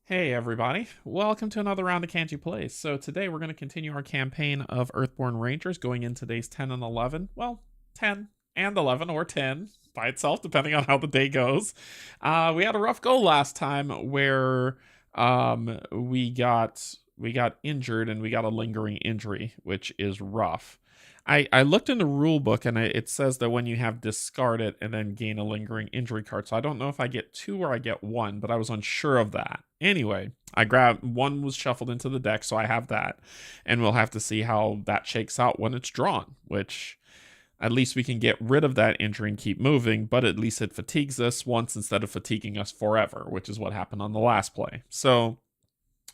Hey everybody, welcome to another round of Canje Plays. So today we're going to continue our campaign of Earthborne Rangers going into days 10 and 11. Well, 10 and 11 or 10 by itself depending on how the day goes. We had a rough go last time where we got injured and we got a lingering injury, which is rough. I looked in the rule book and it says that when you have discard it and then gain a lingering injury card. So I don't know if I get two or I get one, but I was unsure of that. Anyway, I grabbed one, was shuffled into the deck, so I have that. And we'll have to see how that shakes out when it's drawn, which at least we can get rid of that injury and keep moving, but at least it fatigues us once instead of fatiguing us forever, which is what happened on the last play. So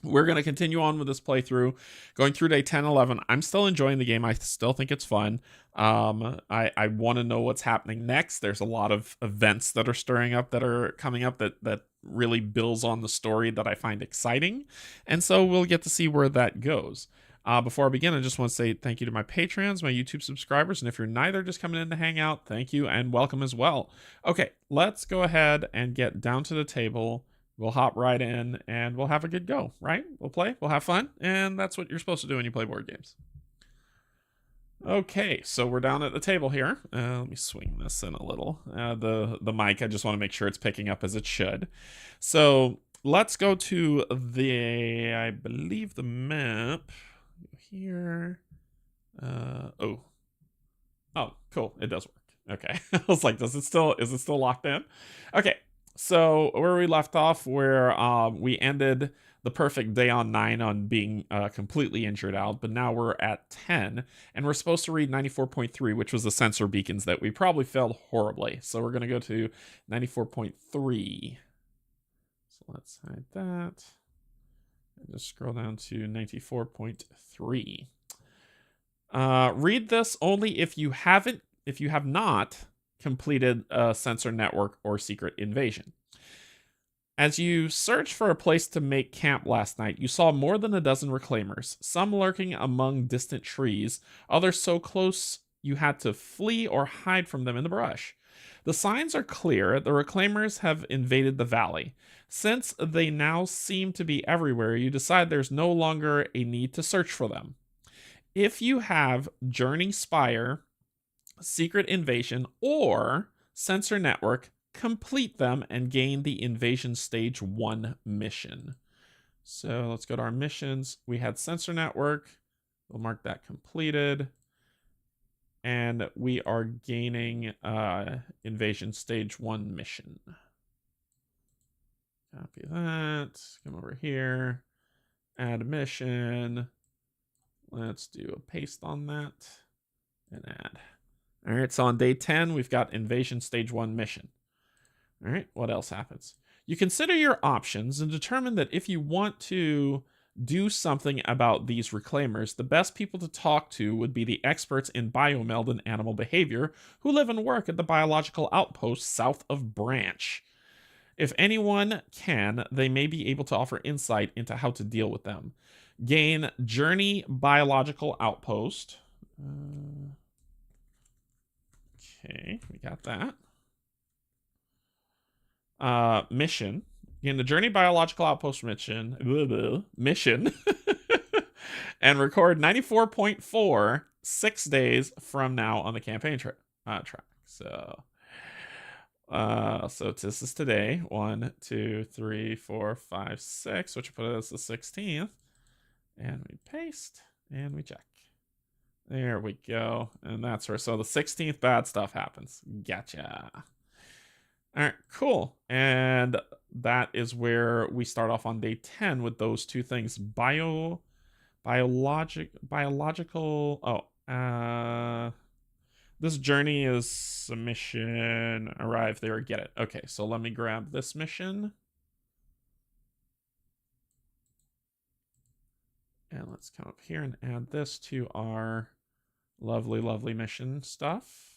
we're going to continue on with this playthrough, going through day 10, 11. I'm still enjoying the game. I still think it's fun. I want to know what's happening next. There's a lot of events that are stirring up, that are coming up, that really builds on the story that I find exciting. And so we'll get to see where that goes. Before I begin, I just want to say thank you to my patrons, my YouTube subscribers, and if you're neither just coming in to hang out, thank you and welcome as well. Okay, let's go ahead and get down to the table. We'll hop right in and we'll have a good go, right? We'll play, we'll have fun, and that's what you're supposed to do when you play board games. Okay, so we're down at the table here. Let me swing this in a little. The mic, I just want to make sure it's picking up as it should. So let's go to I believe the map here. Oh, cool, it does work. Okay, I was like, is it still locked in? Okay. So where we left off, where we ended the perfect day on 9 on being completely injured out, but now we're at 10, and we're supposed to read 94.3, which was the sensor beacons that we probably failed horribly. So we're going to go to 94.3. So let's hide that. And just scroll down to 94.3. Read this only if you have not completed a sensor network or secret invasion. As you searched for a place to make camp last night, you saw more than a dozen reclaimers, some lurking among distant trees, others so close you had to flee or hide from them in the brush. The signs are clear. The reclaimers have invaded the valley. Since they now seem to be everywhere, you decide there's no longer a need to search for them. If you have Journey Spire, Secret Invasion, or Sensor Network, complete them and gain the Invasion Stage 1 mission. So let's go to our missions. We had Sensor Network. We'll mark that completed. And we are gaining Invasion Stage 1 mission. Copy that. Come over here. Add a mission. Let's do a paste on that. And add. All right, so on day 10, we've got Invasion Stage 1 mission. All right, what else happens? You consider your options and determine that if you want to do something about these reclaimers, the best people to talk to would be the experts in biomeld and animal behavior who live and work at the biological outpost south of Branch. If anyone can, they may be able to offer insight into how to deal with them. Gain Journey Biological Outpost. Okay, we got that. Mission. In the Journey Biological Outpost mission, and record 94.4 6 days from now on the campaign track. So this is today. 1, 2, 3, 4, 5, 6, which will put it as the 16th. And we paste and we check. There we go. And that's where, so the 16th bad stuff happens. Gotcha. All right, cool. And that is where we start off on day 10 with those two things. Biological. This journey is a mission. Arrive there, get it. Okay, so let me grab this mission. And let's come up here and add this to our lovely mission stuff.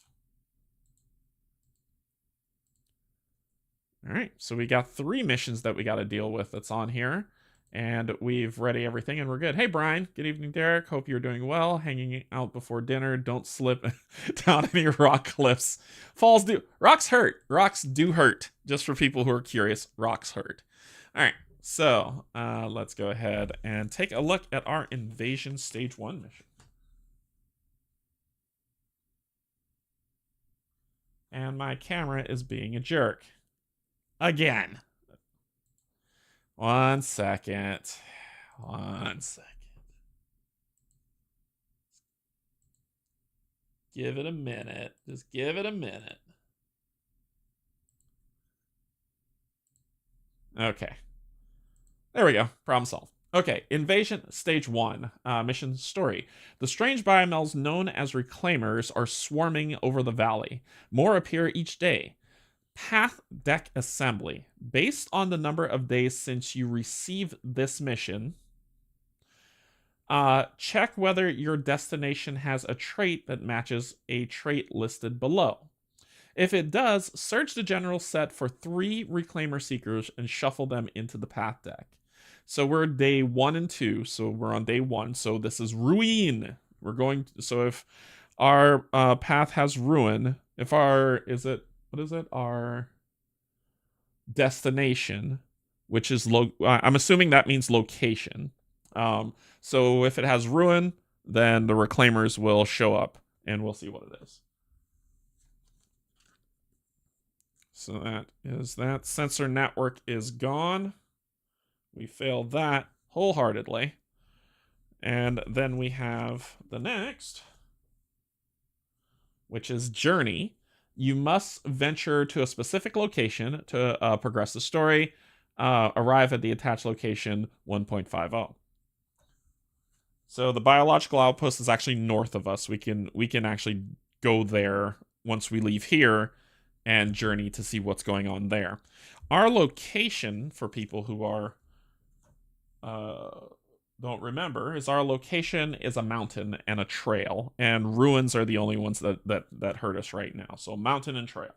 All right, so we got 3 missions that we got to deal with that's on here. And we've ready everything and we're good. Hey, Brian. Good evening, Derek. Hope you're doing well. Hanging out before dinner. Don't slip down any rock cliffs. Rocks hurt. Rocks do hurt. Just for people who are curious, rocks hurt. All right, So let's go ahead and take a look at our invasion stage 1 mission. And my camera is being a jerk. Again. 1 second. 1 second. Give it a minute. Just give it a minute. Okay. There we go. Problem solved. Okay, Invasion Stage 1, mission story. The strange biomels known as Reclaimers are swarming over the valley. More appear each day. Path deck assembly. Based on the number of days since you received this mission, check whether your destination has a trait that matches a trait listed below. If it does, search the general set for 3 Reclaimer Seekers and shuffle them into the path deck. So we're day 1 and 2, so we're on day 1. So this is Ruin. We're going. So if our path has Ruin, if our our destination, which is I'm assuming that means location. So if it has Ruin, then the Reclaimers will show up, and we'll see what it is. So that is that. Sensor network is gone. We failed that wholeheartedly. And then we have the next, which is Journey. You must venture to a specific location to progress the story. Arrive at the attached location 1.50. So the biological outpost is actually north of us. We can actually go there once we leave here and journey to see what's going on there. Our location, for people who are don't remember, is our location is a mountain and a trail, and ruins are the only ones that hurt us right now. So mountain and trail.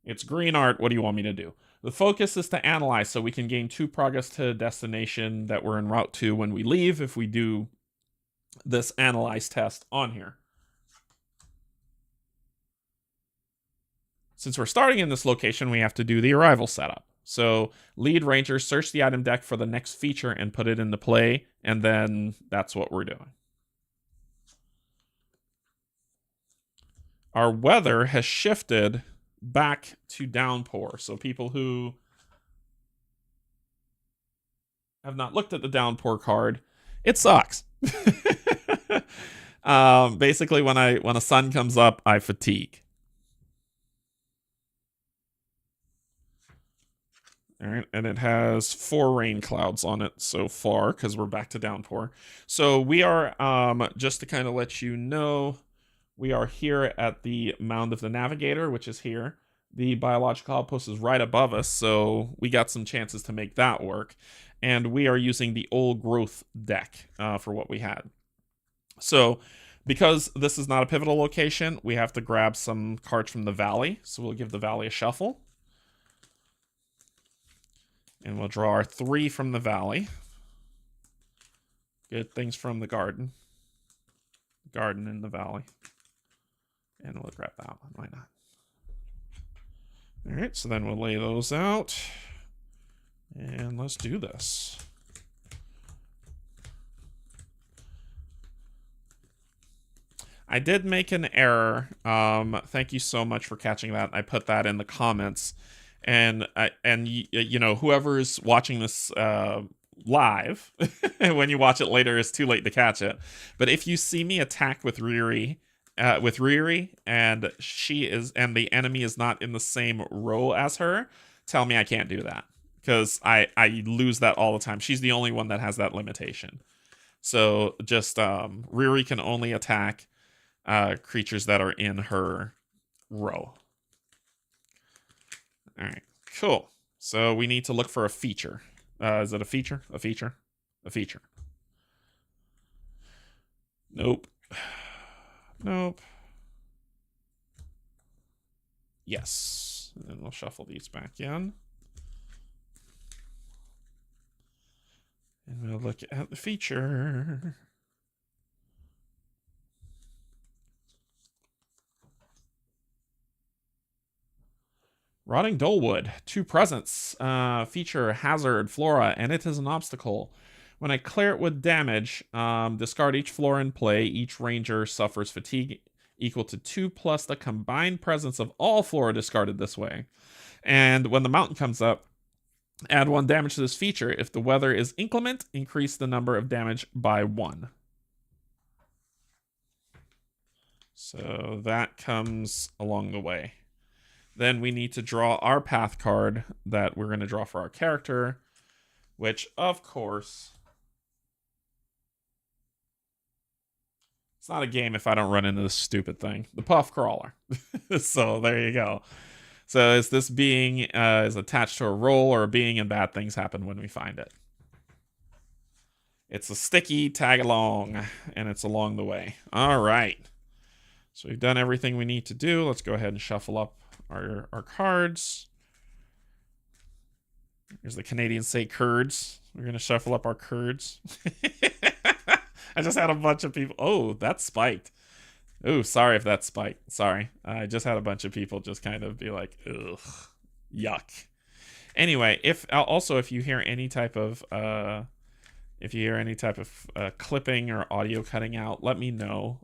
It's green art. What do you want me to do? The focus is to analyze so we can gain 2 progress to destination that we're en route to when we leave if we do this analyze test on here. Since we're starting in this location, we have to do the arrival setup. So lead ranger, search the item deck for the next feature and put it into play, and then that's what we're doing. Our weather has shifted back to downpour. So people who have not looked at the downpour card, it sucks. Basically, when a sun comes up, I fatigue. All right, and it has 4 rain clouds on it so far because we're back to downpour. So we are, just to kind of let you know, we are here at the Mound of the Navigator, which is here. The biological outpost is right above us, so we got some chances to make that work. And we are using the old growth deck for what we had. So because this is not a pivotal location, we have to grab some cards from the valley. So we'll give the valley a shuffle. And we'll draw our 3 from the valley. Good things from the garden. Garden in the valley. And we'll grab that one. Why not? All right, so then we'll lay those out. And let's do this. I did make an error. Thank you so much for catching that. I put that in the comments. And you know, whoever's watching this live, when you watch it later, it's too late to catch it. But if you see me attack with Riri, and the enemy is not in the same row as her, tell me I can't do that, because I lose that all the time. She's the only one that has that limitation. So just Riri can only attack creatures that are in her row. All right, cool. So we need to look for a feature. Is it a feature? A feature? A feature. Nope. Nope. Yes. And then we'll shuffle these back in. And we'll look at the feature. Rotting Dullwood, 2 presents. Feature hazard, flora, and it is an obstacle. When I clear it with damage, discard each flora in play. Each ranger suffers fatigue equal to 2 plus the combined presence of all flora discarded this way. And when the mountain comes up, add 1 damage to this feature. If the weather is inclement, increase the number of damage by 1. So that comes along the way. Then we need to draw our path card that we're going to draw for our character, which, of course, it's not a game if I don't run into this stupid thing. The Puff Crawler. So there you go. So is this being is attached to a roll or a being, and bad things happen when we find it. It's a sticky tag along, and it's along the way. All right. So we've done everything we need to do. Let's go ahead and shuffle up our cards. Here's the Canadians say curds. We're going to shuffle up our curds. I just had a bunch of people. Oh, that's spiked. Oh, sorry if that's spiked. Sorry. I just had a bunch of people just kind of be like, ugh, yuck. Anyway, if you hear any type of clipping or audio cutting out, let me know.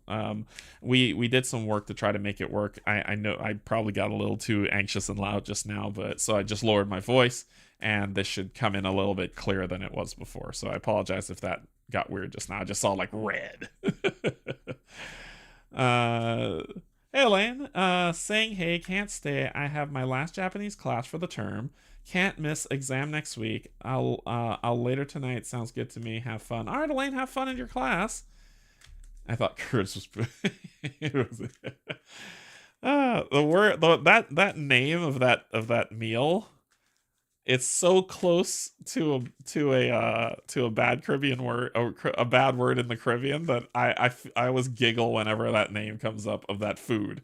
We did some work to try to make it work. I know I probably got a little too anxious and loud just now, but so I just lowered my voice, and this should come in a little bit clearer than it was before. So I apologize if that got weird just now. I just saw like red. Hey Elaine, saying hey, can't stay. I have my last Japanese class for the term. Can't miss exam next week. I'll later tonight. Sounds good to me. Have fun. All right, Elaine, have fun in your class. I thought Curtis was. It was the word that name of that meal. It's so close to a bad Caribbean word, or a bad word in the Caribbean, that I always giggle whenever that name comes up of that food.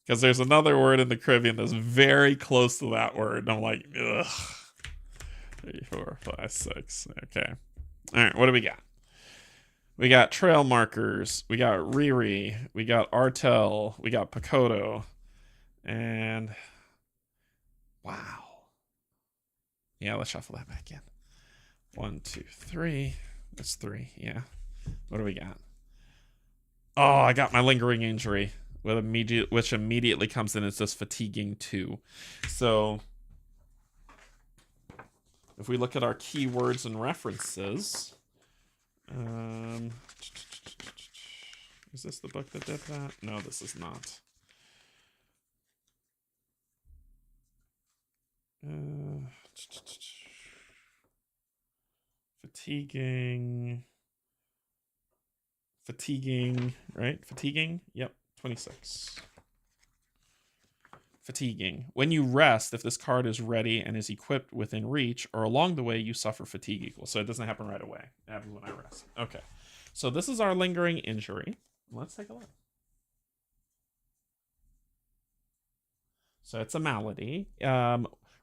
Because there's another word in the Caribbean that's very close to that word, and I'm like, ugh. 3, 4, 5, 6. Okay. All right, what do we got? We got trail markers. We got Riri. We got Artel. We got Pakoto. And wow. Yeah, let's shuffle that back in. 1, 2, 3. That's 3. Yeah. What do we got? Oh, I got my lingering injury, which immediately comes in. It's just fatiguing 2. So if we look at our keywords and references, is this the book that did that? No, this is not. Fatiguing, right? Fatiguing, yep, 26. Fatiguing. When you rest, if this card is ready and is equipped within reach or along the way, you suffer fatigue equal. So it doesn't happen right away. It happens when I rest. Okay. So this is our lingering injury. Let's take a look. So it's a malady.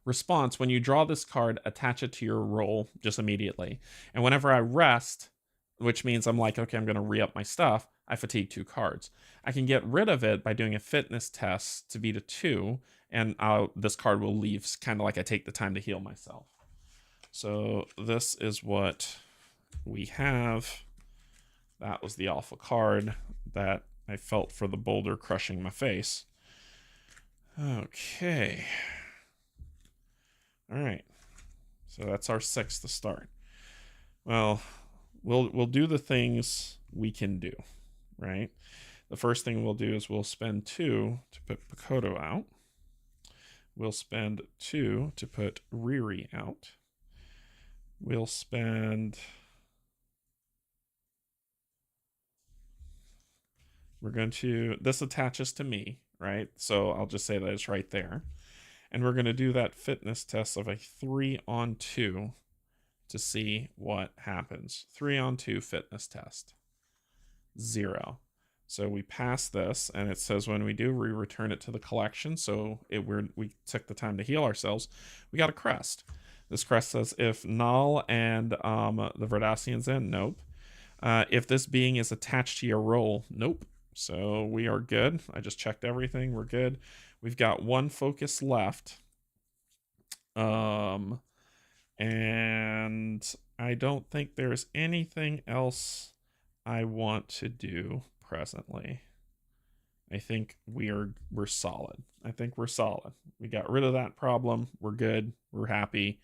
Response: when you draw this card, attach it to your roll just immediately. And whenever I rest, which means I'm like, okay, I'm going to re-up my stuff, I fatigue 2 cards. I can get rid of it by doing a fitness test to beat a 2, and this card will leave, kind of like I take the time to heal myself. So this is what we have. That was the alpha card that I felt for the boulder crushing my face. Okay. All right. So that's our 6 to start. Well, we'll do the things we can do, right? The first thing we'll do is we'll spend 2 to put Pakoto out. We'll spend 2 to put Riri out. We'll spend... We're going to... This attaches to me, right? So I'll just say that it's right there. And we're going to do that fitness test of a 3 on 2 to see what happens. 3 on 2 fitness test. 0. So we pass this, and it says when we do, we return it to the collection. So we took the time to heal ourselves. We got a crest. This crest says if Null and the Verdassian's in, nope. If this being is attached to your roll, nope. So we are good. I just checked everything. We're good. We've got one focus left. And I don't think there's anything else I want to do presently. I think we're solid. I think we're solid. We got rid of that problem. We're good. We're happy.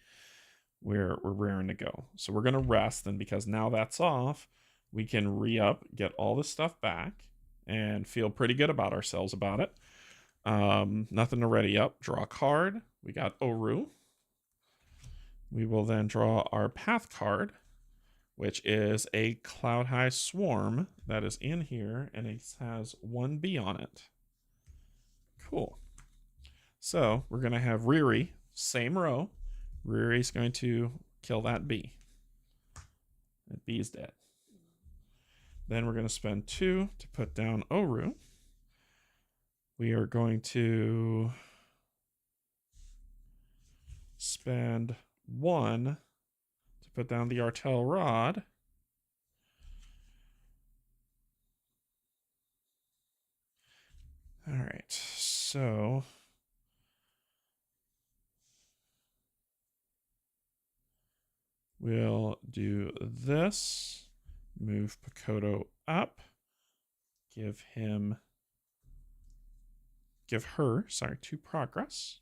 We're raring to go. So we're gonna rest, and because now that's off, we can re-up, get all this stuff back, and feel pretty good about ourselves about it. Nothing to ready up. Draw a card. We got Oru. We will then draw our path card, which is a Cloud High Swarm that is in here, and it has one bee on it. Cool. So we're going to have Riri, same row. Riri's going to kill that bee. That bee is dead. Then we're going to spend 2 to put down Oru. We are going to spend 1 to put down the Artel Rod. All right, so we'll do this. Move Pakoto up. Give her, 2 progress.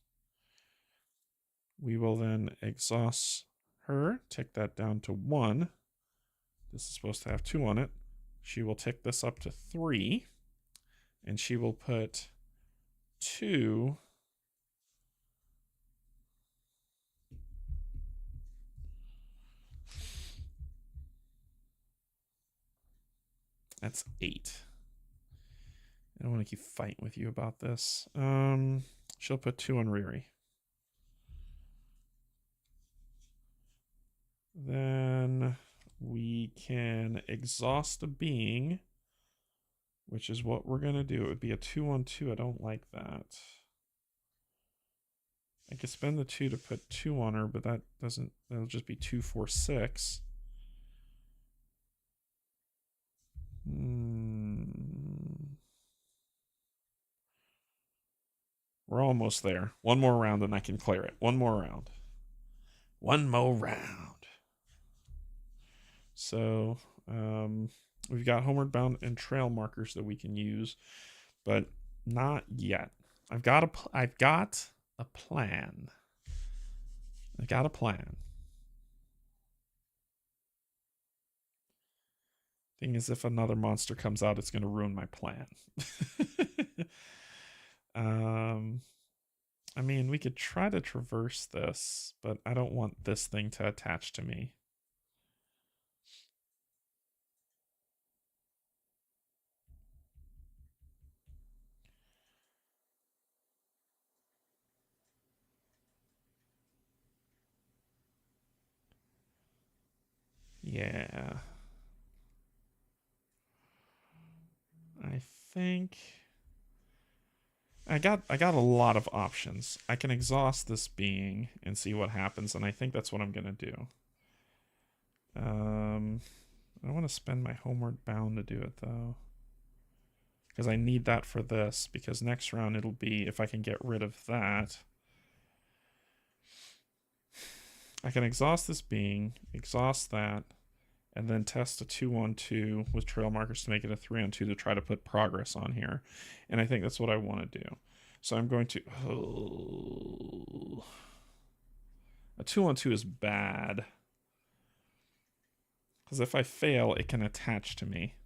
We will then exhaust her, take that down to 1. This is supposed to have 2 on it. She will take this up to 3, and she will put 2. That's 8. I don't want to keep fighting with you about this. She'll put 2 on Riri. Then we can exhaust a being, which is what we're going to do. It would be a 2-on-2. I don't like that. I could spend the 2 to put 2 on her, but that'll just be 2, 4, 6. We're almost there. One more round and I can clear it. One more round. One more round. So we've got Homeward Bound and trail markers that we can use, but not yet. I've got a plan. I got a plan. Thing is, if another monster comes out, it's going to ruin my plan. I mean, we could try to traverse this, but I don't want this thing to attach to me. Yeah. I think I got a lot of options. I can exhaust this being and see what happens, and I think that's what I'm gonna do. I want to spend my Homeward Bound to do it though, because I need that for this, because next round it'll be if I can get rid of that. I can exhaust this being, exhaust that, and then test a 2-on-2 with trail markers to make it a 3-on-2 to try to put progress on here. And I think that's what I want to do. So I'm going to... Oh, a 2-on-2 is bad. Because if I fail, it can attach to me.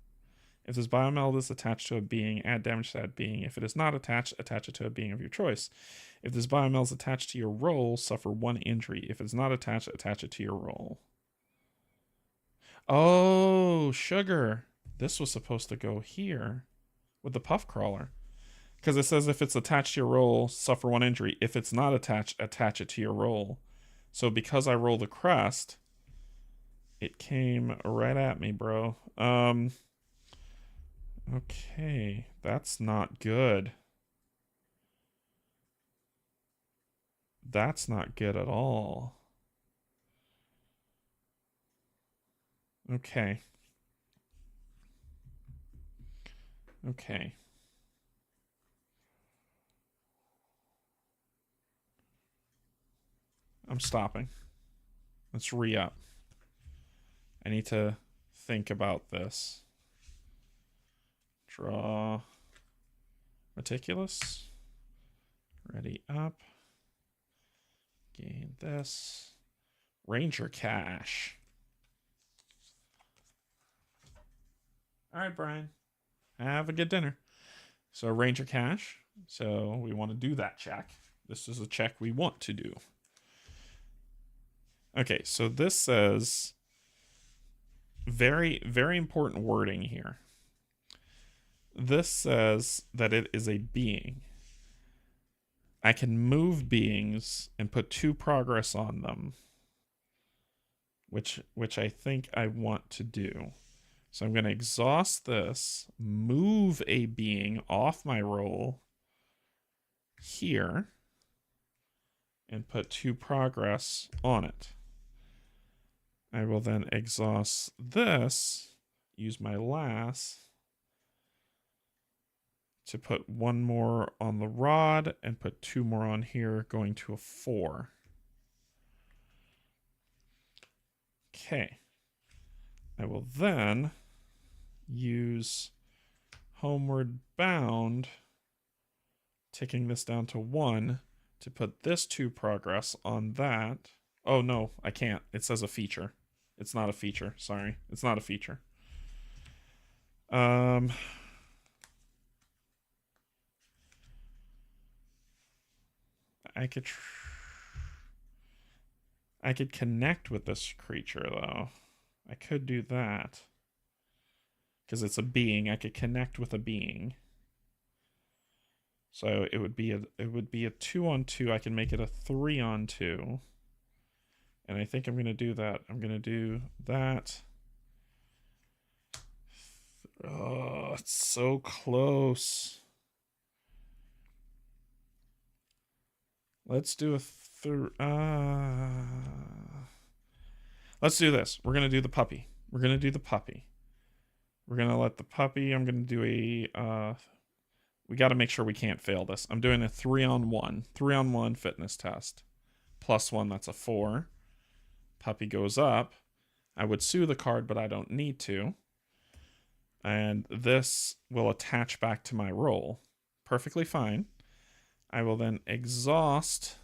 If this biomeld is attached to a being, add damage to that being. If it is not attached, attach it to a being of your choice. If this biomeld is attached to your roll, suffer 1 injury. If it's not attached, attach it to your roll. Oh, sugar. This was supposed to go here with the puff crawler. Because it says if it's attached to your roll, suffer 1 injury. If it's not attached, attach it to your roll. So because I rolled the crest, it came right at me, bro. Okay, that's not good. That's not good at all. Okay. Okay. I'm stopping. Let's re-up. I need to think about this. Draw. Meticulous. Ready up. Gain this. Ranger cash. All right, Brian. Have a good dinner. So Ranger cash. So we want to do that check. This is a check we want to do. Okay, so this says very, very important wording here. This says that it is a being. I can move beings and put 2 progress on them, which I think I want to do. So I'm going to exhaust this, move a being off my roll here, and put 2 progress on it. I will then exhaust this, use my lass to put 1 more on the rod and put 2 more on here, going to a 4. Okay. I will then use homeward bound, taking this down to 1 to put this 2 progress on that. Oh no, I can't. It says a feature. It's not a feature. Sorry. It's not a feature. I could connect with this creature though. I could do that. Because it's a being, I could connect with a being. So it would be a 2-on-2. I can make it a 3-on-2. And I think I'm going to do that. I'm going to do that. Oh, it's so close. Let's do let's do this. We're going to do the puppy. We're going to do the puppy. We're going to let the puppy, I'm going to do a, we got to make sure we can't fail this. I'm doing a 3-on-1. 3-on-1 fitness test. +1, that's a 4. Puppy goes up. I would sue the card, but I don't need to. And this will attach back to my roll. Perfectly fine. I will then exhaust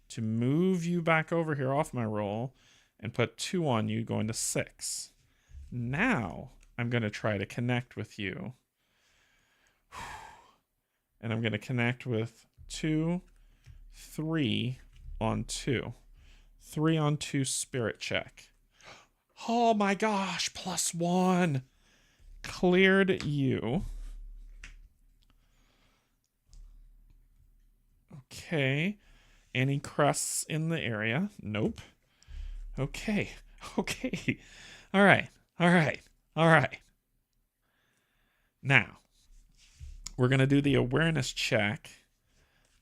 to move you back over here off my roll and put 2 on you, going to 6. Now I'm going to try to connect with you. And I'm going to connect with 2, 3-on-2. 3-on-2 spirit check. Oh my gosh, +1. Cleared you. Okay. Any crusts in the area? Nope. Okay. Okay. All right. All right. All right. Now, we're going to do the awareness check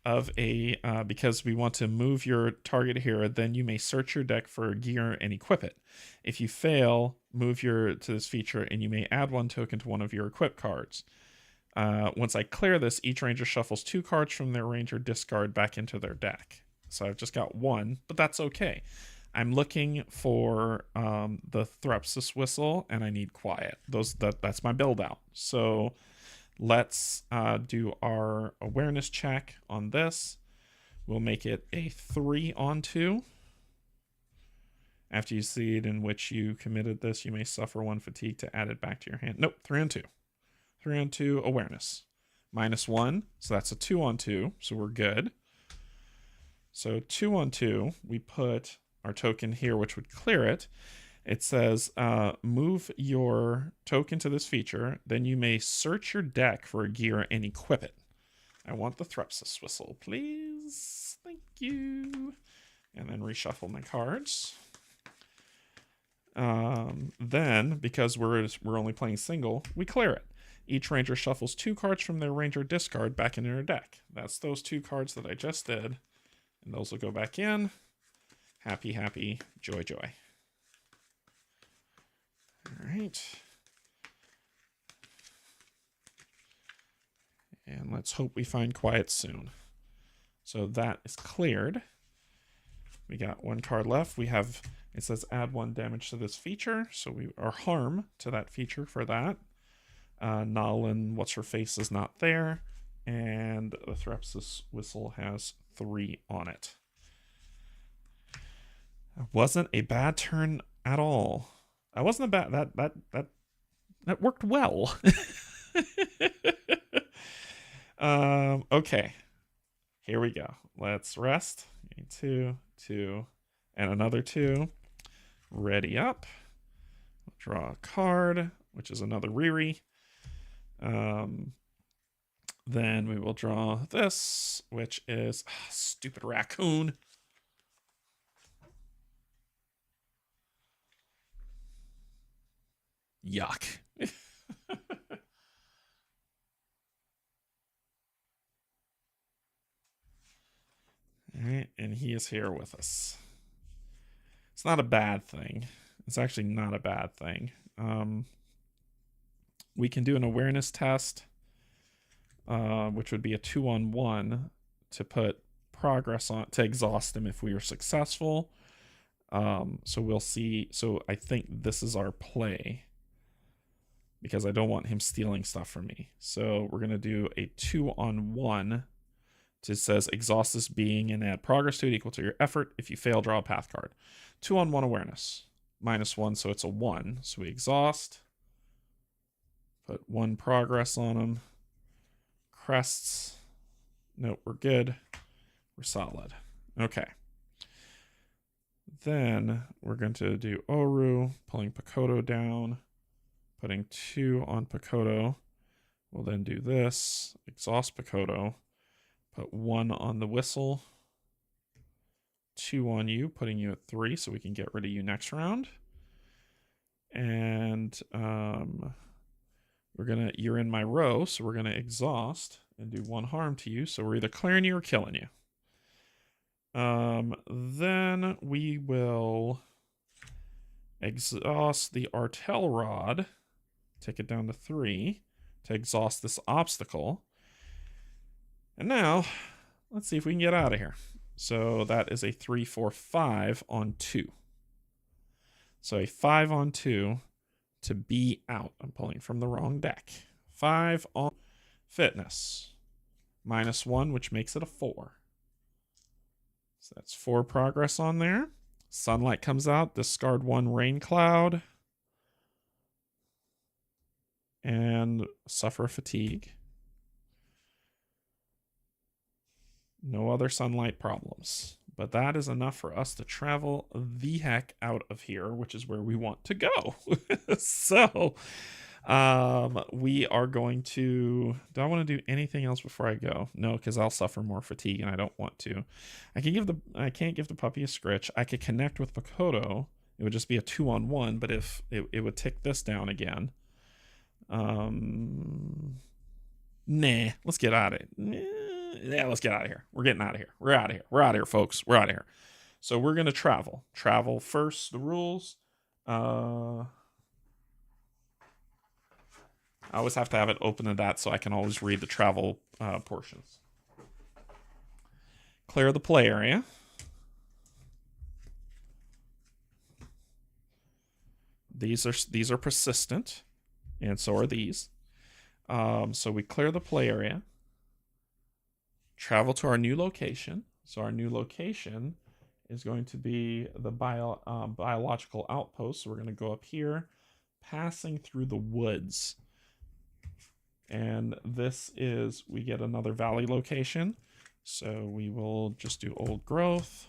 of a, because we want to move your target here, then you may search your deck for gear and equip it. If you fail, move to this feature and you may add 1 token to one of your equip cards. Once I clear this, each ranger shuffles 2 cards from their ranger discard back into their deck. So I've just got 1, but that's okay. I'm looking for the Threpsis whistle, and I need quiet. That's my build out. So let's do our awareness check on this. We'll make it a 3-on-2. After you see it in which you committed this, you may suffer 1 fatigue to add it back to your hand. Nope, 3-on-2. 3-on-2 awareness. -1, so that's a 2-on-2, so we're good. So 2-on-2, we put our token here, which would clear it. It says, move your token to this feature, then you may search your deck for a gear and equip it. I want the Threpsis whistle, please. Thank you. And then reshuffle my cards. Then, because we're only playing single, we clear it. Each ranger shuffles 2 cards from their ranger discard back into their deck. That's those 2 cards that I just did. And those will go back in. Happy, happy, joy, joy. All right. And let's hope we find quiet soon. So that is cleared. We got one card left. We have, it says add 1 damage to this feature. So we are harm to that feature for that. Null and what's her face is not there. And the Threpsis whistle has 3 on it. It wasn't a bad turn at all. That wasn't a bad, that worked well. Okay. Here we go. Let's rest. 2, 2, and another 2. Ready up. Draw a card, which is another Riri. Then we will draw this, which is stupid raccoon. Yuck. All right, and he is here with us. It's not a bad thing. It's actually not a bad thing. We can do an awareness test, which would be a 2-on-1 to put progress on, to exhaust him if we are successful. So we'll see. So I think this is our play, because I don't want him stealing stuff from me. So we're going to do a 2-on-1. It says exhaust this being and add progress to it equal to your effort. If you fail, draw a path card. 2-on-1 awareness. -1, so it's a 1. So we exhaust. Put 1 progress on him. Crests. Nope, we're good. We're solid. Okay. Then we're going to do Oru, pulling Pakoto down, putting 2 on Pakoto. We'll then do this, exhaust Pakoto, put 1 on the whistle, 2 on you, putting you at 3 so we can get rid of you next round. And you're in my row, so we're gonna exhaust and do 1 harm to you. So we're either clearing you or killing you. Then we will exhaust the Artel Rod, take it down to 3 to exhaust this obstacle. And now, let's see if we can get out of here. So that is a 3, 4, 5 on 2. So a 5 on 2 to be out. I'm pulling from the wrong deck. 5 on fitness. -1, which makes it a 4. So that's 4 progress on there. Sunlight comes out. Discard 1 rain cloud. And suffer fatigue. No other sunlight problems. But that is enough for us to travel the heck out of here, which is where we want to go. So, we are going to... Do I want to do anything else before I go? No, because I'll suffer more fatigue, and I don't want to. I can't give the puppy a scritch. I could connect with Pakoto. It would just be a 2-on-1, but if it would tick this down again. Nah, let's get out of it. Yeah, let's get out of here. We're getting out of here. We're out of here. We're out of here, folks. We're out of here. So we're going to travel. Travel first, the rules. I always have to have it open to that so I can always read the travel portions. Clear the play area. These are persistent, and so are these. So we clear the play area. Travel to our new location. So our new location is going to be the biological outpost. So we're going to go up here, passing through the woods. And this is, we get another valley location. So we will just do old growth.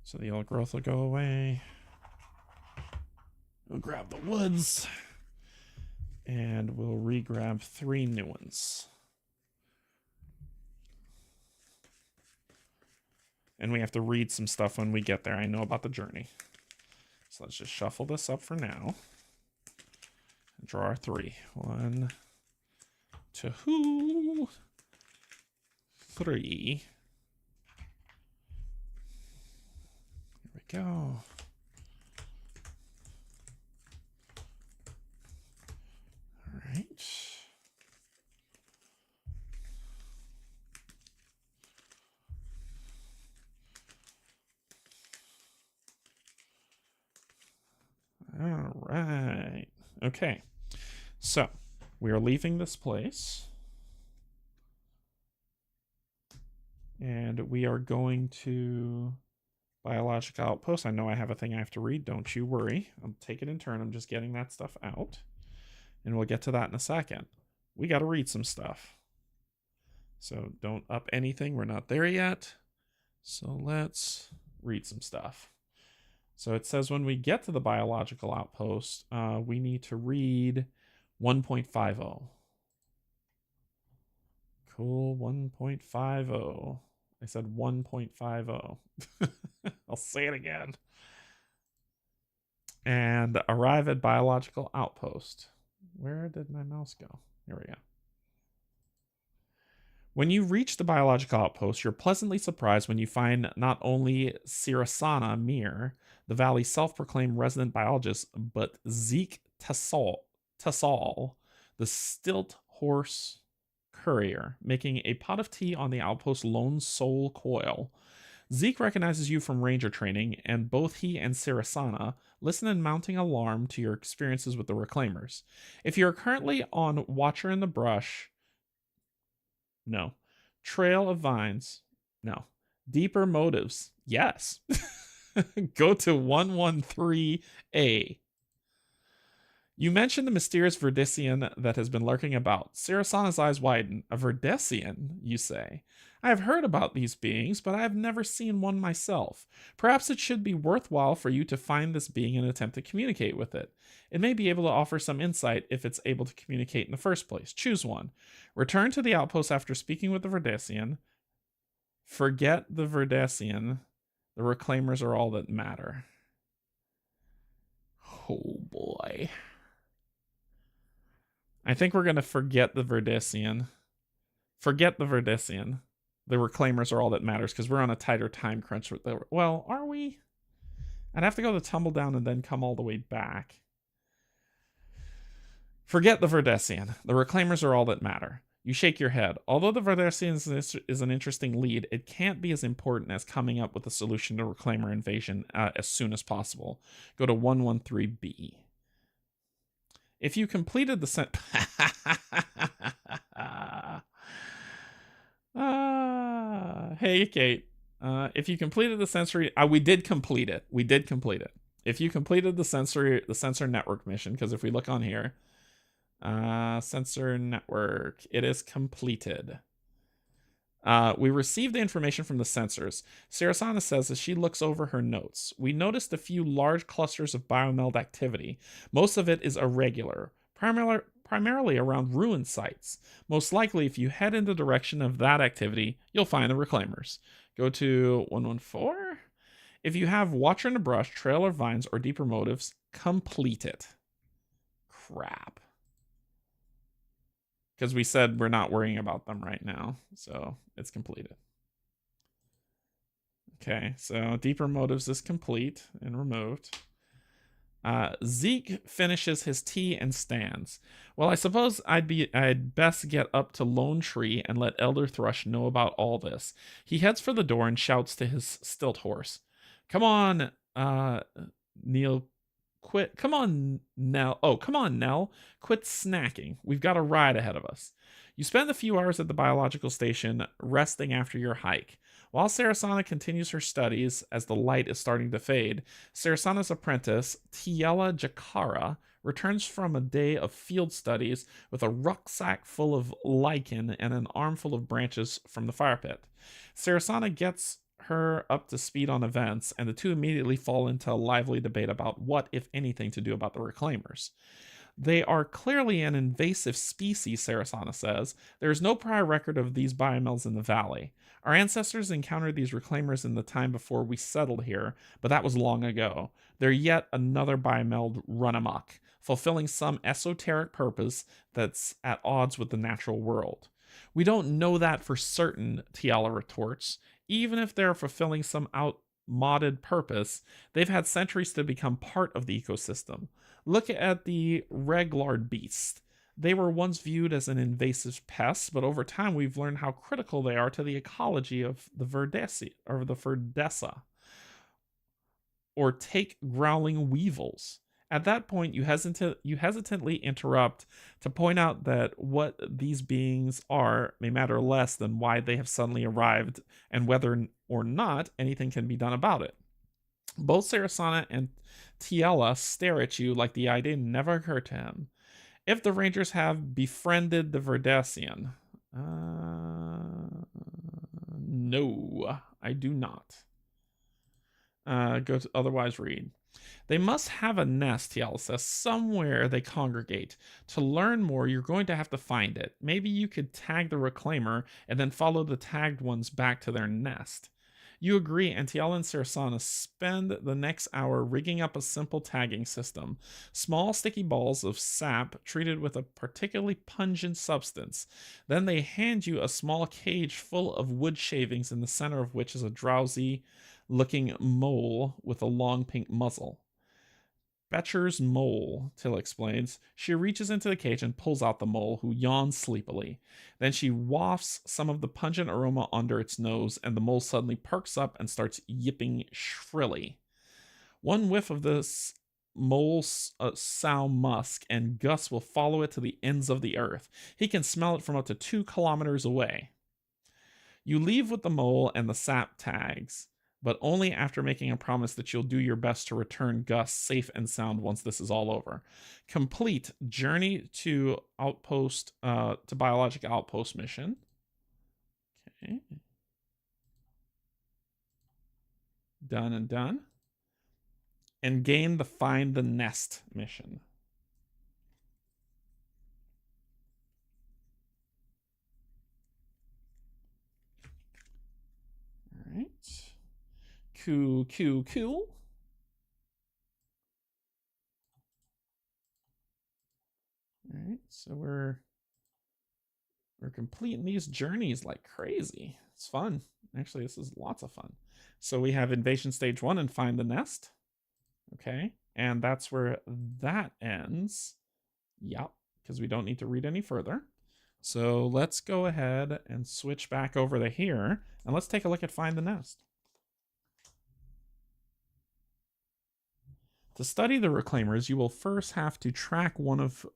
So the old growth will go away. We'll grab the woods. And we'll re-grab 3 new ones. And we have to read some stuff when we get there. I know about the journey. So let's just shuffle this up for now. Draw our 3. 1, 2, 3. Here we go. Okay, so we are leaving this place. And we are going to biological outpost. I know I have a thing I have to read. Don't you worry. I'll take it in turn. I'm just getting that stuff out. And we'll get to that in a second. We got to read some stuff. So don't up anything. We're not there yet. So let's read some stuff. So it says when we get to the biological outpost, we need to read 1.50. Cool, 1.50. I said 1.50. I'll say it again. And arrive at biological outpost. Where did my mouse go? Here we go. When you reach the biological outpost, you're pleasantly surprised when you find not only Sirasana Mir, the valley's self-proclaimed resident biologist, but Zeke Tassal, the stilt horse courier, making a pot of tea on the outpost Lone Soul Coil. Zeke recognizes you from ranger training, and both he and Sirasana listen in mounting alarm to your experiences with the Reclaimers. If you are currently on Watcher in the Brush, no. Trail of Vines, no. Deeper Motives, yes. Go to 113A. You mentioned the mysterious Verdician that has been lurking about. Sirasana's eyes widen. A Verdician, you say? I have heard about these beings, but I have never seen one myself. Perhaps it should be worthwhile for you to find this being and attempt to communicate with it. It may be able to offer some insight if it's able to communicate in the first place. Choose one. Return to the outpost after speaking with the Verdician. Forget the Verdician. The Reclaimers are all that matter. Oh boy. I think we're going to forget the Verdician. Forget the Verdician. The Reclaimers are all that matters because we're on a tighter time crunch. Well, are we? I'd have to go to Tumbledown and then come all the way back. Forget the Verdician. The Reclaimers are all that matter. You shake your head. Although the Verdician is an interesting lead, it can't be as important as coming up with a solution to Reclaimer invasion as soon as possible. Go to 113B. If you completed the hey, Kate. If you completed the sensory, we did complete it. We did complete it. If you completed the sensor network mission, because if we look on here, sensor network, it is completed. We received the information from the sensors. Sirasana says as she looks over her notes, we noticed a few large clusters of biomeld activity. Most of it is irregular, primarily around ruin sites. Most likely, if you head in the direction of that activity, you'll find the Reclaimers. Go to 114. If you have Watcher in the Brush, Trail of Vines, or Deeper Motives, complete it. Crap. Because we said we're not worrying about them right now. So it's completed. Okay, so Deeper Motives is complete and removed. Zeke finishes his tea and stands. Well, I suppose I'd best get up to Lone Tree and let Elder Thrush know about all this. He heads for the door and shouts to his stilt horse. Come on, Neil. Come on, Nell. Oh, come on, Nell. Quit snacking. We've got a ride ahead of us. You spend a few hours at the biological station resting after your hike. While Sirasana continues her studies as the light is starting to fade, Sirasana's apprentice, Tiela Jakara, returns from a day of field studies with a rucksack full of lichen and an armful of branches from the fire pit. Sirasana gets her up to speed on events, and the two immediately fall into a lively debate about what, if anything, to do about the Reclaimers. They are clearly an invasive species, Sirasana says. There is no prior record of these biomelds in the valley. Our ancestors encountered these Reclaimers in the time before we settled here, but that was long ago. They're yet another biomeld run amok, fulfilling some esoteric purpose that's at odds with the natural world. We don't know that for certain, Tiala retorts. Even if they're fulfilling some outmoded purpose, they've had centuries to become part of the ecosystem. Look at the Reglard beast. They were once viewed as an invasive pest, but over time we've learned how critical they are to the ecology of the Verdessa. Or take growling weevils. At that point, you hesitantly interrupt to point out that what these beings are may matter less than why they have suddenly arrived and whether or not anything can be done about it. Both Sarasana and Tiela stare at you like the idea never occurred to him. If the Rangers have befriended the Verdasian, no, I do not. Go to otherwise read. They must have a nest, Tiel says, somewhere they congregate. To learn more, you're going to have to find it. Maybe you could tag the reclaimer and then follow the tagged ones back to their nest. You agree, and Tiel and Sarasana spend the next hour rigging up a simple tagging system. Small sticky balls of sap treated with a particularly pungent substance. Then they hand you a small cage full of wood shavings, in the center of which is a drowsy looking mole with a long pink muzzle. Betcher's mole, Till explains. She reaches into the cage and pulls out the mole, who yawns sleepily. Then she wafts some of the pungent aroma under its nose, and the mole suddenly perks up and starts yipping shrilly. One whiff of this mole's sow musk, and Gus will follow it to the ends of the earth. He can smell it from up to 2 kilometers away. You leave with the mole and the sap tags, but only after making a promise that you'll do your best to return Gus safe and sound once this is all over. Complete journey to outpost to biologic outpost mission. Okay. Done and done. And gain the find the nest mission. All right. Cool. All right, so we're completing these journeys like crazy. It's fun. Actually, this is lots of fun. So we have Invasion Stage 1 and Find the Nest. Okay, and that's where that ends. Yep, because we don't need to read any further. So let's go ahead and switch back over to here, and let's take a look at Find the Nest. To study the reclaimers, you will first have to track one of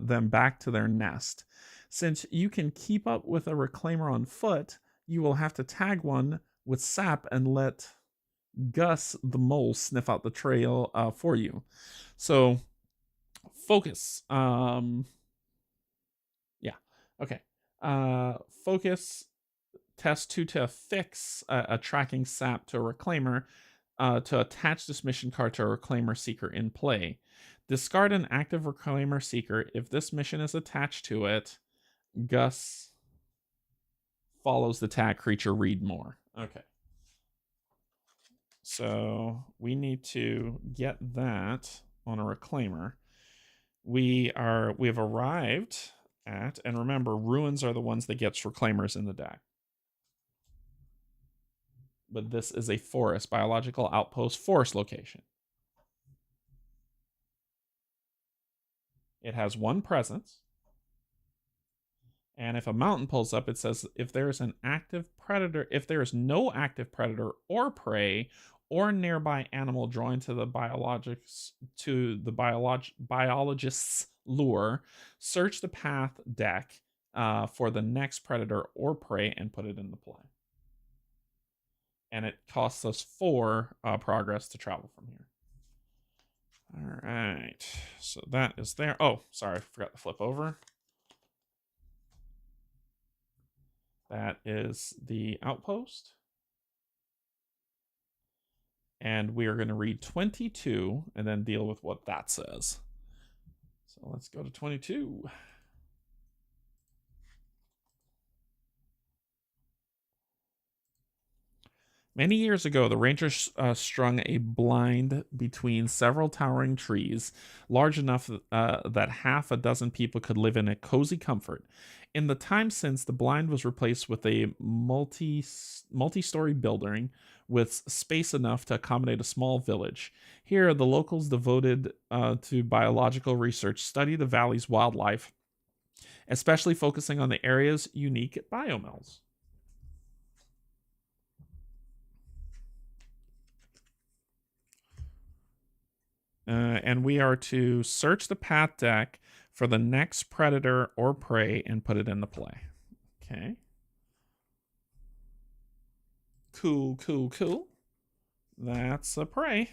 them back to their nest. Since you can keep up with a reclaimer on foot, you will have to tag one with sap and let Gus the mole sniff out the trail for you. So, focus. Yeah. Okay. Focus. Test 2 to affix a tracking sap to a reclaimer. To attach this mission card to a reclaimer seeker in play. Discard an active reclaimer seeker. If this mission is attached to it, Gus follows the tag creature, read more. Okay. So we need to get that on a reclaimer. We have arrived at, and remember, ruins are the ones that gets reclaimers in the deck. But this is a forest, biological outpost forest location. It has 1 presence. And if a mountain pulls up, it says if there is an active predator, if there is no active predator or prey or nearby animal drawing to the biologist's lure, search the path deck for the next predator or prey and put it into play. And it costs us 4 progress to travel from here. All right, so that is there. Oh, sorry, I forgot to flip over. That is the outpost. And we are going to read 22 and then deal with what that says. So let's go to 22. Many years ago, the Rangers strung a blind between several towering trees, large enough that half a dozen people could live in a cozy comfort. In the time since, the blind was replaced with a multi-story building with space enough to accommodate a small village. Here, the locals devoted to biological research study the valley's wildlife, especially focusing on the area's unique biomes. And we are to search the path deck for the next predator or prey and put it into play. Okay. Cool, cool, cool. That's a prey.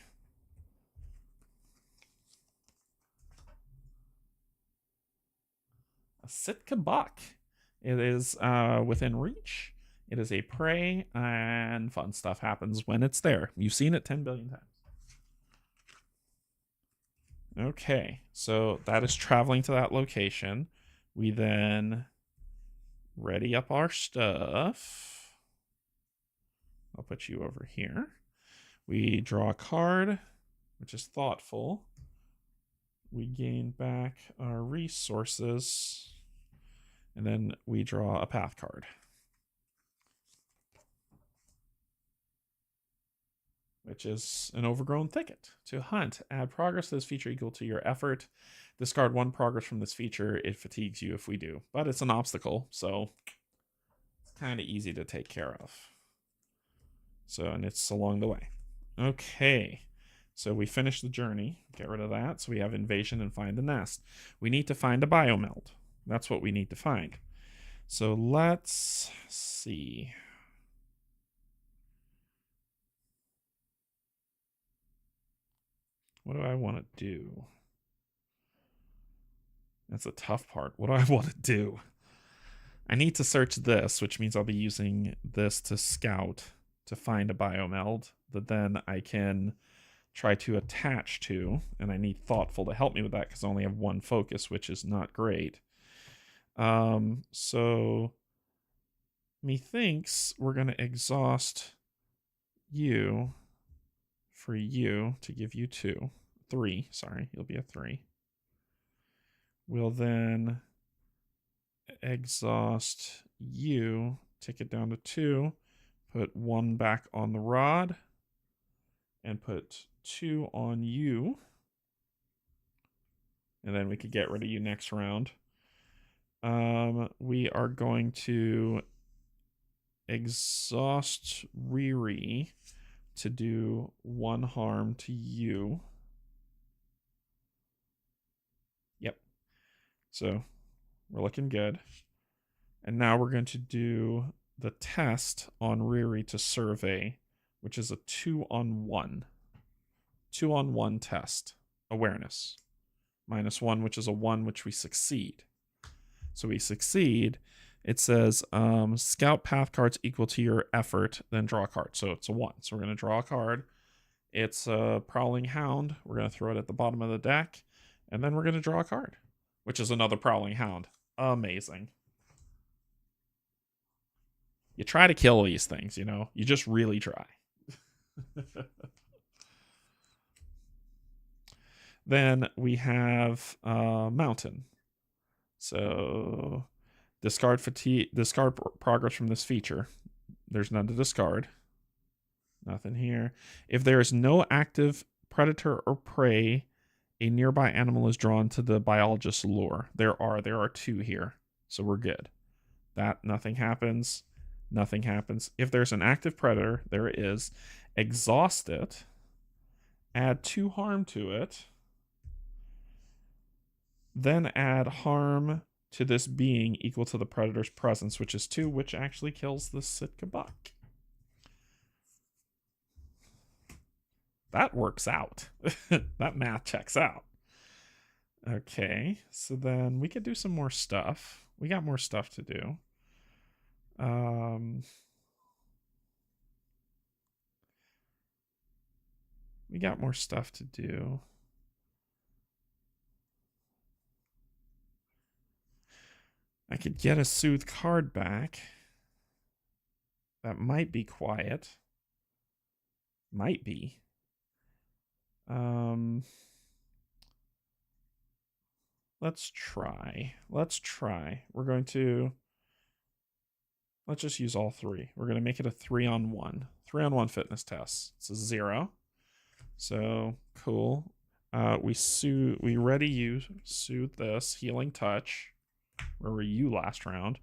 A Sitka buck. It is within reach. It is a prey, and fun stuff happens when it's there. You've seen it 10 billion times. Okay, so that is traveling to that location. We then ready up our stuff. I'll put you over here. We draw a card, which is thoughtful. We gain back our resources. And then we draw a path card. Which is an overgrown thicket. To hunt, add progress to this feature equal to your effort. Discard 1 progress from this feature. It fatigues you if we do. But it's an obstacle, so it's kind of easy to take care of. So, and it's along the way. Okay. So we finish the journey. Get rid of that. So we have invasion and find the nest. We need to find a biomeld. That's what we need to find. So let's see. What do I want to do? That's a tough part. What do I want to do? I need to search this, which means I'll be using this to scout to find a biomeld that then I can try to attach to. And I need thoughtful to help me with that because I only have 1 focus, which is not great. So methinks we're going to exhaust you for you to give you 3. Sorry, you'll be a 3. We'll then exhaust you, take it down to 2, put 1 back on the rod, and put 2 on you. And then we could get rid of you next round. We are going to exhaust Riri to do 1 harm to you. Yep. So we're looking good. And now we're going to do the test on Riri to survey, which is a 2-on-1. 2-on-1 test. Awareness. -1, which is a 1, which we succeed. So we succeed. It says scout path cards equal to your effort, then draw a card. So it's a 1. So we're going to draw a card. It's a Prowling Hound. We're going to throw it at the bottom of the deck. And then we're going to draw a card, which is another Prowling Hound. Amazing. You try to kill these things, you know? You just really try. Then we have Mountain. So discard progress from this feature. There's none to discard. Nothing here. If there is no active predator or prey, a nearby animal is drawn to the biologist's lure. There are 2 here. So we're good. Nothing happens. Nothing happens. If there's an active predator, there it is. Exhaust it. Add 2 harm to it. Then add harm to this being equal to the predator's presence, which is 2, which actually kills the Sitka buck. That works out. That math checks out. Okay, so then we could do some more stuff. We got more stuff to do. We got more stuff to do. I could get a soothe card back. That might be quiet. Might be. Let's try. Let's just use all 3. We're going to make it a 3-on-1. 3-on-1 fitness test. It's a 0. So cool. We ready you, soothe this, healing touch. Where were you last round?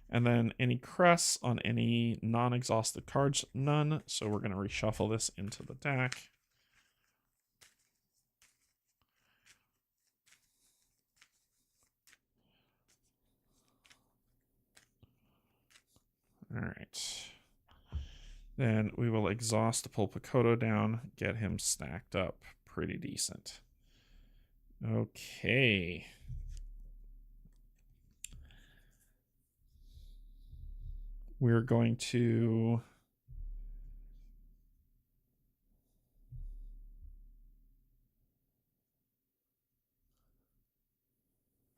And then any crests on any non-exhausted cards, none. So we're going to reshuffle this into the deck. All right. Then we will exhaust Pulpicoto down, get him stacked up pretty decent. Okay. We're going to...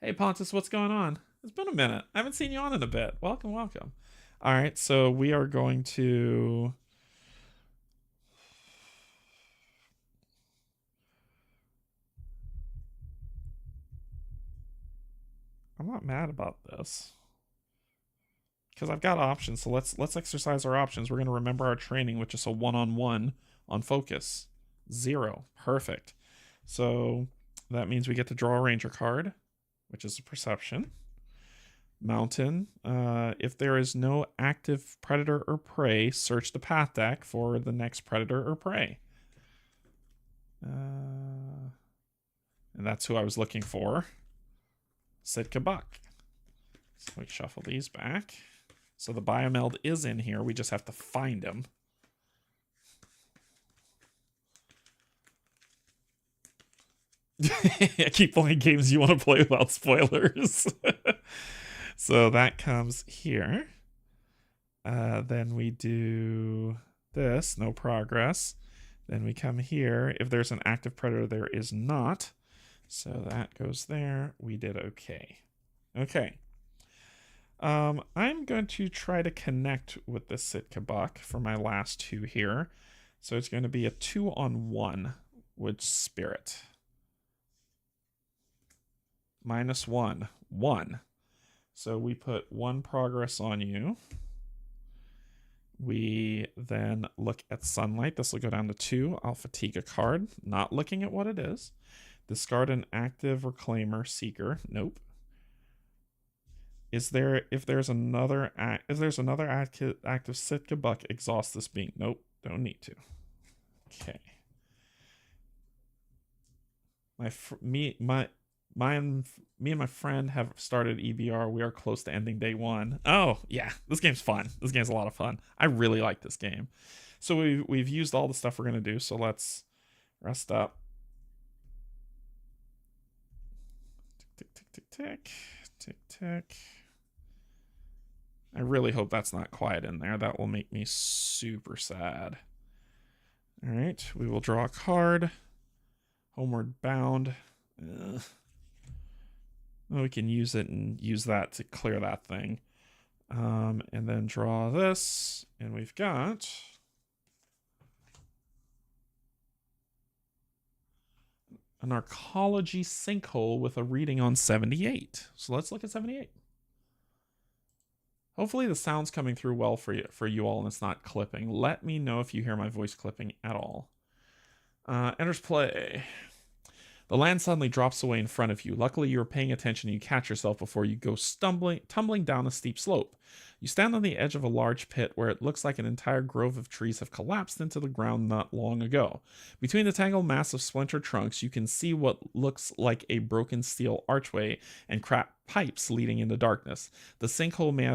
Hey, Pontus, what's going on? It's been a minute. I haven't seen you on in a bit. Welcome, welcome. All right, so we are going to... I'm not mad about this because I've got options. So let's exercise our options. We're going to remember our training, which is a one-on-one on focus. 0. Perfect. So that means we get to draw a ranger card, which is a perception. Mountain. If there is no active predator or prey, search the path deck for the next predator or prey. And that's who I was looking for. Sitka Buck. So we shuffle these back. So the biomeld is in here. We just have to find him. I keep playing games you want to play without spoilers. So that comes here. Then we do this, no progress. Then we come here. If there's an active predator, there is not. So that goes there. We did okay. Okay. I'm going to try to connect with the Sitka Buck for my last 2 here. So it's going to be a 2-on-1 with Spirit. -1. 1. So we put 1 progress on you. We then look at Sunlight. This will go down to 2. I'll fatigue a card, not looking at what it is. Discard an active Reclaimer Seeker. Nope. If there's another active Sitka Buck, exhaust this being. Nope, don't need to. Okay. Me and my friend have started EBR. We are close to ending day 1. Oh yeah, this game's fun. This game's a lot of fun. I really like this game. So we've used all the stuff we're gonna do. So let's rest up. Tick tick tick tick tick tick. I really hope that's not quiet in there. That will make me super sad. All right, we will draw a card. Homeward Bound. Well, we can use it and use that to clear that thing. And then draw this. And we've got... an Arcology Sinkhole with a reading on 78. So let's look at 78. Hopefully the sound's coming through well for you all and it's not clipping. Let me know if you hear my voice clipping at all. Enters play. The land suddenly drops away in front of you. Luckily, you're paying attention and you catch yourself before you go tumbling down a steep slope. You stand on the edge of a large pit where it looks like an entire grove of trees have collapsed into the ground not long ago. Between the tangled mass of splintered trunks, you can see what looks like a broken steel archway and cracked pipes leading into darkness. The sinkhole may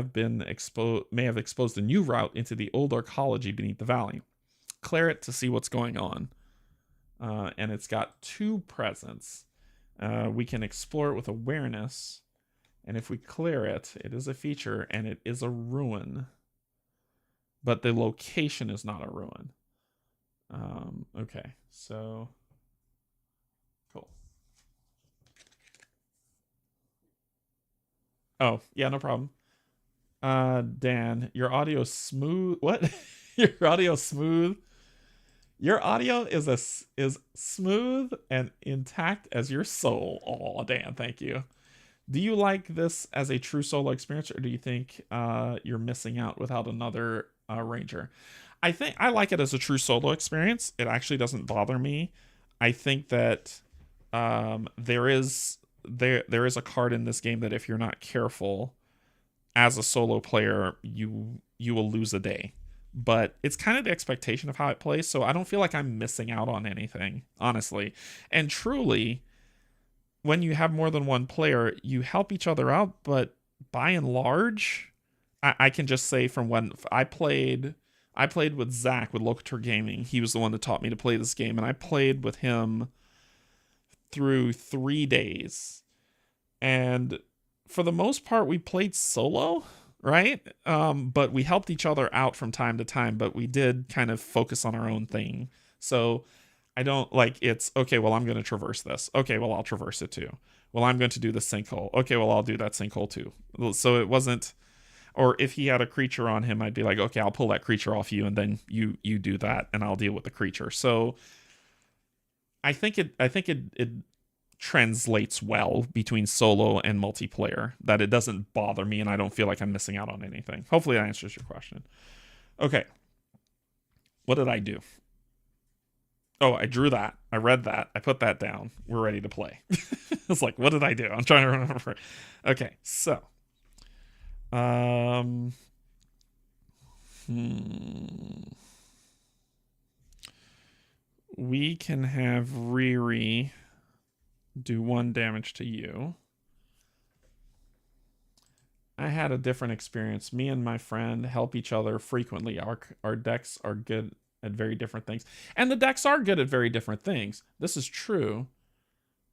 have exposed a new route into the old arcology beneath the valley. Clear it to see what's going on. And it's got 2 presents. We can explore it with awareness. And if we clear it, it is a feature and it is a ruin. But the location is not a ruin. Okay, so cool. Oh, yeah, no problem. Dan, your audio's smooth. What? Your audio's smooth. Your audio is smooth and intact as your soul. Oh, Dan, thank you. Do you like this as a true solo experience, or do you think you're missing out without another ranger? I think I like it as a true solo experience. It actually doesn't bother me. I think that there is a card in this game that if you're not careful as a solo player, you will lose a day. But it's kind of the expectation of how it plays, so I don't feel like I'm missing out on anything, honestly. And truly, when you have more than one player, you help each other out, but by and large, I can just say from when I played with Zach with Locator Gaming. He was the one that taught me to play this game, and I played with him through 3 days. And for the most part, we played solo, right? But we helped each other out from time to time, but we did kind of focus on our own thing. So I don't like it's okay, well, I'm going to traverse this. Okay, well, I'll traverse it too. Well, I'm going to do the sinkhole. Okay, well, I'll do that sinkhole too. So it wasn't, or if he had a creature on him, I'd be like, okay, I'll pull that creature off you, and then you do that, and I'll deal with the creature. So I think it translates well between solo and multiplayer, that it doesn't bother me and I don't feel like I'm missing out on anything. Hopefully that answers your question. Okay. What did I do? Oh, I drew that. I read that. I put that down. We're ready to play. It's like, what did I do? I'm trying to remember. Okay, so. We can have Riri do 1 damage to you. I had a different experience. Me and my friend help each other frequently. Our decks are good at very different things. And the decks are good at very different things. This is true.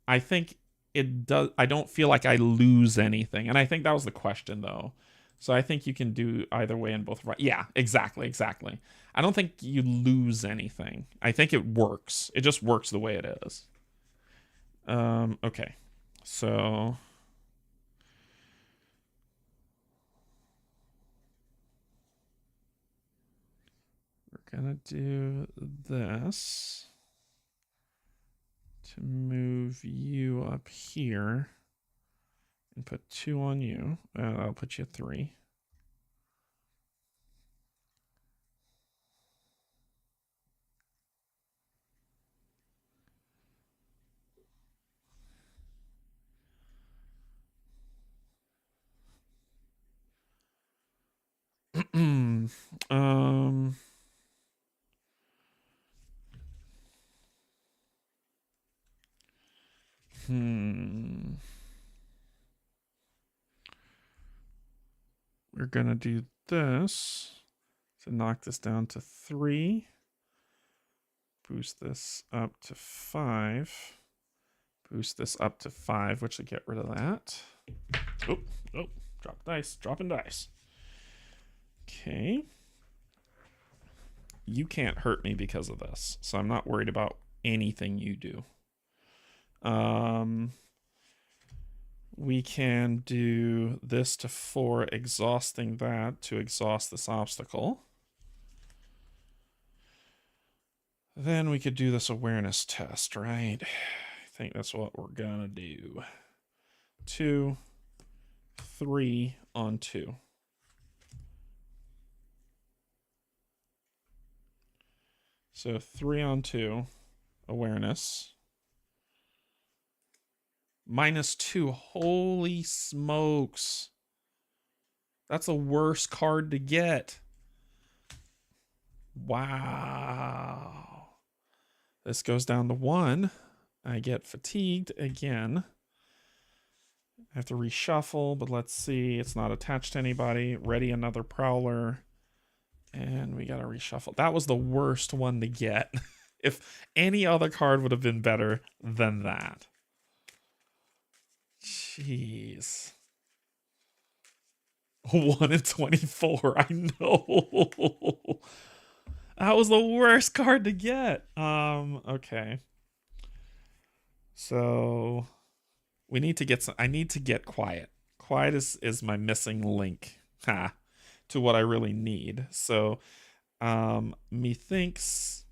I think it does. I don't feel like I lose anything. And I think that was the question, though. So I think you can do either way in both. Yeah, exactly. I don't think you lose anything. I think it works. It just works the way it is. Okay. So we're gonna do this to move you up here and put 2 on you. I'll put you 3. We're gonna do this to knock this down to 3. Boost this up to 5. Boost this up to 5, which will get rid of that. Oh, drop dice, dropping dice. Okay. You can't hurt me because of this, so I'm not worried about anything you do. We can do this to 4, exhausting that to exhaust this obstacle. Then we could do this awareness test, right? I think that's what we're gonna do. 2, 3 on 2. So 3 on 2, awareness. -2, holy smokes. That's a worse card to get. Wow. This goes down to 1. I get fatigued again. I have to reshuffle, but let's see. It's not attached to anybody. Ready another Prowler. And we got to reshuffle. That was the worst one to get. If any other card would have been better than that. Jeez. 1 in 24. I know. That was the worst card to get. Okay. So we need to get some. I need to get quiet. Quiet is my missing link. To what I really need. So methinks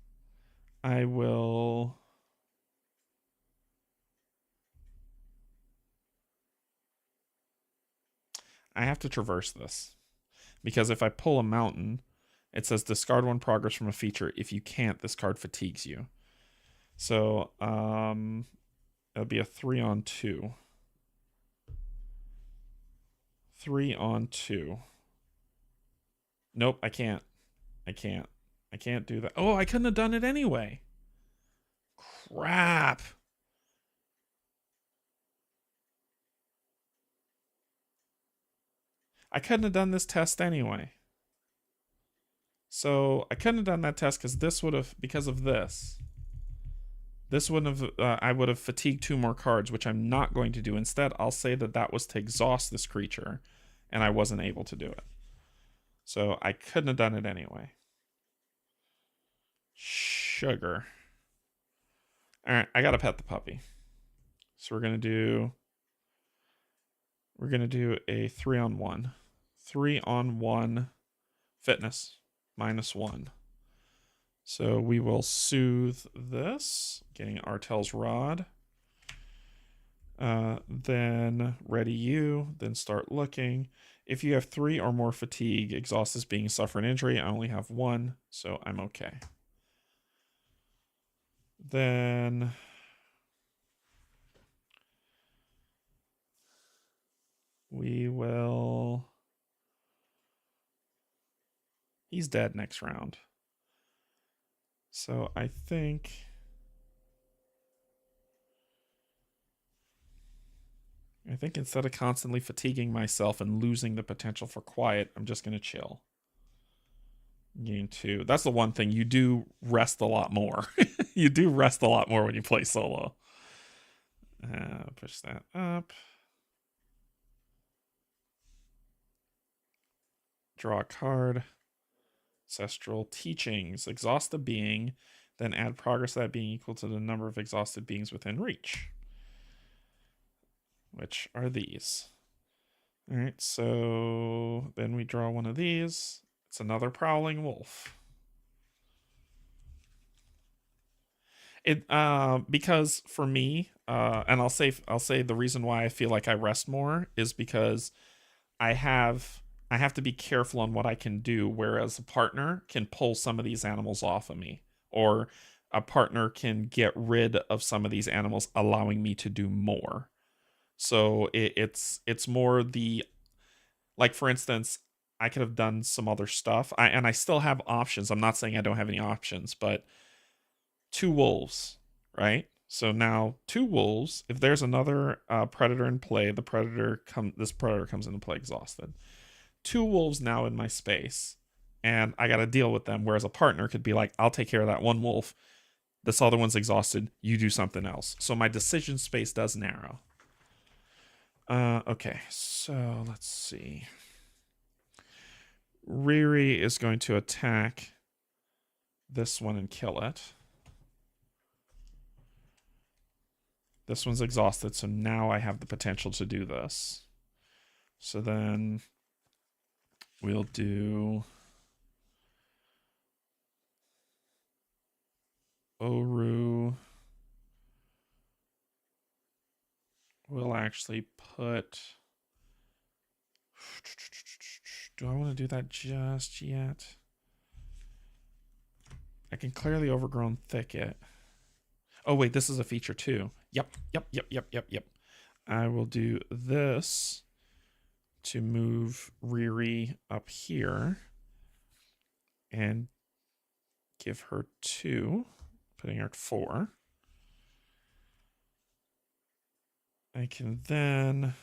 I will. I have to traverse this, because if I pull a mountain, it says discard 1 progress from a feature. If you can't, this card fatigues you. So it'll be a 3 on 2. 3 on 2. Nope, I can't. I can't do that. Oh, I couldn't have done it anyway. Crap. I couldn't have done this test anyway. So I couldn't have done that test because this would have, because of this. This wouldn't have, I would have fatigued 2 more cards, which I'm not going to do. Instead, I'll say that that was to exhaust this creature, and I wasn't able to do it. So I couldn't have done it anyway. Sugar. All right, I gotta pet the puppy. So we're gonna do a 3-on-1. 3-on-1 fitness -1. So we will soothe this, getting Artel's Rod. Then ready you, then start looking. If you have 3 or more fatigue, exhaust is being suffer an injury. I only have 1, so I'm okay. Then we will... He's dead next round. So I think... instead of constantly fatiguing myself and losing the potential for quiet, I'm just going to chill. Gain 2. That's the one thing. You do rest a lot more. You do rest a lot more when you play solo. Push that up. Draw a card. Ancestral Teachings. Exhaust a being, then add progress to that being equal to the number of exhausted beings within reach. Which are these. All right, so then we draw one of these. It's another Prowling Wolf. Because for me, and I'll say the reason why I feel like I rest more is because I have to be careful on what I can do, whereas a partner can pull some of these animals off of me, or a partner can get rid of some of these animals, allowing me to do more. So it's more the, like, for instance, I could have done some other stuff. I still have options. I'm not saying I don't have any options, but 2 wolves, right? So now 2 wolves. If there's another predator in play, this predator comes into play exhausted. 2 wolves now in my space, and I got to deal with them. Whereas a partner could be like, I'll take care of that 1 wolf. This other one's exhausted. You do something else. So my decision space does narrow. Okay, so let's see. Riri is going to attack this one and kill it. This one's exhausted, so now I have the potential to do this. So then we'll do Oru. We'll actually put... Do I want to do that just yet? I can clear the overgrown thicket. Oh, wait, this is a feature too. Yep. I will do this to move Riri up here and give her 2, putting her at 4. I can then...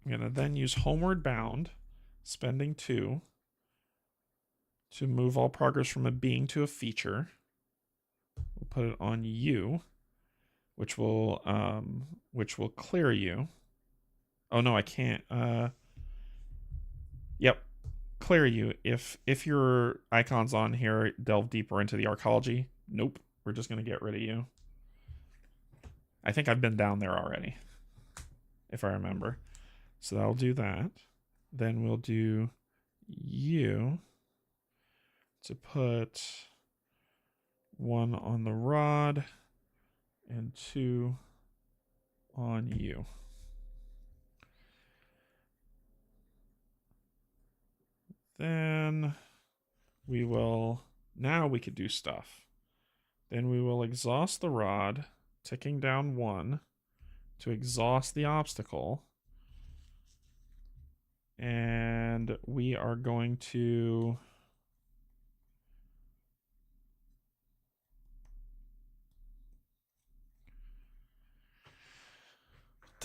I'm going to then use Homeward Bound, spending 2, to move all progress from a being to a feature. We'll put it on you, which will clear you. Oh no, I can't. Yep, clear you. If your icons on here delve deeper into the arcology, nope. We're just gonna get rid of you. I think I've been down there already, if I remember. So I'll do that. Then we'll do you to put 1 on the rod and 2 on you. Then we will, now we could do stuff. Then we will exhaust the rod, ticking down 1 to exhaust the obstacle. And we are going to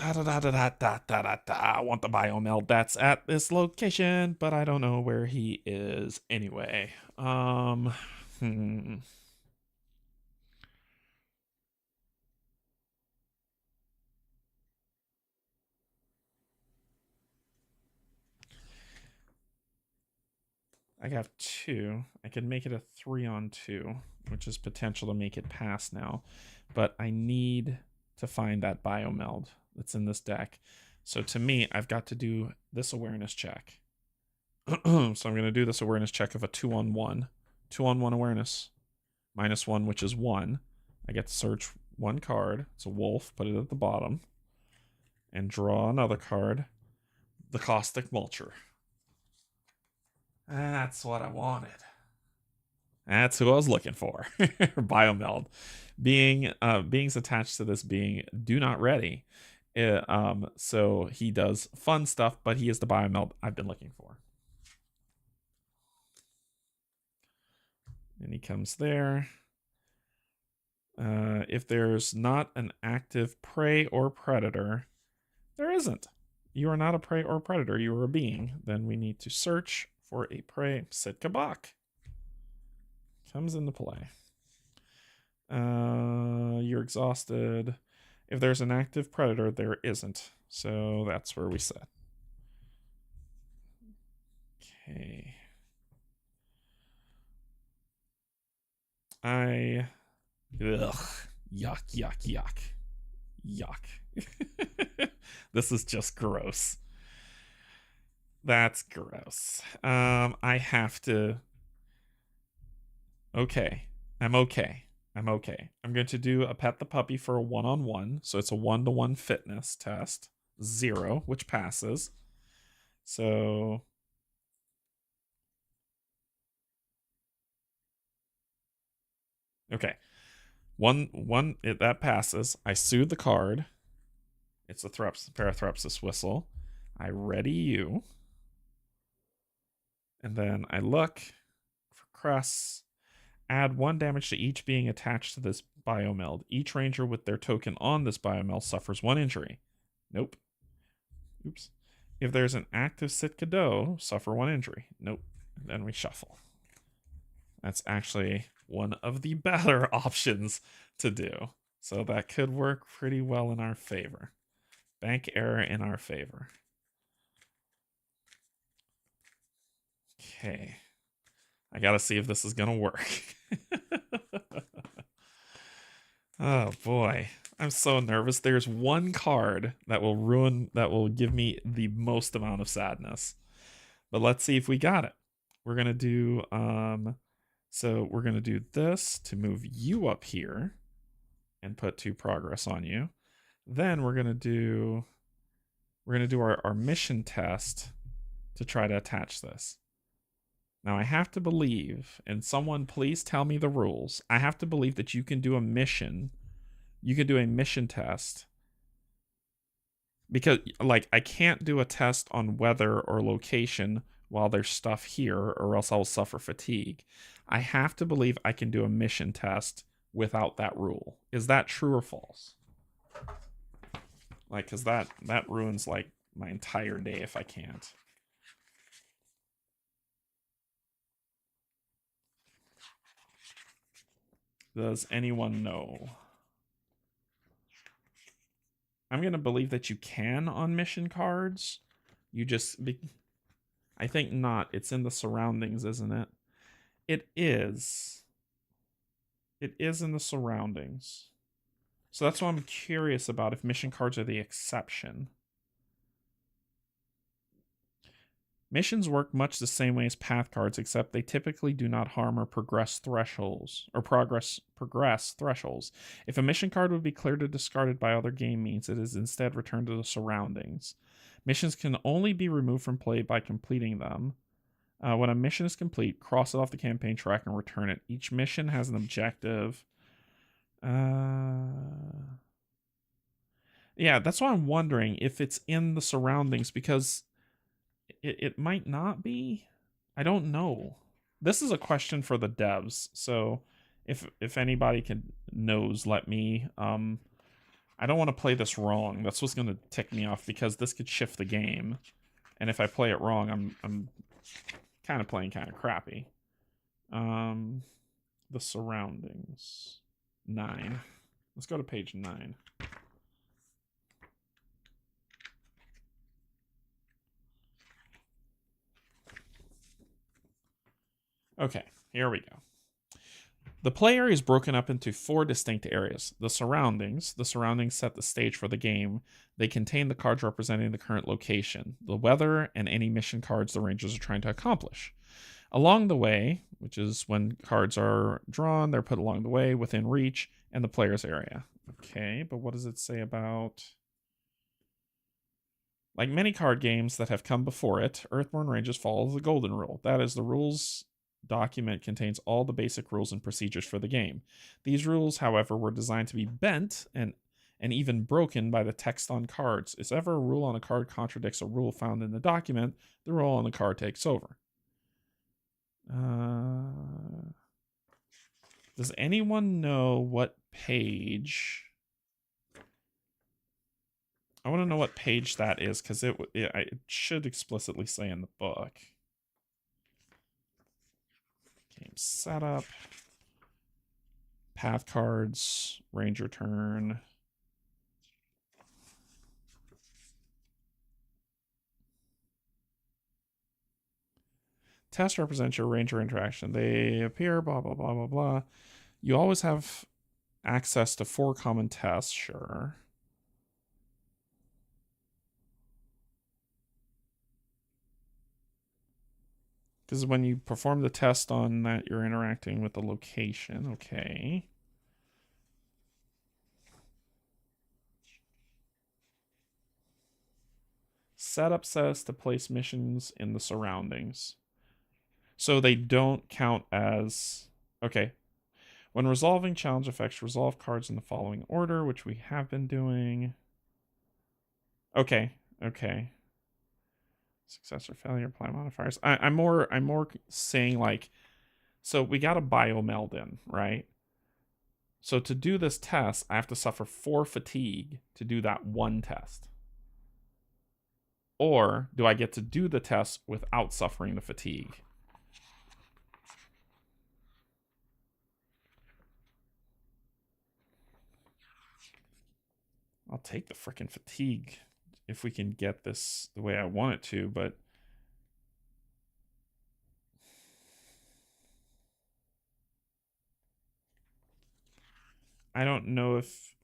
I want the biomeld that's at this location, but I don't know where he is anyway. Hmm. I got 2. I could make it a 3-on-2, which is potential to make it pass now. But I need to find that biomeld that's in this deck. So to me, I've got to do this awareness check. So I'm going to do this awareness check of a 2-on-1. 2-on-1 awareness. -1, which is 1. I get to search one card. It's a wolf. Put it at the bottom. And draw another card. The Caustic Mulcher. That's what I wanted. That's who I was looking for. Biomeld. Beings attached to this being do not ready. So he does fun stuff, but he is the biomeld I've been looking for. And he comes there. If there's not an active prey or predator, there isn't. You are not a prey or predator. You are a being. Then we need to search for a prey. Sitka Bach comes into play. You're exhausted. If there's an active predator, there isn't. So that's where we sit. Okay. Ugh. Yuck, yuck, yuck. Yuck. This is just gross. That's gross. I have to. Okay. I'm okay. I'm going to do a pet the puppy for a 1-on-1. So it's a 1-to-1 fitness test. 0, which passes. So. Okay. That passes. I soothe the card. It's a Parathrepsis whistle. I ready you. And then I look for crests. Add 1 damage to each being attached to this biomeld. Each ranger with their token on this biomeld suffers 1 injury. Nope. Oops. If there's an active Sitka Doe, suffer 1 injury. Nope. And then we shuffle. That's actually one of the better options to do. So that could work pretty well in our favor. Bank error in our favor. Okay. I gotta see if this is gonna work. Oh boy. I'm so nervous. There's one card that will give me the most amount of sadness. But let's see if we got it. We're gonna do so we're gonna do this to move you up here and put 2 progress on you. Then we're gonna do our mission test to try to attach this. Now I have to believe, and someone please tell me the rules. I have to believe that you can do a mission. You can do a mission test. Because like I can't do a test on weather or location while there's stuff here, or else I'll suffer fatigue. I have to believe I can do a mission test without that rule. Is that true or false? Like, cause that ruins like my entire day if I can't. Does anyone know? I'm gonna believe that you can on mission cards. You just I think not. It's in the surroundings, isn't it? It is. It is in the surroundings. So that's what I'm curious about, if mission cards are the exception. Missions work much the same way as path cards, except they typically do not harm or progress thresholds. If a mission card would be cleared or discarded by other game means, it is instead returned to the surroundings. Missions can only be removed from play by completing them. When a mission is complete, cross it off the campaign track and return it. Each mission has an objective. Yeah, that's why I'm wondering if it's in the surroundings, because it might not be. I don't know. This is a question for the devs. So if anybody knows, let me I don't want to play this wrong. That's what's going to tick me off, because this could shift the game. And if I play it wrong, I'm kind of playing kind of crappy. The surroundings. 9. Let's go to page 9. Okay, here we go. The play area is broken up into 4 distinct areas. The surroundings. The surroundings set the stage for the game. They contain the cards representing the current location, the weather, and any mission cards the Rangers are trying to accomplish. Along the way, which is when cards are drawn, they're put along the way, within reach, and the player's area. Okay, but what does it say about... Like many card games that have come before it, Earthborne Rangers follows the Golden Rule. That is, the rules document contains all the basic rules and procedures for the game. These rules, however, were designed to be bent and even broken by the text on cards. If ever a rule on a card contradicts a rule found in the document, the rule on the card takes over. Does anyone know what page? I want to know what page that is, because it should explicitly say in the book. Game setup. Path cards. Ranger turn. Test represents your ranger interaction. They appear, blah, blah, blah, blah, blah. You always have access to 4 common tests, sure. Because when you perform the test on that, you're interacting with the location. Okay. Setup says to place missions in the surroundings. So they don't count as... Okay. When resolving challenge effects, resolve cards in the following order, which we have been doing. Okay. Okay. Success or failure, apply modifiers. I'm more saying, like, so we got a biomeld in, right? So to do this test, I have to suffer 4 fatigue to do that one test. Or do I get to do the test without suffering the fatigue? I'll take the frickin' fatigue if we can get this the way I want it to, but... I don't know if...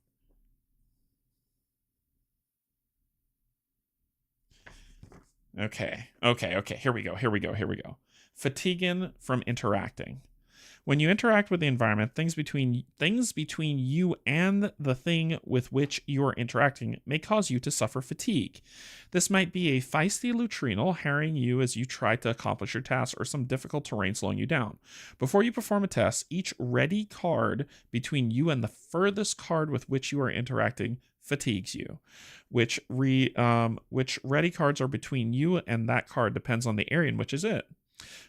Okay. Here we go. Fatiguing from interacting. When you interact with the environment, things between you and the thing with which you are interacting may cause you to suffer fatigue. This might be a feisty lutrinal harrying you as you try to accomplish your task, or some difficult terrain slowing you down. Before you perform a test, each ready card between you and the furthest card with which you are interacting fatigues you. Which ready cards are between you and that card depends on the area in which is it.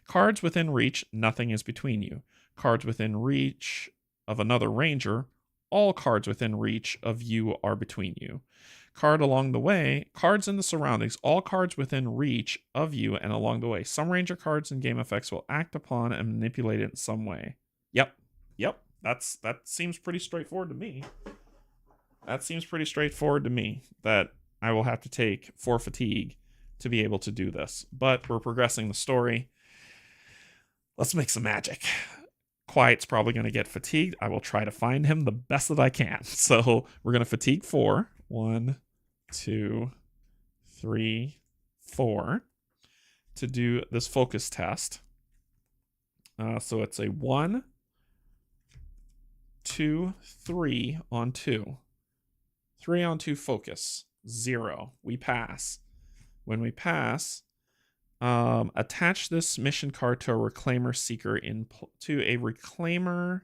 Cards within reach, nothing is between you. Cards within reach of another ranger, all cards within reach of you are between you. Card along the way, cards in the surroundings, all cards within reach of you and along the way. Some ranger cards and game effects will act upon and manipulate it in some way. Yep. That seems pretty straightforward to me. That I will have to take 4 fatigue to be able to do this. But we're progressing the story. Let's make some magic. Quiet's probably going to get fatigued. I will try to find him the best that I can. So we're going to fatigue 4. 1, 2, 3, 4 to do this focus test. So it's a 1, 2, 3 on 2. 3 on 2 focus. 0. We pass. When we pass, attach this mission card to a reclaimer seeker to a reclaimer.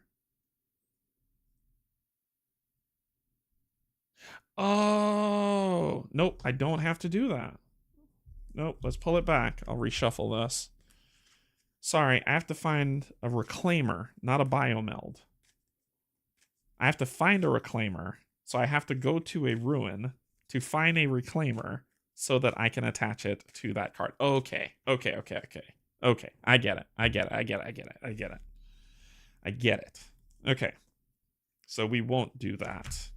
Oh, nope, I don't have to do that. Nope, let's pull it back. I'll reshuffle this. Sorry, I have to find a reclaimer, not a biomeld. I have to find a reclaimer So I have to go to a ruin to find a reclaimer so that I can attach it to that card. Okay. Okay. I get it. I get it. I get it. Okay. So we won't do that.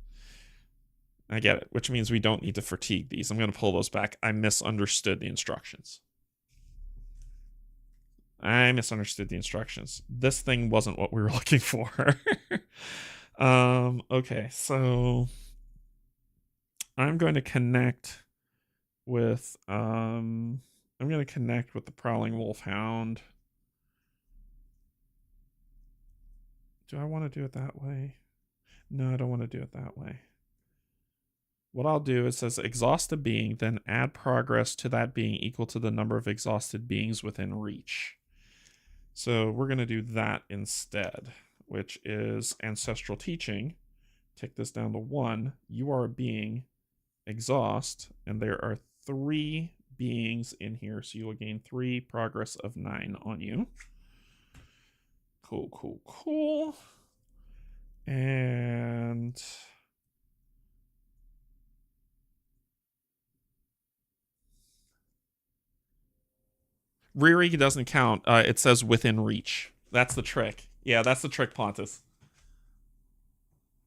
I get it, which means we don't need to fatigue these. I'm going to pull those back. I misunderstood the instructions. This thing wasn't what we were looking for. Okay, so I'm going to connect with the Prowling Wolfhound. Do I want to do it that way? No, I don't want to do it that way. What I'll do is says exhaust a being, then add progress to that being equal to the number of exhausted beings within reach. So we're going to do that instead, which is ancestral teaching. Take this down to 1. You are a being, exhaust, and there are 3 beings in here, so you will gain 3 progress of 9 on you. Cool. And Riri doesn't count. It says within reach. That's the trick. Yeah, that's the trick, Pontus.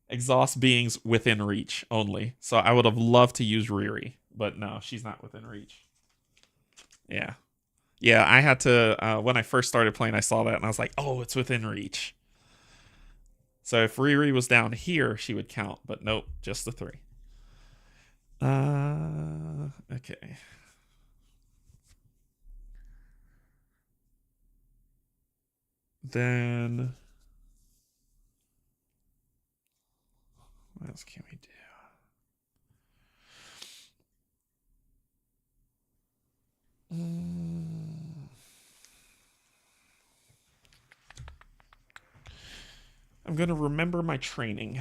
Exhaust beings within reach only. So I would have loved to use Riri, but no, she's not within reach. Yeah. Yeah, I had to, when I first started playing, I saw that and I was like, oh, it's within reach. So if Riri was down here, she would count, but nope, just the 3. Okay. Then what else can we do? I'm going to remember my training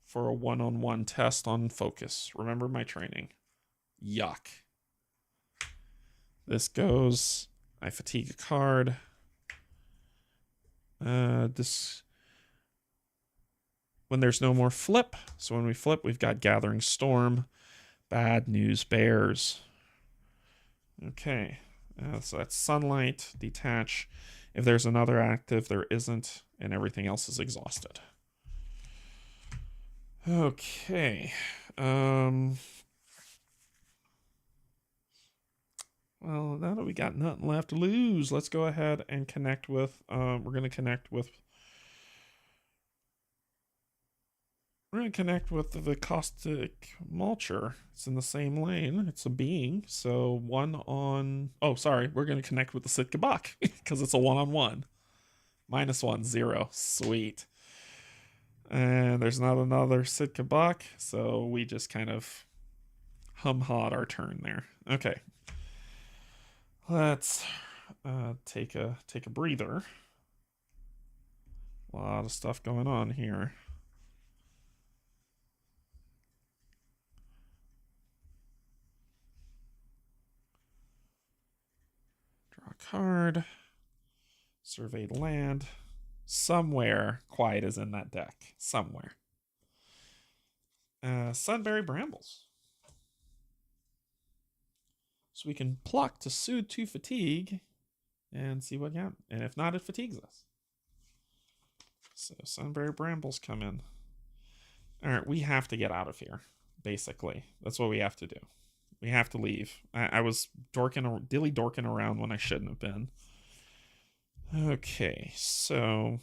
for a one-on-one test on focus. Remember my training. Yuck. This goes. I fatigue a card. This. When there's no more flip. So when we flip, we've got Gathering Storm. Bad News Bears. Okay. So that's Sunlight. Detach. If there's another active, there isn't. And everything else is exhausted. Okay. Well, now that we got nothing left to lose, let's go ahead and connect with, we're going to connect with the caustic mulcher. It's in the same lane. It's a being. So we're going to connect with the Sitka Bach because it's a one-on-one. -1, 0. Sweet. And there's not another Sitka Bach, so we just kind of hum-hawed our turn there. Okay. Let's take a breather. A lot of stuff going on here. Draw a card. Survey land. Somewhere quiet is in that deck. Somewhere. Sunbury Brambles. So we can pluck to soothe to fatigue and see what happens. And if not, it fatigues us. So Sunbury Brambles come in. All right, we have to get out of here, basically. That's what we have to do. We have to leave. I was dilly-dorking around when I shouldn't have been. Okay, so...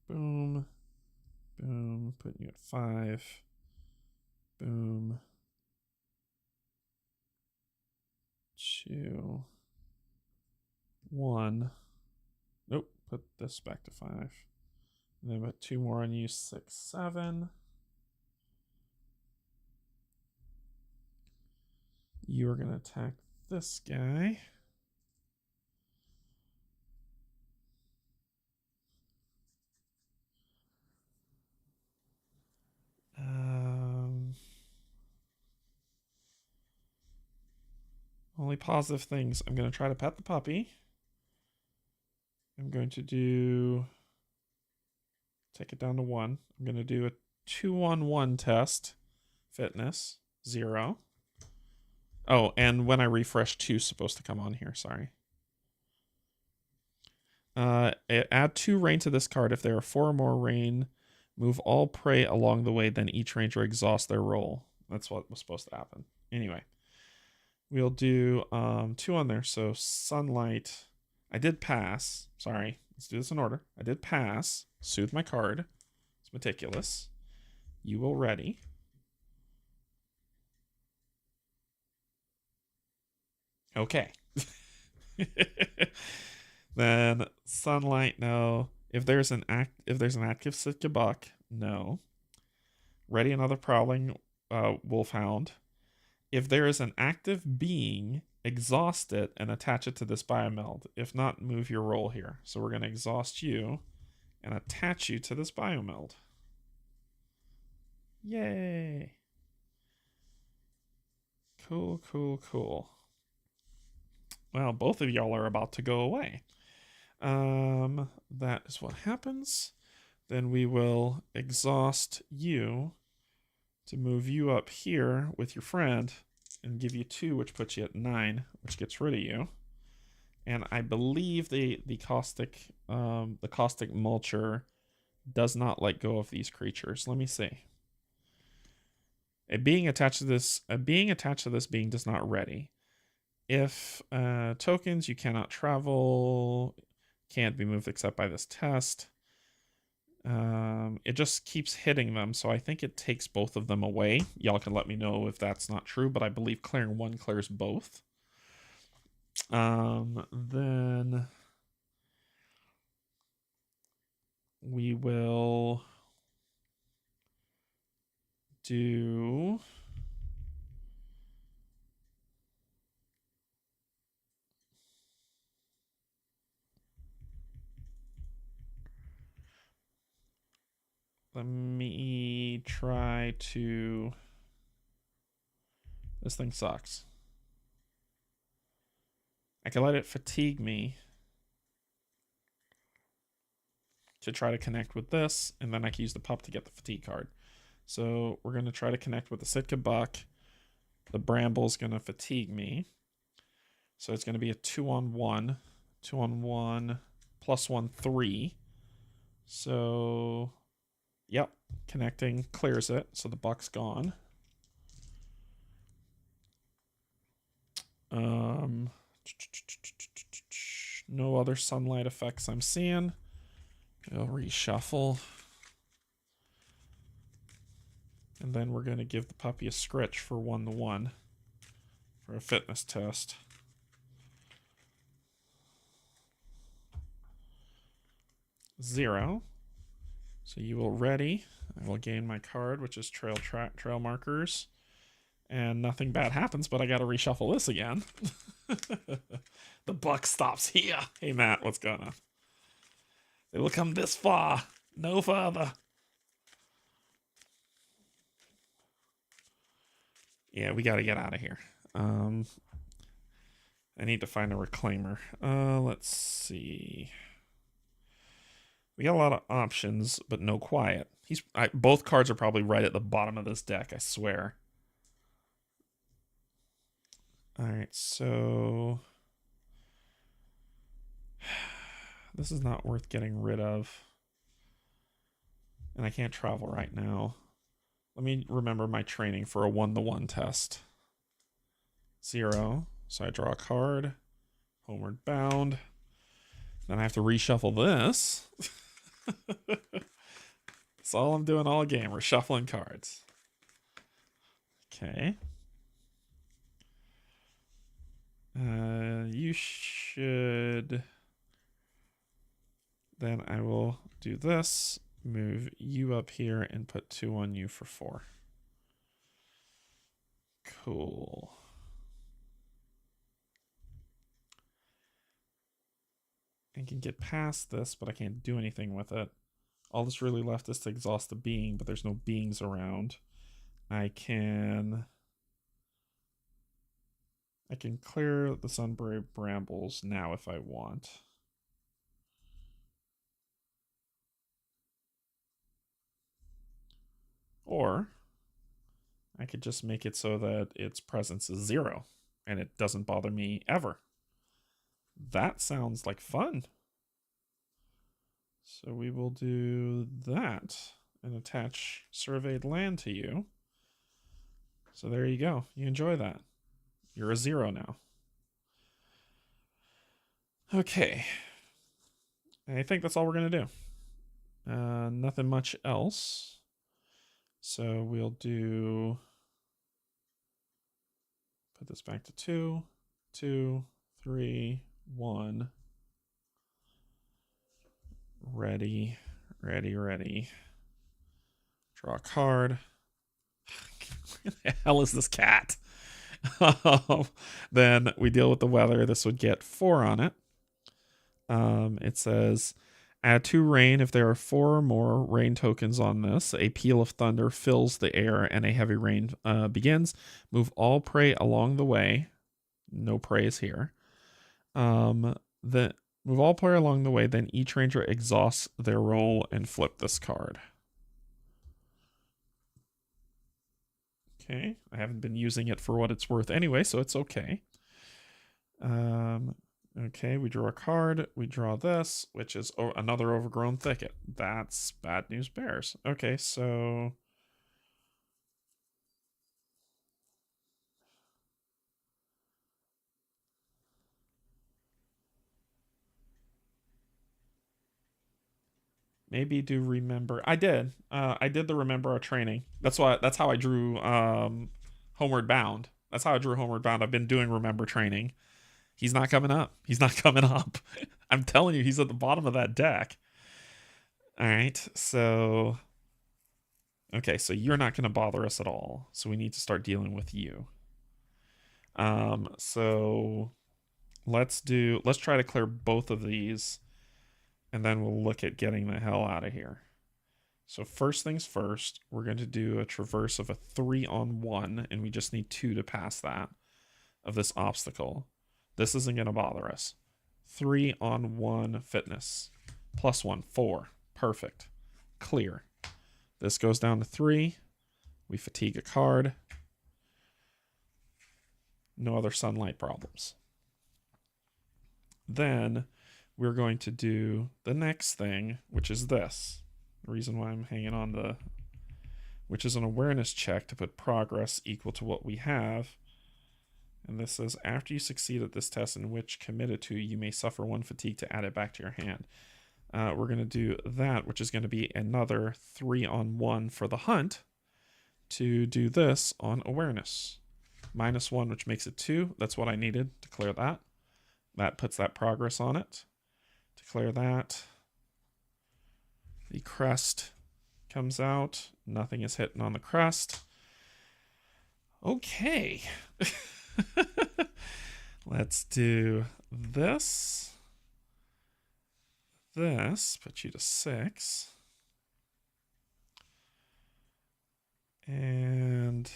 Boom. Boom. Putting you at 5. Boom. 2. 1. Nope. Put this back to 5. And then put 2 more on you. 6, 7. You are going to attack this guy. only positive things. I'm going to try to pet the puppy. I'm going to take it down to 1. I'm going to do a 2-on-1 test. Fitness, 0. Oh, and when I refresh, 2 is supposed to come on here. Sorry. Add 2 rain to this card. If there are 4 or more rain, move all prey along the way, then each ranger exhausts their roll. That's what was supposed to happen. Anyway, we'll do 2 on there. So sunlight. I did pass. Sorry. Let's do this in order. I did pass. Soothe my card. It's meticulous. You will ready. Okay. Then sunlight, no. If there's an active Sitka buck, no. Ready another prowling wolfhound. If there is an active being, exhaust it and attach it to this biomeld. If not, move your roll here. So we're going to exhaust you and attach you to this biomeld. Yay. Cool, cool, cool. Well, both of y'all are about to go away. That is what happens. Then we will exhaust you to move you up here with your friend and give you 2, which puts you at 9, which gets rid of you. And I believe the caustic mulcher does not let go of these creatures. Let me see. A being attached to this being does not ready. If tokens, you cannot travel, can't be moved except by this test. It just keeps hitting them, so I think it takes both of them away. Y'all can let me know if that's not true, but I believe clearing 1 clears both. Then we will do let me try to this thing sucks. I can let it fatigue me to try to connect with this, and then I can use the pup to get the fatigue card. So we're going to try to connect with the Sitka buck. The bramble's going to fatigue me. So it's going to be a 2-on-1. 2-on-1 plus 1, 3. So, yep, connecting clears it. So the buck's gone. No other sunlight effects I'm seeing. I'll reshuffle. And then we're going to give the puppy a scritch for 1-to-1 for a fitness test. Zero. So you will ready. I will gain my card, which is trail markers. And nothing bad happens, but I got to reshuffle this again. The buck stops here. Hey, Matt, what's going on? They will come this far, no further. Yeah, we got to get out of here. I need to find a reclaimer. Let's see. We got a lot of options, but no quiet. Both cards are probably right at the bottom of this deck, I swear. All right, so this is not worth getting rid of. And I can't travel right now. Let me remember my training for a 1-to-1 test. 0. So I draw a card. Homeward bound. Then I have to reshuffle this. That's all I'm doing all game. We're shuffling cards. Okay. You should. Then I will do this. Move you up here and put 2 on you for 4. Cool. I can get past this, but I can't do anything with it. All that's really left is to exhaust the being, but there's no beings around. I can I can clear the sunberry brambles now if I want. Or I could just make it so that its presence is 0 and it doesn't bother me ever. That sounds like fun. So we will do that and attach surveyed land to you. So there you go. You enjoy that. You're a 0 now. Okay. I think that's all we're going to do. Nothing much else. So we'll do... Put this back to 2, 2, 3, 1. Ready, ready, ready. Draw a card. Where the hell is this cat? Then we deal with the weather. This would get 4 on it. It says, add 2 rain if there are 4 or more rain tokens on this. A peal of thunder fills the air and a heavy rain begins. Move all prey along the way. No praise here. Move all prey along the way, then each ranger exhausts their roll and flip this card. Okay, I haven't been using it for what it's worth anyway, so it's okay. Okay, we draw a card. We draw this, which is another overgrown thicket. That's bad news bears. Okay, so... Maybe do remember. I did. I did the remember our training. That's how I drew Homeward Bound. That's how I drew Homeward Bound. I've been doing remember training. He's not coming up. He's not coming up. I'm telling you, he's at the bottom of that deck. All right, so... Okay, so you're not going to bother us at all. So we need to start dealing with you. So let's try to clear both of these, and then we'll look at getting the hell out of here. So first things first, we're going to do a traverse of a 3-on-1, and we just need 2 to pass that, of this obstacle. This isn't going to bother us. 3-on-1 fitness. +1, 4. Perfect. Clear. This goes down to 3. We fatigue a card. No other sunlight problems. Then we're going to do the next thing, which is this. The reason why I'm hanging on to, which is an awareness check to put progress equal to what we have. And this says, after you succeed at this test in which committed to, you may suffer 1 fatigue to add it back to your hand. We're going to do that, which is going to be another 3-on-1 for the hunt, to do this on awareness. -1, which makes it 2. That's what I needed to clear that. That puts that progress on it. To clear that, the crest comes out. Nothing is hitting on the crest. Okay. Let's do this. This, put you to 6. And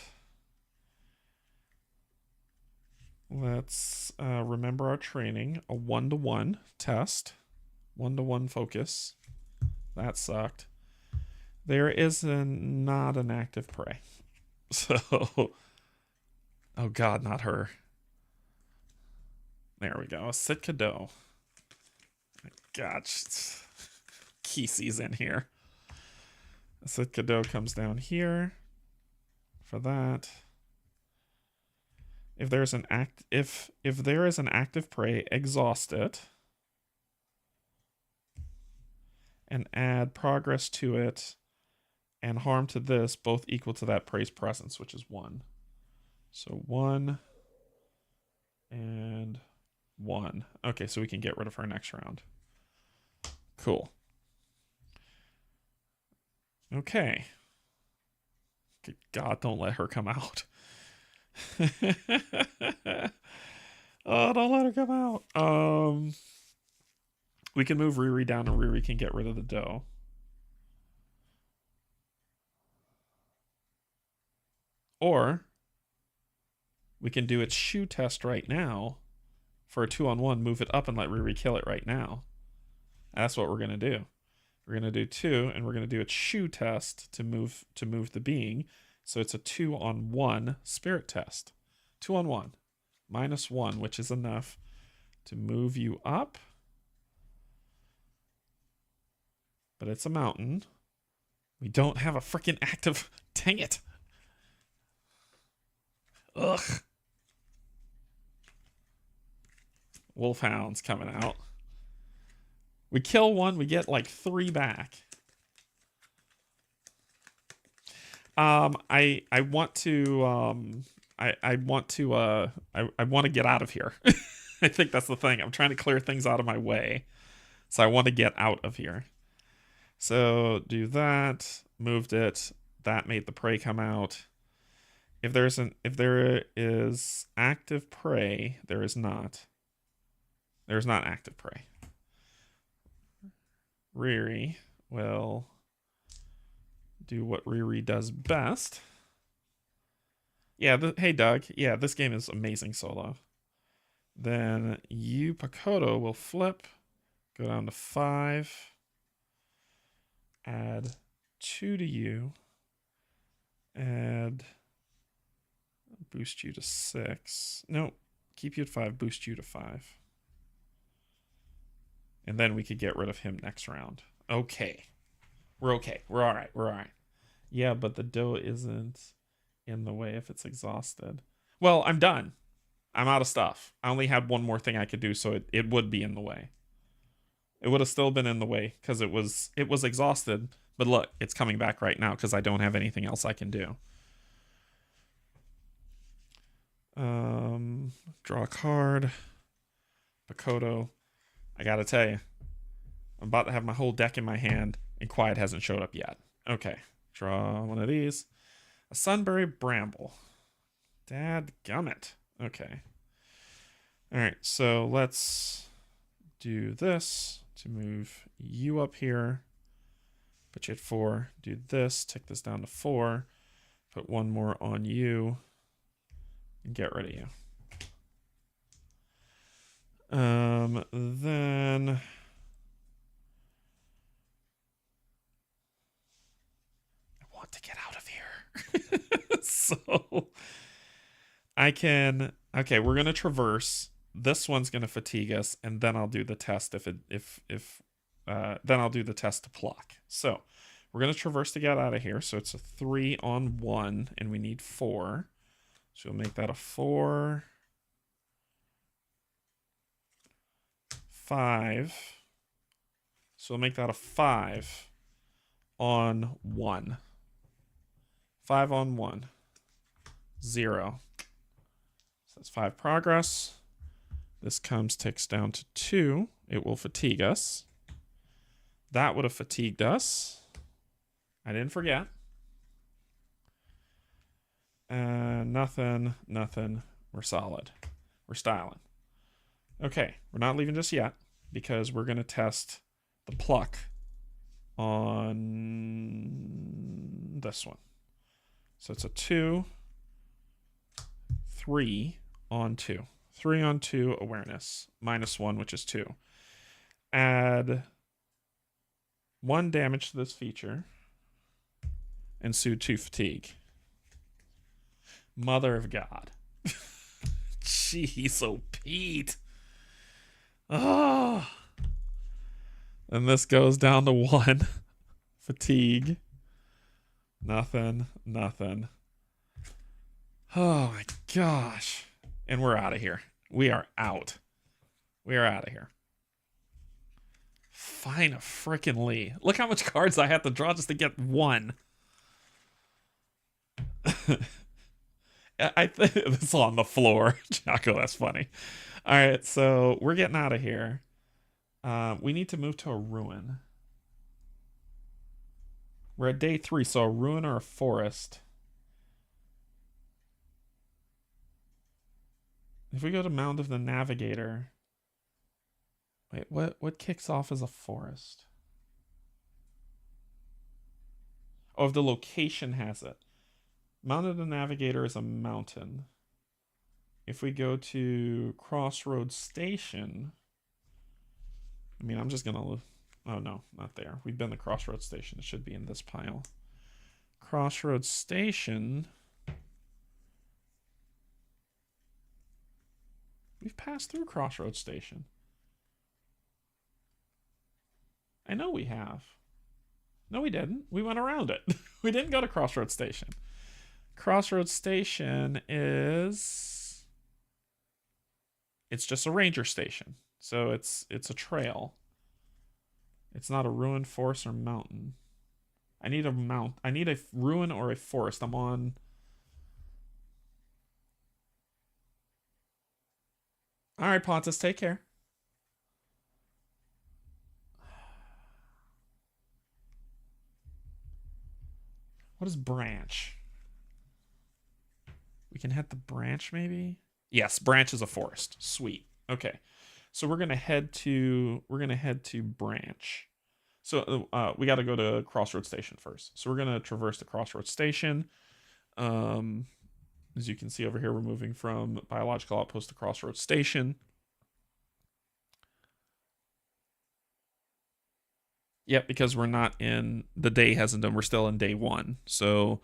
let's remember our training. A 1-to-1 test. 1-to-1 focus. That sucked. There is not an active prey. So, oh god, not her. There we go. Sitka doe. Gosh, Kesey's in here. Sitka doe comes down here for that. If there's an if there is an active prey, exhaust it and add progress to it and harm to this, both equal to that prey's presence, which is 1. So 1 and 1. Okay, so we can get rid of her next round. Cool. Okay. Good God, don't let her come out. Oh, don't let her come out. We can move Riri down and Riri can get rid of the doe. Or we can do its shoe test right now for a 2-on-1, move it up and let Riri kill it right now. That's what we're going to do. We're going to do 2, and we're going to do its shoe test to move the being. So it's a 2-on-1 spirit test. 2-on-1. -1, which is enough to move you up. But it's a mountain. We don't have a freaking active... Dang it. Ugh. Wolfhound's coming out. We kill one, we get like 3 back. I want to I want to get out of here. I think that's the thing. I'm trying to clear things out of my way. So I want to get out of here. So do that, moved it, that made the prey come out. If there is active prey, there is not. There's not active prey. Riri will do what Riri does best. Yeah, hey Doug. Yeah, this game is amazing solo. Then you, Pakoto, will flip, go down to 5, add 2 to you, add, boost you to 6. Nope, keep you at 5, boost you to 5. And then we could get rid of him next round. Okay. We're okay. We're all right. We're all right. Yeah, but the doe isn't in the way if it's exhausted. Well, I'm done. I'm out of stuff. I only had one more thing I could do, so it would be in the way. It would have still been in the way because it was exhausted. But look, it's coming back right now because I don't have anything else I can do. Draw a card. Pakoto. I gotta tell you, I'm about to have my whole deck in my hand, and Quiet hasn't showed up yet. Okay, draw one of these. A Sunbury Bramble. Dadgummit. Okay. Alright, so let's do this to move you up here. Put you at 4. Do this, take this down to 4. Put one more on you. And get rid of you. Then I want to get out of here. So I can, okay, we're going to traverse. This one's going to fatigue us, and then I'll do the test then I'll do the test to pluck. So we're going to traverse to get out of here. So it's a 3-on-1, and we need 4. So we'll make that a 4. 5. So we'll make that a 5-on-1. 5-on-1. 0. So that's 5 progress. This ticks down to 2. It will fatigue us. That would have fatigued us. I didn't forget. Nothing. We're solid. We're styling. Okay, we're not leaving just yet because we're going to test the pluck on this one. So it's a 2, 3-on-2. 3-on-2 awareness. -1, which is 2. Add 1 damage to this feature. And soothe 2 fatigue. Mother of God. Jeez, oh Pete. Oh. And this goes down to 1. Fatigue. Nothing. Oh my gosh. And we're out of here. We are out. We are out of here. Fine a frickin' Lee. Look how much cards I have to draw just to get 1. I think it's on the floor. Jocko, that's funny. All right, so we're getting out of here. We need to move to a ruin. We're at day 3, so a ruin or a forest. If we go to Mound of the Navigator... Wait, what kicks off as a forest? Oh, if the location has it. Mound of the Navigator is a mountain. if we go to Crossroads Station, I mean, I'm just gonna. Oh no, not there. We've been to Crossroads Station. It should be in this pile. Crossroads Station. We've passed through Crossroads Station. I know we have. No, we didn't. We went around it. We didn't go to Crossroads Station. Crossroads Station is... It's just a ranger station. So it's a trail. It's not a ruin, forest, or mountain. I need a ruin or a forest. I'm on... Alright, Pontus, take care. What is branch? We can hit the branch, maybe? Yes, branch is a forest. Sweet. Okay. So we're gonna head to branch. So we got to go to Crossroads Station first. So we're gonna traverse the Crossroads Station. As you can see over here, we're moving from Biological Outpost to Crossroads Station. Yep, because we're not in the day hasn't done. We're still in day 1, so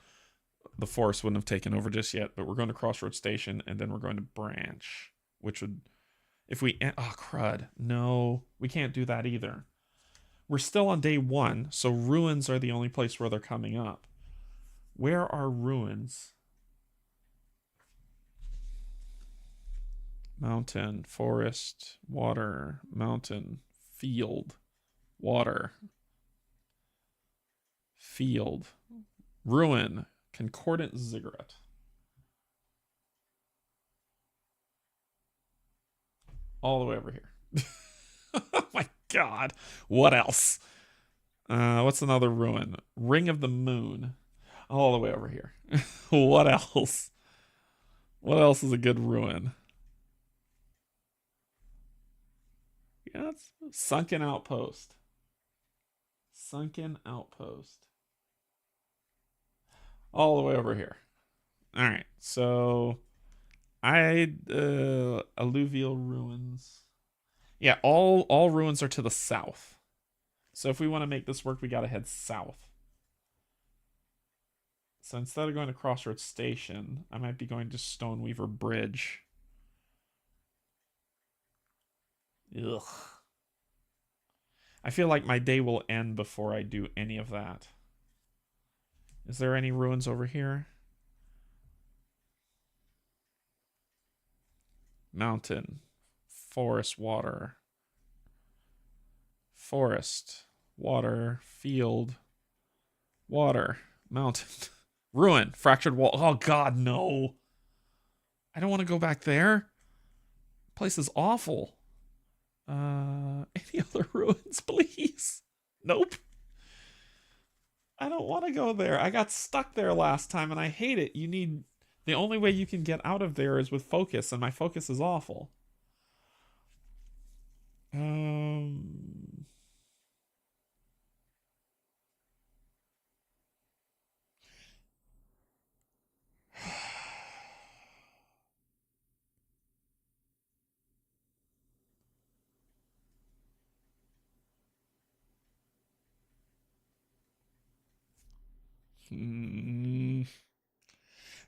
the forest wouldn't have taken over just yet. But we're going to Crossroads Station, and then we're going to branch, which would, if we crud, no, we can't do that either. We're still on day 1, so ruins are the only place where they're coming up. Where are ruins? Mountain, forest, water, mountain, field, water, field, ruin, concordant ziggurat. All the way over here. Oh my god. What else? What's another ruin? Ring of the Moon. All the way over here. What else? What else is a good ruin? Yeah, it's Sunken Outpost. Sunken Outpost. All the way over here. All right, so alluvial ruins. Yeah, all ruins are to the south. So if we want to make this work, we got to head south. So instead of going to Crossroads Station, I might be going to Stoneweaver Bridge. Ugh. I feel like my day will end before I do any of that. Is there any ruins over here? Mountain. Forest, water. Forest. Water. Field. Water. Mountain. Ruin. Fractured wall. Oh, God, no. I don't want to go back there. Place is awful. Any other ruins, please? Nope. I don't want to go there. I got stuck there last time and I hate it. The only way you can get out of there is with focus, and my focus is awful.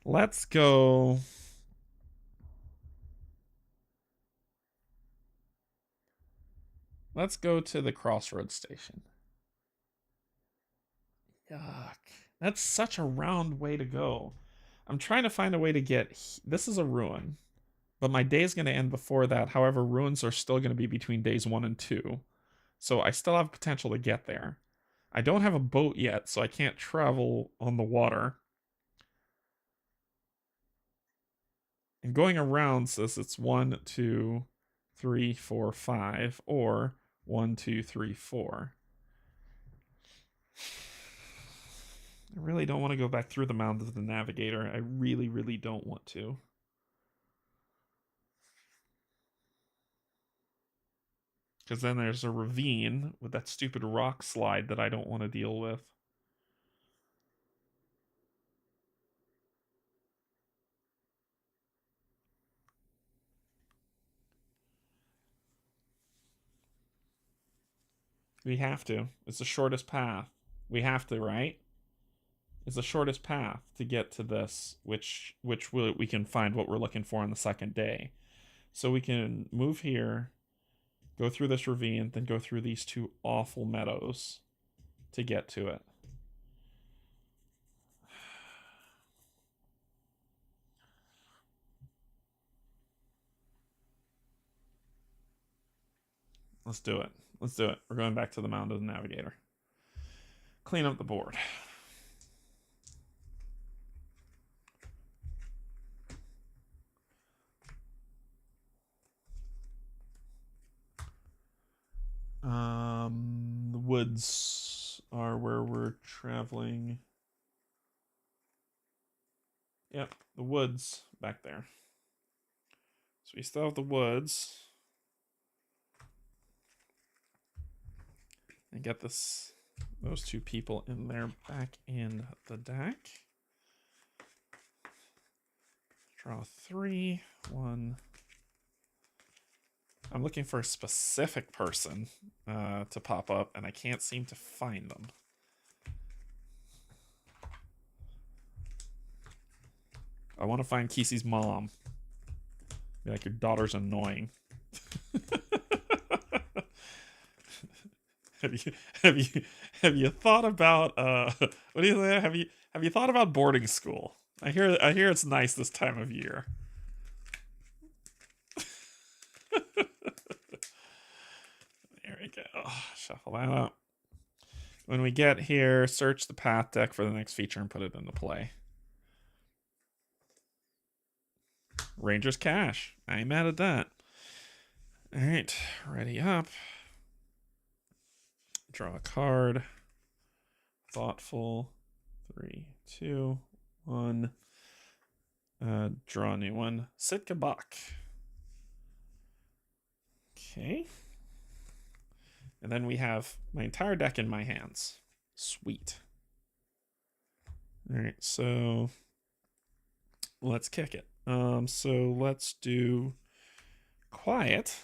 Let's go. Let's go to the Crossroads Station. Yuck. That's such a round way to go. I'm trying to find a way to get... This is a ruin. But my day is going to end before that. However, ruins are still going to be between days 1 and 2. So I still have potential to get there. I don't have a boat yet, so I can't travel on the water. And going around says it's 1, 2, 3, 4, 5, or 1, 2, 3, 4. I really don't want to go back through the mouth of the navigator. I really, really don't want to. Because then there's a ravine with that stupid rock slide that I don't want to deal with. We have to. It's the shortest path. We have to, right? It's the shortest path to get to this, which we can find what we're looking for on the second day. So we can move here, go through this ravine, then go through these two awful meadows to get to it. Let's do it. Let's do it. We're going back to the Mound of the Navigator. Clean up the board. The woods are where we're traveling. Yep, the woods back there. So we still have the woods. And get those two people in there back in the deck. Draw 3, 1. I'm looking for a specific person to pop up, and I can't seem to find them. I want to find Kesey's mom. Be like, your daughter's annoying. Have you thought about what do you say? Have you thought about boarding school? I hear it's nice this time of year. There we go. Shuffle that up. When we get here, search the path deck for the next feature and put it into play. Rangers cash. I ain't mad at that. All right, ready up. Draw a card. Thoughtful. 3, 2, 1. Draw a new one. Sitka Bach. Okay. And then we have my entire deck in my hands. Sweet. All right, so let's kick it. So let's do Quiet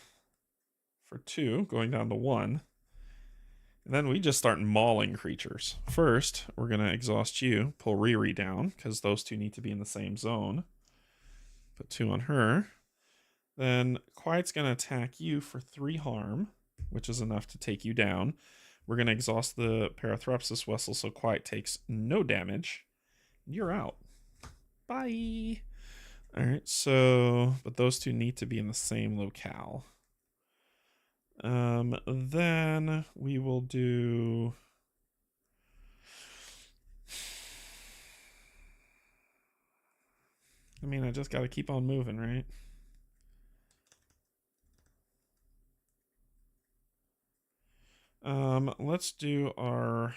for 2, going down to 1. And then we just start mauling creatures. First, we're going to exhaust you, pull Riri down, because those two need to be in the same zone. Put 2 on her. Then Quiet's going to attack you for 3 harm, which is enough to take you down. We're going to exhaust the Parathrapsis Vessel, so Quiet takes no damage. You're out. Bye! Alright, so, but those two need to be in the same locale. Then we will do... I mean, I just gotta keep on moving, right? Let's do our...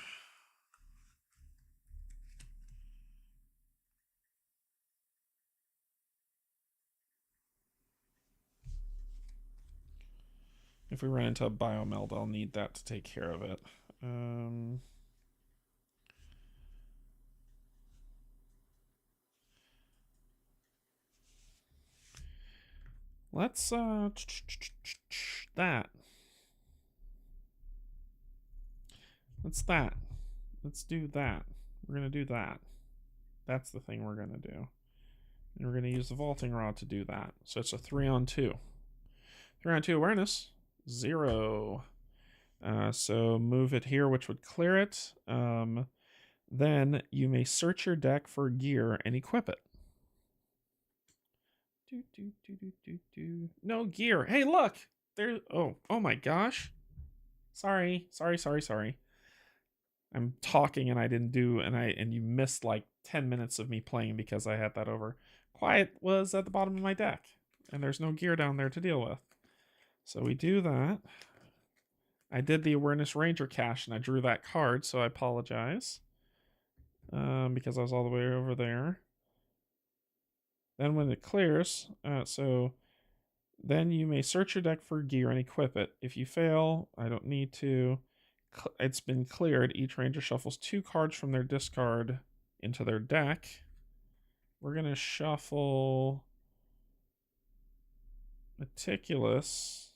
If we run into a biomeld, I'll need that to take care of it. Let's, that. Let's do that. We're going to do that. That's the thing we're going to do. And we're going to use the vaulting rod to do that. So it's a 3-on-2. 3-on-2 awareness. 0. So move it here, which would clear it. Then you may search your deck for gear and equip it. No gear. Hey, look. There. Oh my gosh. Sorry. I'm talking and I didn't do, and you missed like 10 minutes of me playing because I had that over. Quiet was at the bottom of my deck, and there's no gear down there to deal with. So we do that. I did the Awareness Ranger cache and I drew that card, so I apologize. Because I was all the way over there. Then when it clears, so then you may search your deck for gear and equip it. If you fail, I don't need to. It's been cleared. Each ranger shuffles 2 cards from their discard into their deck. We're going to shuffle Meticulous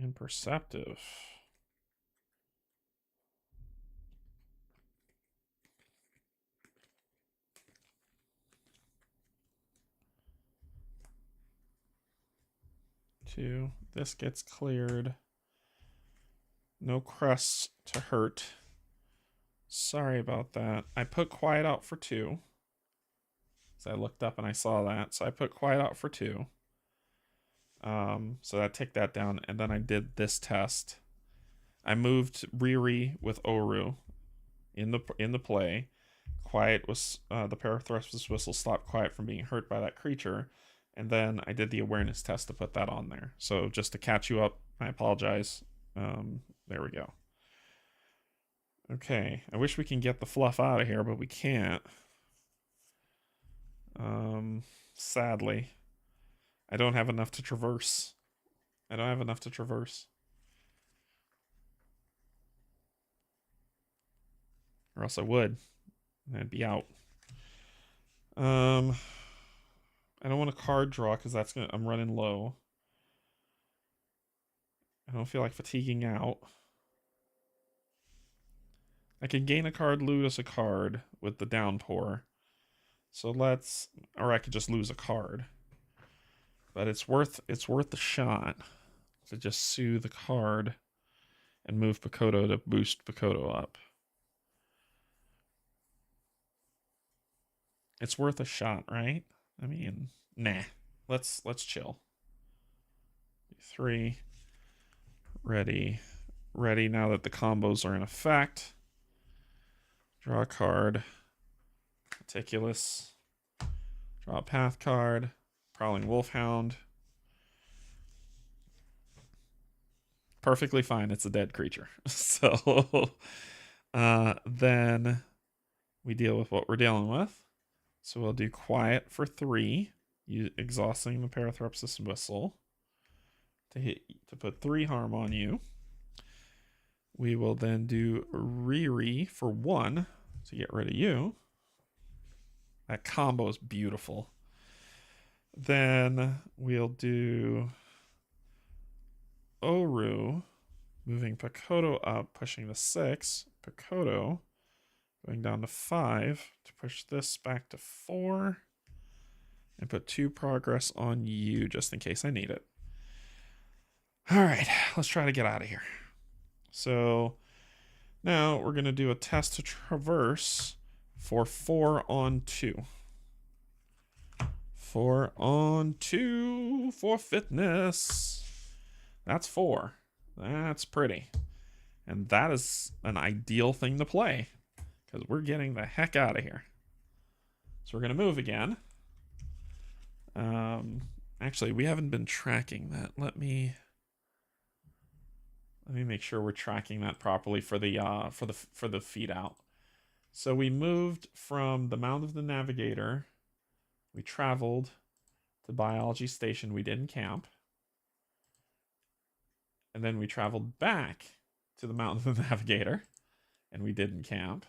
Imperceptive. Two. This gets cleared. No crusts to hurt. Sorry about that. I put quiet out for 2. So I looked up and I saw that. So I put quiet out for 2. So that take that down. And then I did this test. I moved Riri with Oru in the play. Quiet was the Parathrustus whistle stopped Quiet from being hurt by that creature. And then I did the awareness test to put that on there. So just to catch you up, I apologize. There we go. Okay, I wish we can get the fluff out of here, but we can't. Sadly. I don't have enough to traverse. Or else I would. And I'd be out. I don't want a card draw because I'm running low. I don't feel like fatiguing out. I can gain a card, lose a card with the downpour. So or I could just lose a card. But it's worth the shot to just soothe the card and move Pakoto to boost Pakoto up. It's worth a shot, right? I mean, nah. Let's chill. 3. Ready now that the combos are in effect. Draw a card. Meticulous. Draw a path card. Prowling Wolfhound. Perfectly fine. It's a dead creature. So then we deal with what we're dealing with. So we'll do Quiet for 3, exhausting the Parathrustus whistle to put 3 harm on you. We will then do Riri for 1 to get rid of you. That combo is beautiful. Then we'll do Oru, moving Pakoto up, pushing to 6. Pakoto going down to 5 to push this back to 4. And put 2 progress on you just in case I need it. Alright, let's try to get out of here. So now we're going to do a test to traverse for 4 on 2. 4 on 2 for fitness. That's 4. That's pretty. And that is an ideal thing to play because we're getting the heck out of here. So we're going to move again. Actually, we haven't been tracking that. Let me make sure we're tracking that properly for the feed out. So we moved from the Mound of the Navigator. We traveled to Biology Station. We didn't camp. And then we traveled back to the Mound of the Navigator. And we didn't camp.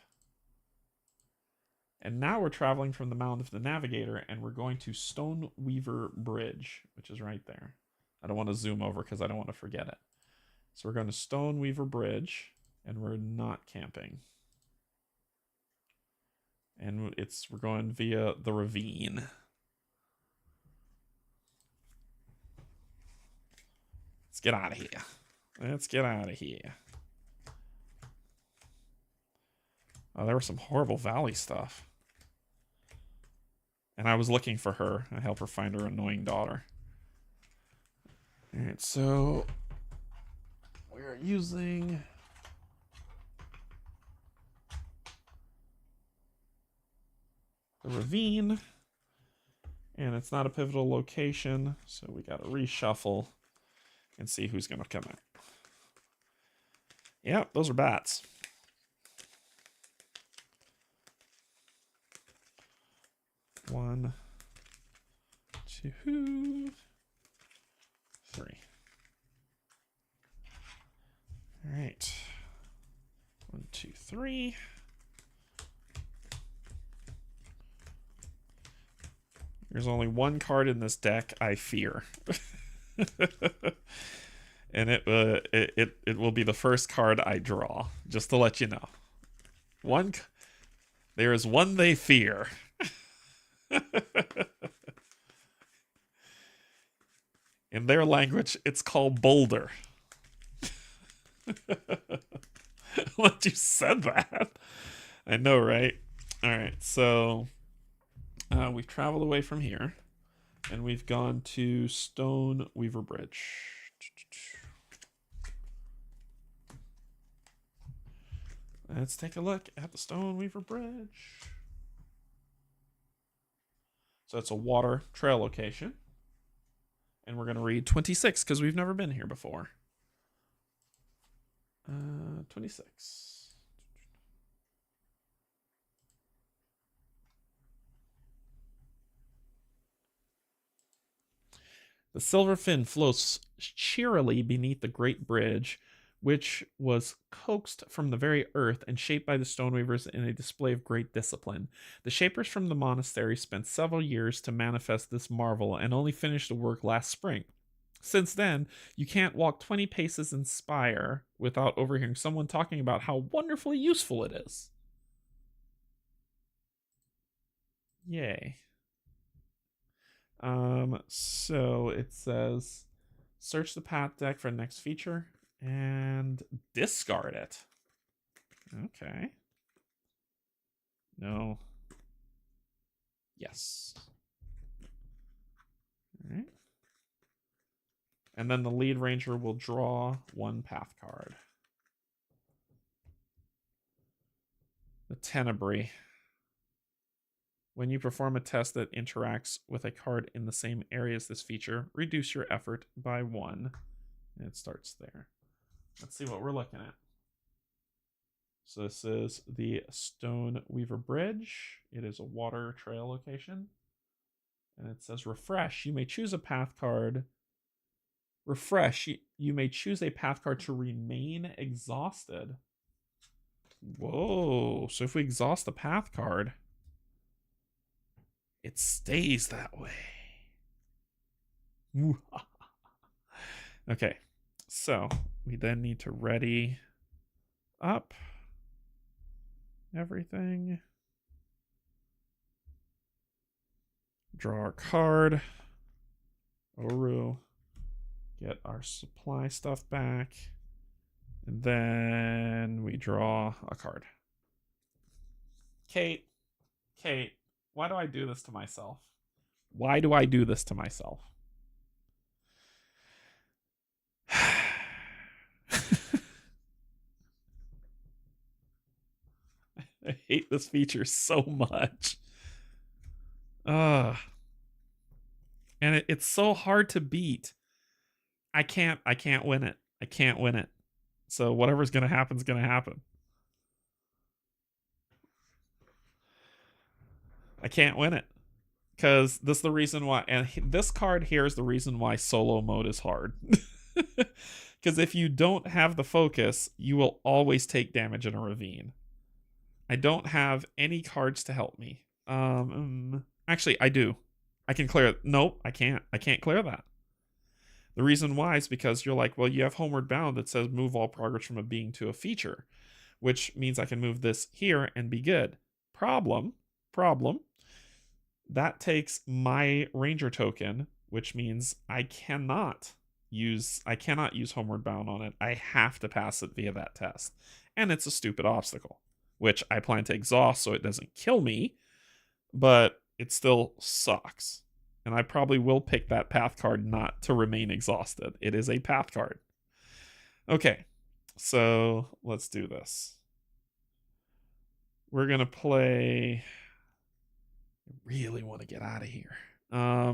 And now we're traveling from the Mound of the Navigator, and we're going to Stoneweaver Bridge, which is right there. I don't want to zoom over because I don't want to forget it. So we're going to Stoneweaver Bridge, and we're not camping. And we're going via the ravine. Let's get out of here. Let's get out of here. Oh, there was some horrible valley stuff. And I was looking for her. I help her find her annoying daughter. Alright, so we're using the ravine. And it's not a pivotal location, so we gotta reshuffle and see who's gonna come out. Yep, those are bats. One, 2, 3. All right. 1, 2, 3. There's only one card in this deck I fear. And it will be the first card I draw, just to let you know. One, there is one they fear. In their language, it's called Boulder. What, you said that? I know, right? All right, so we've traveled away from here, and we've gone to Stone Weaver Bridge. Let's take a look at the Stone Weaver Bridge. So it's a water trail location. And we're going to read 26 because we've never been here before. 26. The silver fin floats cheerily beneath the great bridge, which was coaxed from the very earth and shaped by the stoneweavers in a display of great discipline. The shapers from the monastery spent several years to manifest this marvel and only finished the work last spring. Since then, you can't walk 20 paces in Spire without overhearing someone talking about how wonderfully useful it is. Yay. So it says search the path deck for the next feature and discard it. Okay. No. Yes. All right. And then the lead ranger will draw one path card. The Tenebrae. When you perform a test that interacts with a card in the same area as this feature, reduce your effort by 1. And it starts there. Let's see what we're looking at. So this is the Stone Weaver Bridge. It is a water trail location. And it says refresh. You may choose a path card. Refresh. You may choose a path card to remain exhausted. Whoa. So if we exhaust the path card, it stays that way. Okay. So we then need to ready up everything. Draw our card. Oru. Get our supply stuff back. And then we draw a card. Kate, why do I do this to myself? Why do I do this to myself? I hate this feature so much. And it's so hard to beat. I can't win it. I can't win it. So whatever's gonna happen is gonna happen. I can't win it. Because this is the reason why, and this card here is the reason why solo mode is hard. Because if you don't have the focus, you will always take damage in a ravine. I don't have any cards to help me. Actually, I do. I can clear it. Nope, I can't. I can't clear that. The reason why is because you're like, well, you have Homeward Bound that says move all progress from a being to a feature, which means I can move this here and be good. Problem. That takes my ranger token, which means I cannot use Homeward Bound on it. I have to pass it via that test. And it's a stupid obstacle, which I plan to exhaust so it doesn't kill me, but it still sucks. And I probably will pick that path card not to remain exhausted. It is a path card. Okay, so let's do this. We're going to play... I really want to get out of here. How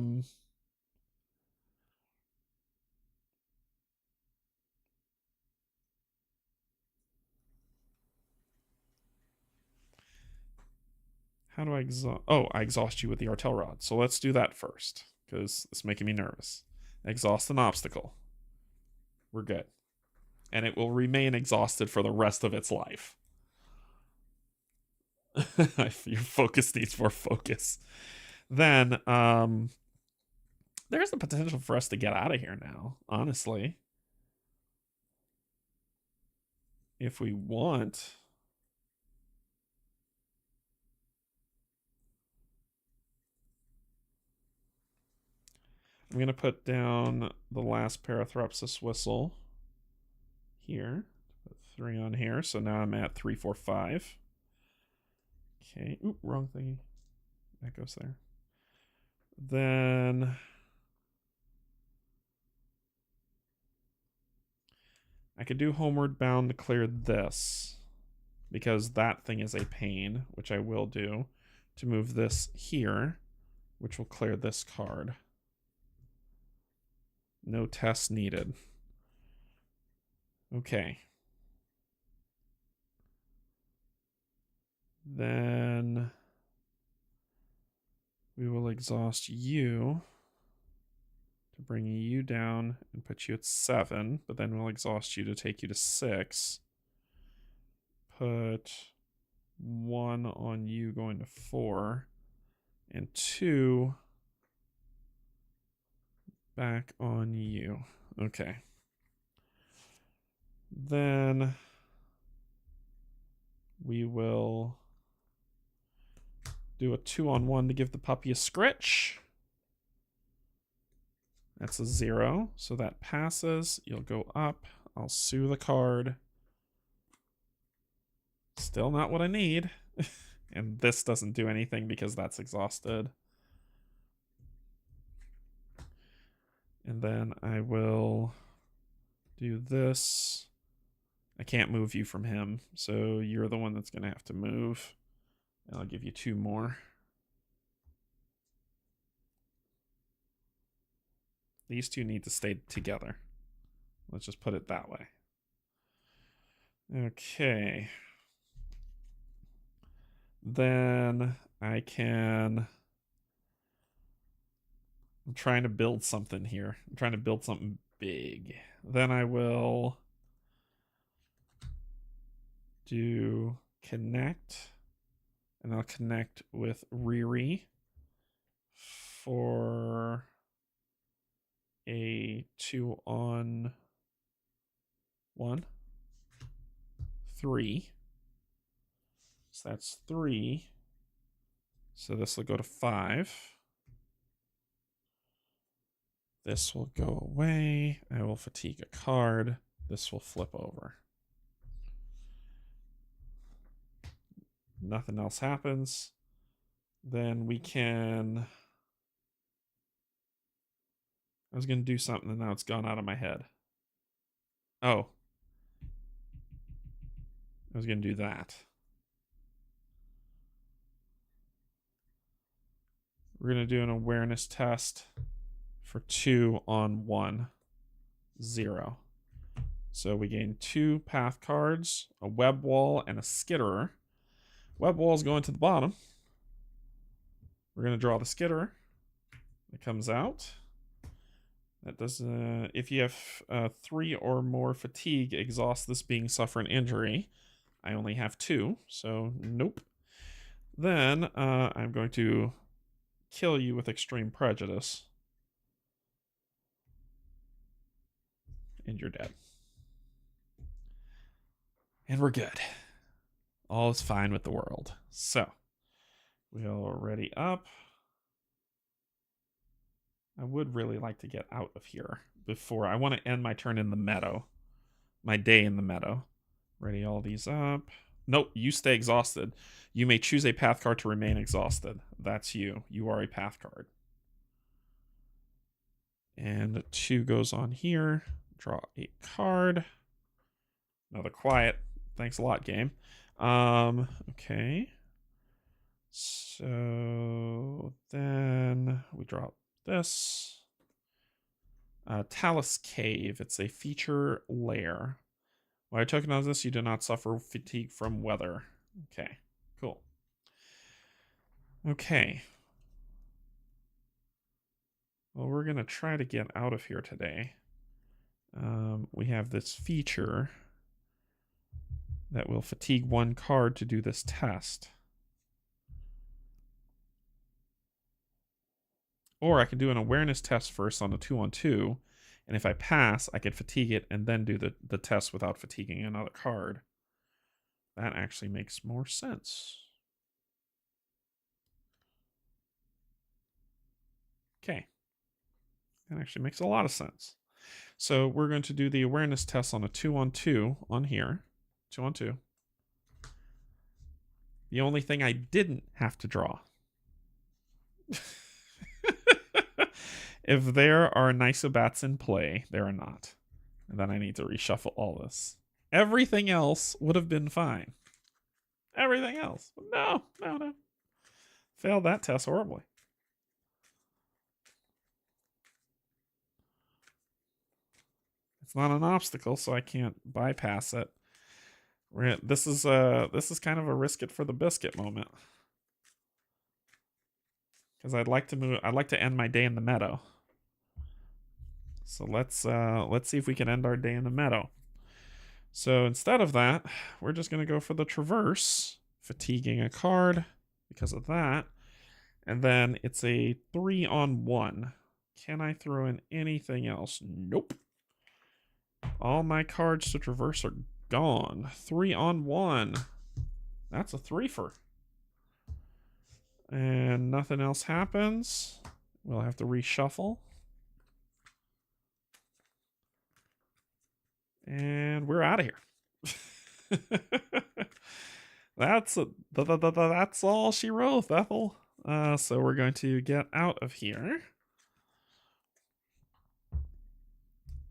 do I exhaust? Oh, I exhaust you with the Artel Rod. So let's do that first, because it's making me nervous. Exhaust an obstacle. We're good. And it will remain exhausted for the rest of its life. Your focus needs more focus. Then, there's the potential for us to get out of here now, honestly. if we want. I'm going to put down the last Parathrapsis whistle here. Put 3 on here. So now I'm at 3, 4, 5. Okay. Oop, wrong thingy. That goes there. Then I could do Homeward Bound to clear this, because that thing is a pain, which I will do, to move this here, which will clear this card. No tests needed. Okay. Then we will exhaust you to bring you down and put you at 7, but then we'll exhaust you to take you to 6. Put 1 on you going to 4, and 2 back on you. Okay. Then we will do a 2-on-1 to give the puppy a scritch. That's a 0, so that passes. You'll go up. I'll sue the card. Still not what I need. And this doesn't do anything because that's exhausted. And then I will do this. I can't move you from him, so you're the one that's going to have to move. And I'll give you 2 more. These 2 need to stay together. Let's just put it that way. Okay. Then I can... I'm trying to build something here. I'm trying to build something big. Then I will do connect. And I'll connect with Riri for a 2-on-1. 3. So that's 3. So this will go to 5. This will go away. I will fatigue a card. This will flip over. Nothing else happens. Then we can... I was going to do something and now it's gone out of my head. Oh. I was going to do that. We're going to do an awareness test for 2-on-1. 0. So we gain 2 path cards, a web wall, and a skitterer. Web wall is going to the bottom. We're going to draw the skitterer. It comes out. That does. If you have 3 or more fatigue, exhaust this being suffer an injury. I only have 2, so nope. Then I'm going to kill you with extreme prejudice. And you're dead. And we're good. All is fine with the world. So, we'll ready up. I would really like to get out of here before. I want to end my turn in the meadow. My day in the meadow. Ready all these up. Nope, you stay exhausted. You may choose a path card to remain exhausted. That's you. You are a path card. And 2 goes on here. Draw a card. Another quiet. Thanks a lot, game. Okay. So then we drop this. Talus Cave. It's a feature lair. When I tokenize this, you do not suffer fatigue from weather. Okay, cool. Okay. Well, we're going to try to get out of here today. We have this feature that will fatigue 1 card to do this test. Or I can do an awareness test first on a 2-on-2, and if I pass, I can fatigue it and then do the test without fatiguing another card. That actually makes more sense. Okay. That actually makes a lot of sense. So we're going to do the awareness test on a 2-on-2 on here. 2-on-2. The only thing I didn't have to draw. If there are Nisobats in play, there are not. And then I need to reshuffle all this. Everything else would have been fine. Everything else. No. Failed that test horribly. It's not an obstacle, so I can't bypass it. This is kind of a risk it for the biscuit moment. Because I'd like to end my day in the meadow. So let's see if we can end our day in the meadow. So instead of that, we're just gonna go for the traverse, fatiguing a card because of that. And then it's a 3-on-1. Can I throw in anything else? Nope. All my cards to traverse are gone. 3-on-1. That's a 3-fer. And nothing else happens. We'll have to reshuffle. And we're out of here. That's all she wrote, Ethel. So we're going to get out of here.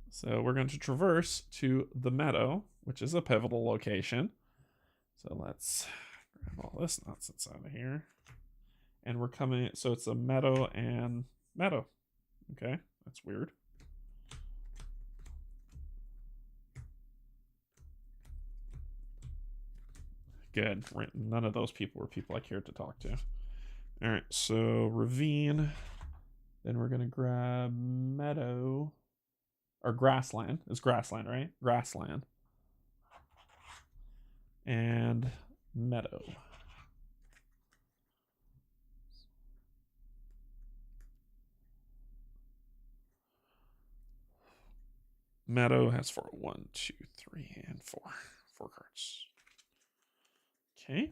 So we're going to traverse to the meadow, which is a pivotal location. So let's grab all this nonsense out of here. And we're coming, so it's a meadow and meadow. Okay, that's weird. Good. None of those people were people I cared to talk to. All right, so ravine. Then we're gonna grab meadow or grassland. It's grassland, right? Grassland and meadow. Meadow has 4, 1, 2, 3, and 4. 4 cards. Okay.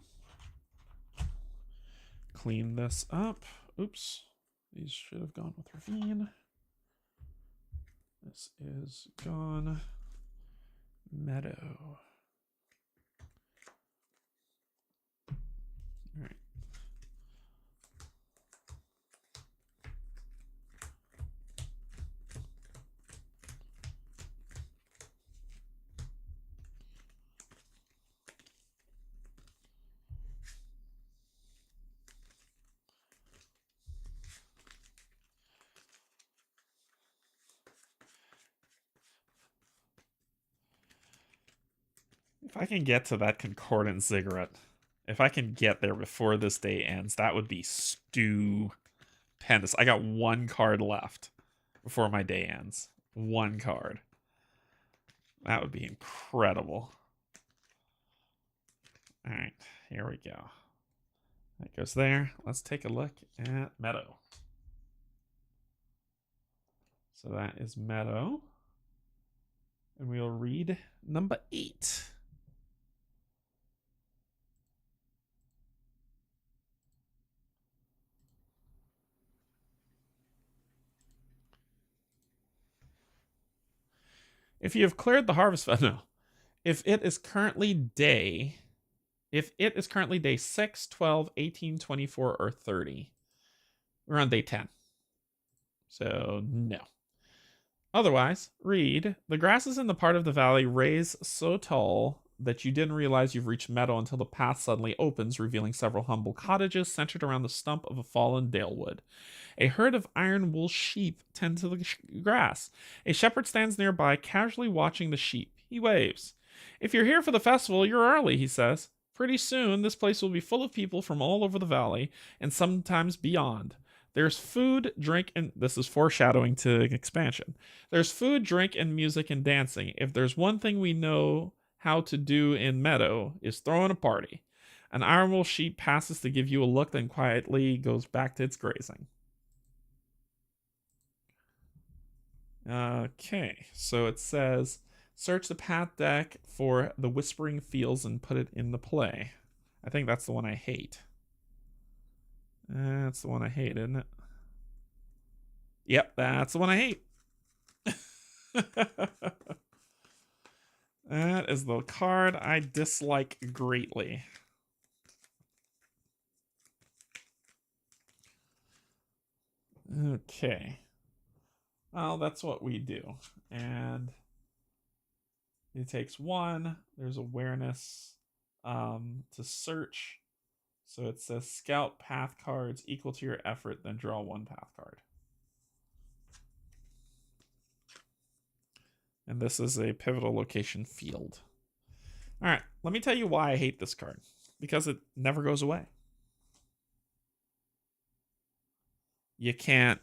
Clean this up. Oops. These should have gone with ravine. This is gone. Meadow. All right. If I can get to that concordant ziggurat, if I can get there before this day ends, that would be stupendous. I got 1 card left before my day ends. 1 card. That would be incredible. All right, here we go. That goes there. Let's take a look at meadow. So that is meadow. And we'll read number 8. If you have cleared the harvest, no. If it is currently day 6, 12, 18, 24, or 30, we're on day 10. So no. Otherwise, read, the grasses in the part of the valley raise so tall that you didn't realize you've reached meadow until the path suddenly opens, revealing several humble cottages centered around the stump of a fallen dalewood. A herd of iron wool sheep tend to the grass. A shepherd stands nearby, casually watching the sheep. He waves. If you're here for the festival, you're early, he says. Pretty soon, this place will be full of people from all over the valley, and sometimes beyond. There's food, drink, and this is foreshadowing to expansion. There's food, drink, and music and dancing. If there's one thing we know how to do in meadow, is throwing a party. An iron wool sheep passes to give you a look, then quietly goes back to its grazing. Okay, so it says, Search the path deck for the Whispering Fields and put it in the play. I think that's the one I hate. That's the one I hate, isn't it? Yep, that's the one I hate. That is the card I dislike greatly. Okay. Well, that's what we do. And it takes one. There's awareness to search. So it says scout path cards equal to your effort, then draw one path card. And this is a pivotal location field. All right, let me tell you why I hate this card. Because it never goes away. You can't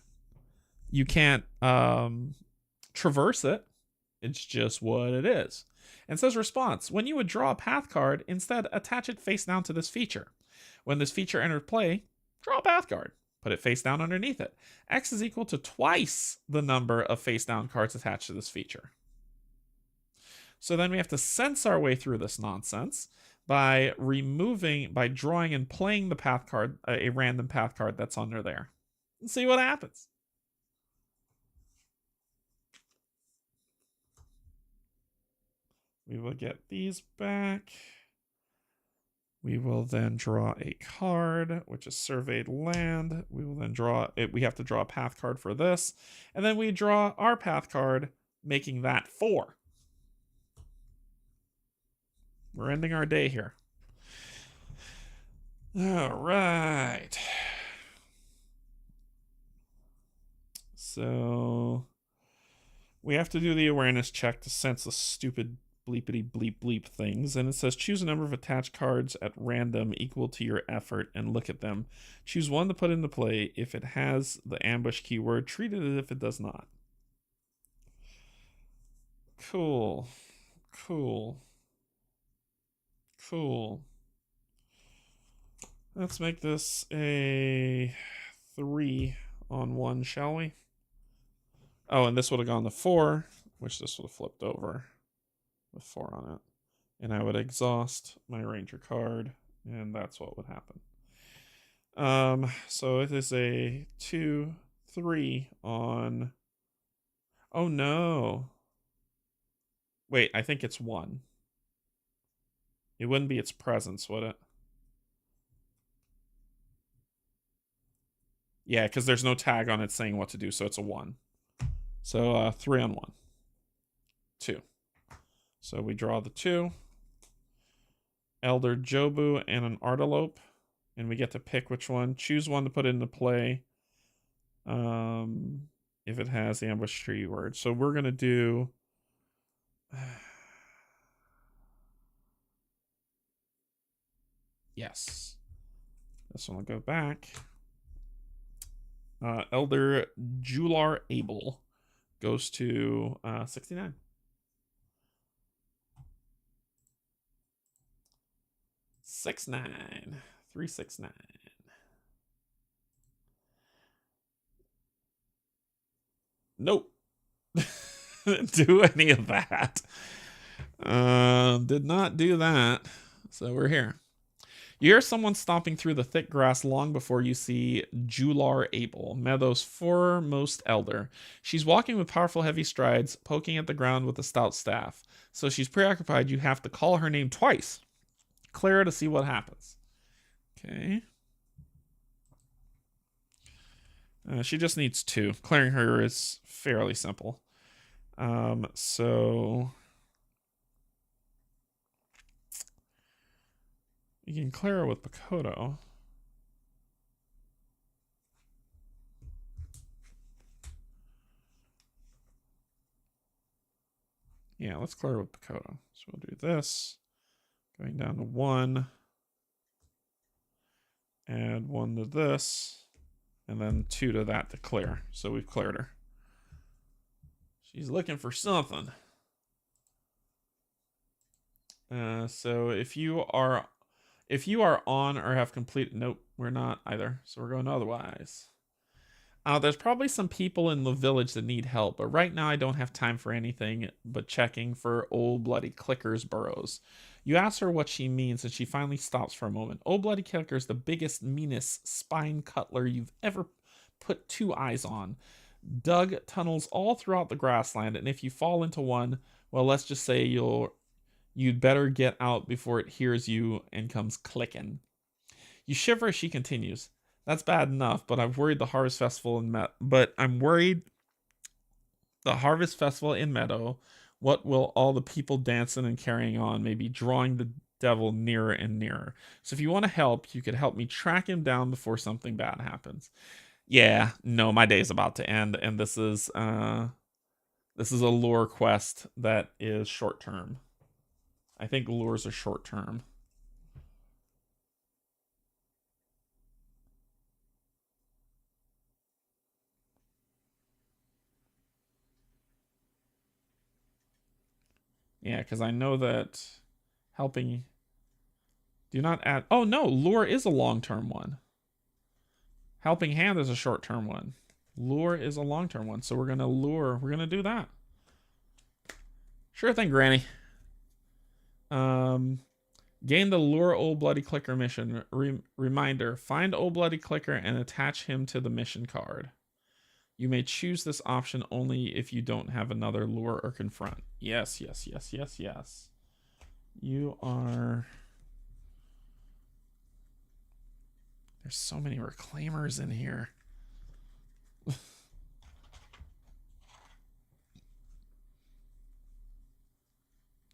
traverse it. It's just what it is. And says response. When you would draw a path card, instead attach it face down to this feature. When this feature enters play, draw a path card. Put it face down underneath it. X is equal to twice the number of face down cards attached to this feature. So then we have to sense our way through this nonsense by drawing and playing the path card, a random path card that's under there. And see what happens. We will get these back. We will then draw a card, which is surveyed land. We will then draw it. We have to draw a path card for this. And then we draw our path card, making that 4. We're ending our day here. All right. So we have to do the awareness check to sense the stupid bleepity bleep bleep things. And it says choose a number of attached cards at random equal to your effort and look at them. Choose one to put into play. If it has the ambush keyword, treat it as if it does not. Cool. Let's make this a 3 on 1, shall we? Oh, and this would have gone to 4, which this would have flipped over with 4 on it. And I would exhaust my ranger card, and that's what would happen. So it is a 2, 3 on... Oh, no. Wait, I think it's 1. It wouldn't be its presence, would it? Yeah, because there's no tag on it saying what to do, so it's a 1. So 3 on 1. 2. So we draw the 2. Elder Jobu and an Artilope. And we get to pick which one. Choose one to put into play. If it has the ambush tree word. So we're going to do... Yes. This one will go back. Elder Jular Abel goes to 69. Six 9. 369. Nope. Didn't do any of that. Did not do that. So we're here. You hear someone stomping through the thick grass long before you see Jular Abel, Meadow's foremost elder. She's walking with powerful, heavy strides, poking at the ground with a stout staff. So she's preoccupied. You have to call her name twice. Clear her to see what happens. Okay. She just needs 2. Clearing her is fairly simple. So... You can clear her with Bakoto. Yeah, let's clear her with Bakoto. So we'll do this. Going down to 1. Add 1 to this. And then 2 to that to clear. So we've cleared her. She's looking for something. So if you are on or have completed... Nope, we're not either. So we're going otherwise. There's probably some people in the village that need help, but right now I don't have time for anything but checking for Old Bloody Clicker's burrows. You ask her what she means, and she finally stops for a moment. Old Bloody Clicker's the biggest, meanest spine cutler you've ever put two eyes on. Dug tunnels all throughout the grassland, and if you fall into one, well, let's just say you'd better get out before it hears you and comes clicking. You shiver as she continues. That's bad enough, but I'm worried the harvest festival in Meadow. What will all the people dancing and carrying on, maybe drawing the devil nearer and nearer? So if you want to help, you could help me track him down before something bad happens. Yeah, no, my day's about to end, and this is a lure quest that is short term. I think lures are short term. Yeah, because I know that helping. Do not add. Oh no, lure is a long term one. Helping hand is a short term one. Lure is a long term one. So we're gonna lure. We're gonna do that. Sure thing, Granny. Gain the lure Old Bloody Clicker mission. Reminder: find Old Bloody Clicker and attach him to the mission card. You may choose this option only if you don't have another lure or confront. Yes, yes, yes, yes, yes. You are. There's so many reclaimers in here.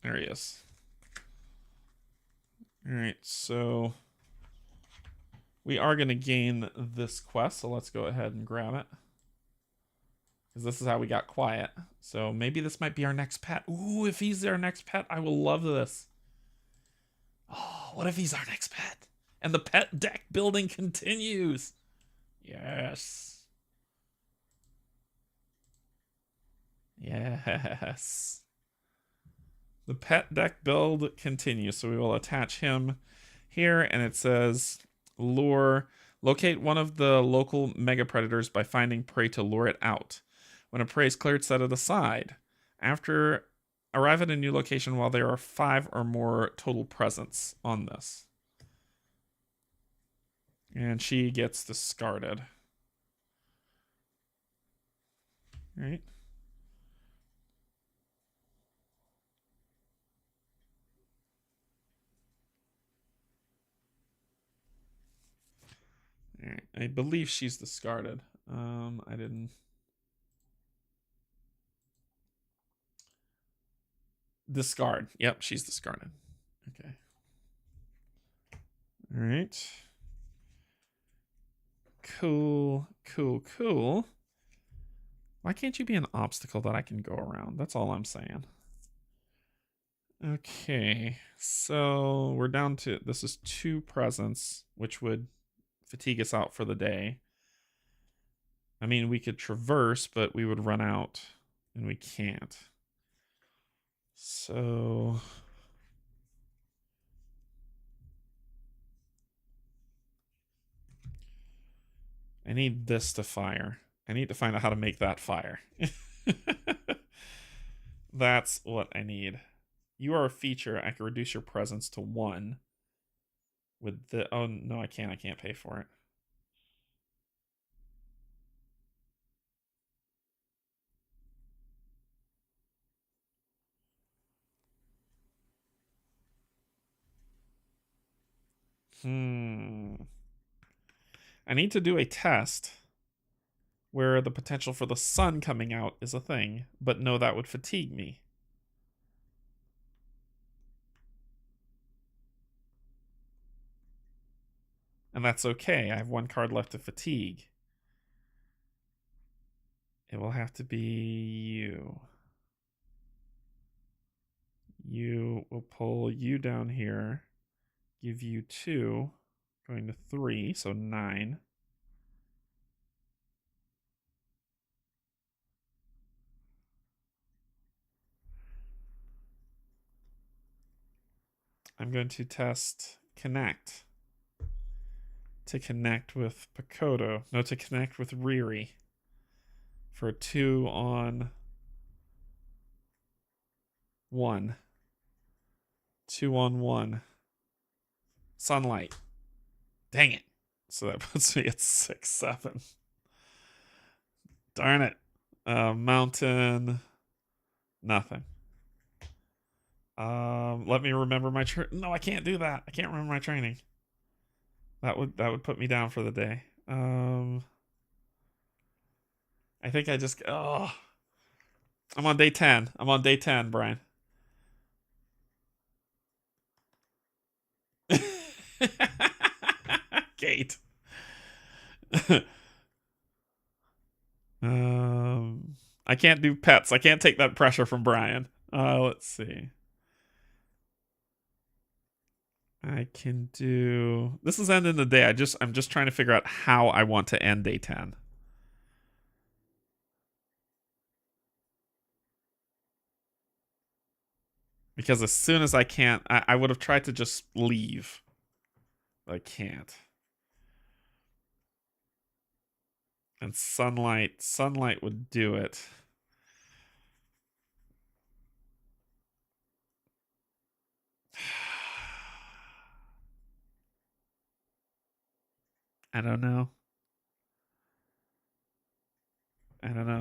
There he is. All right, so we are going to gain this quest, so let's go ahead and grab it. Because this is how we got quiet. So maybe this might be our next pet. Ooh, if he's our next pet, I will love this. Oh, what if he's our next pet? And the pet deck building continues. Yes. Yes. The pet deck build continues. So we will attach him here. And it says lure. Locate one of the local mega predators by finding prey to lure it out. When a prey is cleared, set it aside. After arrive at a new location while there are 5 or more total presents on this. And she gets discarded. All right. All right. I believe she's discarded. I didn't. Discard. Yep, she's discarded. Okay. All right. Cool, cool, cool. Why can't you be an obstacle that I can go around? That's all I'm saying. Okay, so we're down to, this is 2 presents, which would fatigue us out for the day. I mean, we could traverse, but we would run out, and we can't. So I need this to fire. I need to find out how to make that fire. That's what I need. You are a feature. I can reduce your presence to 1 with the. Oh no, I can't. I can't pay for it. I need to do a test where the potential for the sun coming out is a thing, but no, that would fatigue me. And that's okay. I have 1 card left to fatigue. It will have to be you. You will pull you down here, give you 2, going to 3, so 9. I'm going to test connect. To connect with Pakoto. No, to connect with Riri. for 2 on 1. 2 on 1. Sunlight. Dang it. So that puts me at 6, 7. Darn it. Mountain. Nothing. Let me remember my no, I can't do that. I can't remember my training. That would put me down for the day. I think I just I'm on day 10. I'm on day 10, Brian. Gate. I can't do pets. I can't take that pressure from Brian. Let's see. I can do. This is ending the day. I'm just trying to figure out how I want to end day 10. Because as soon as I can't, I would have tried to just leave. But I can't. And sunlight would do it. I don't know.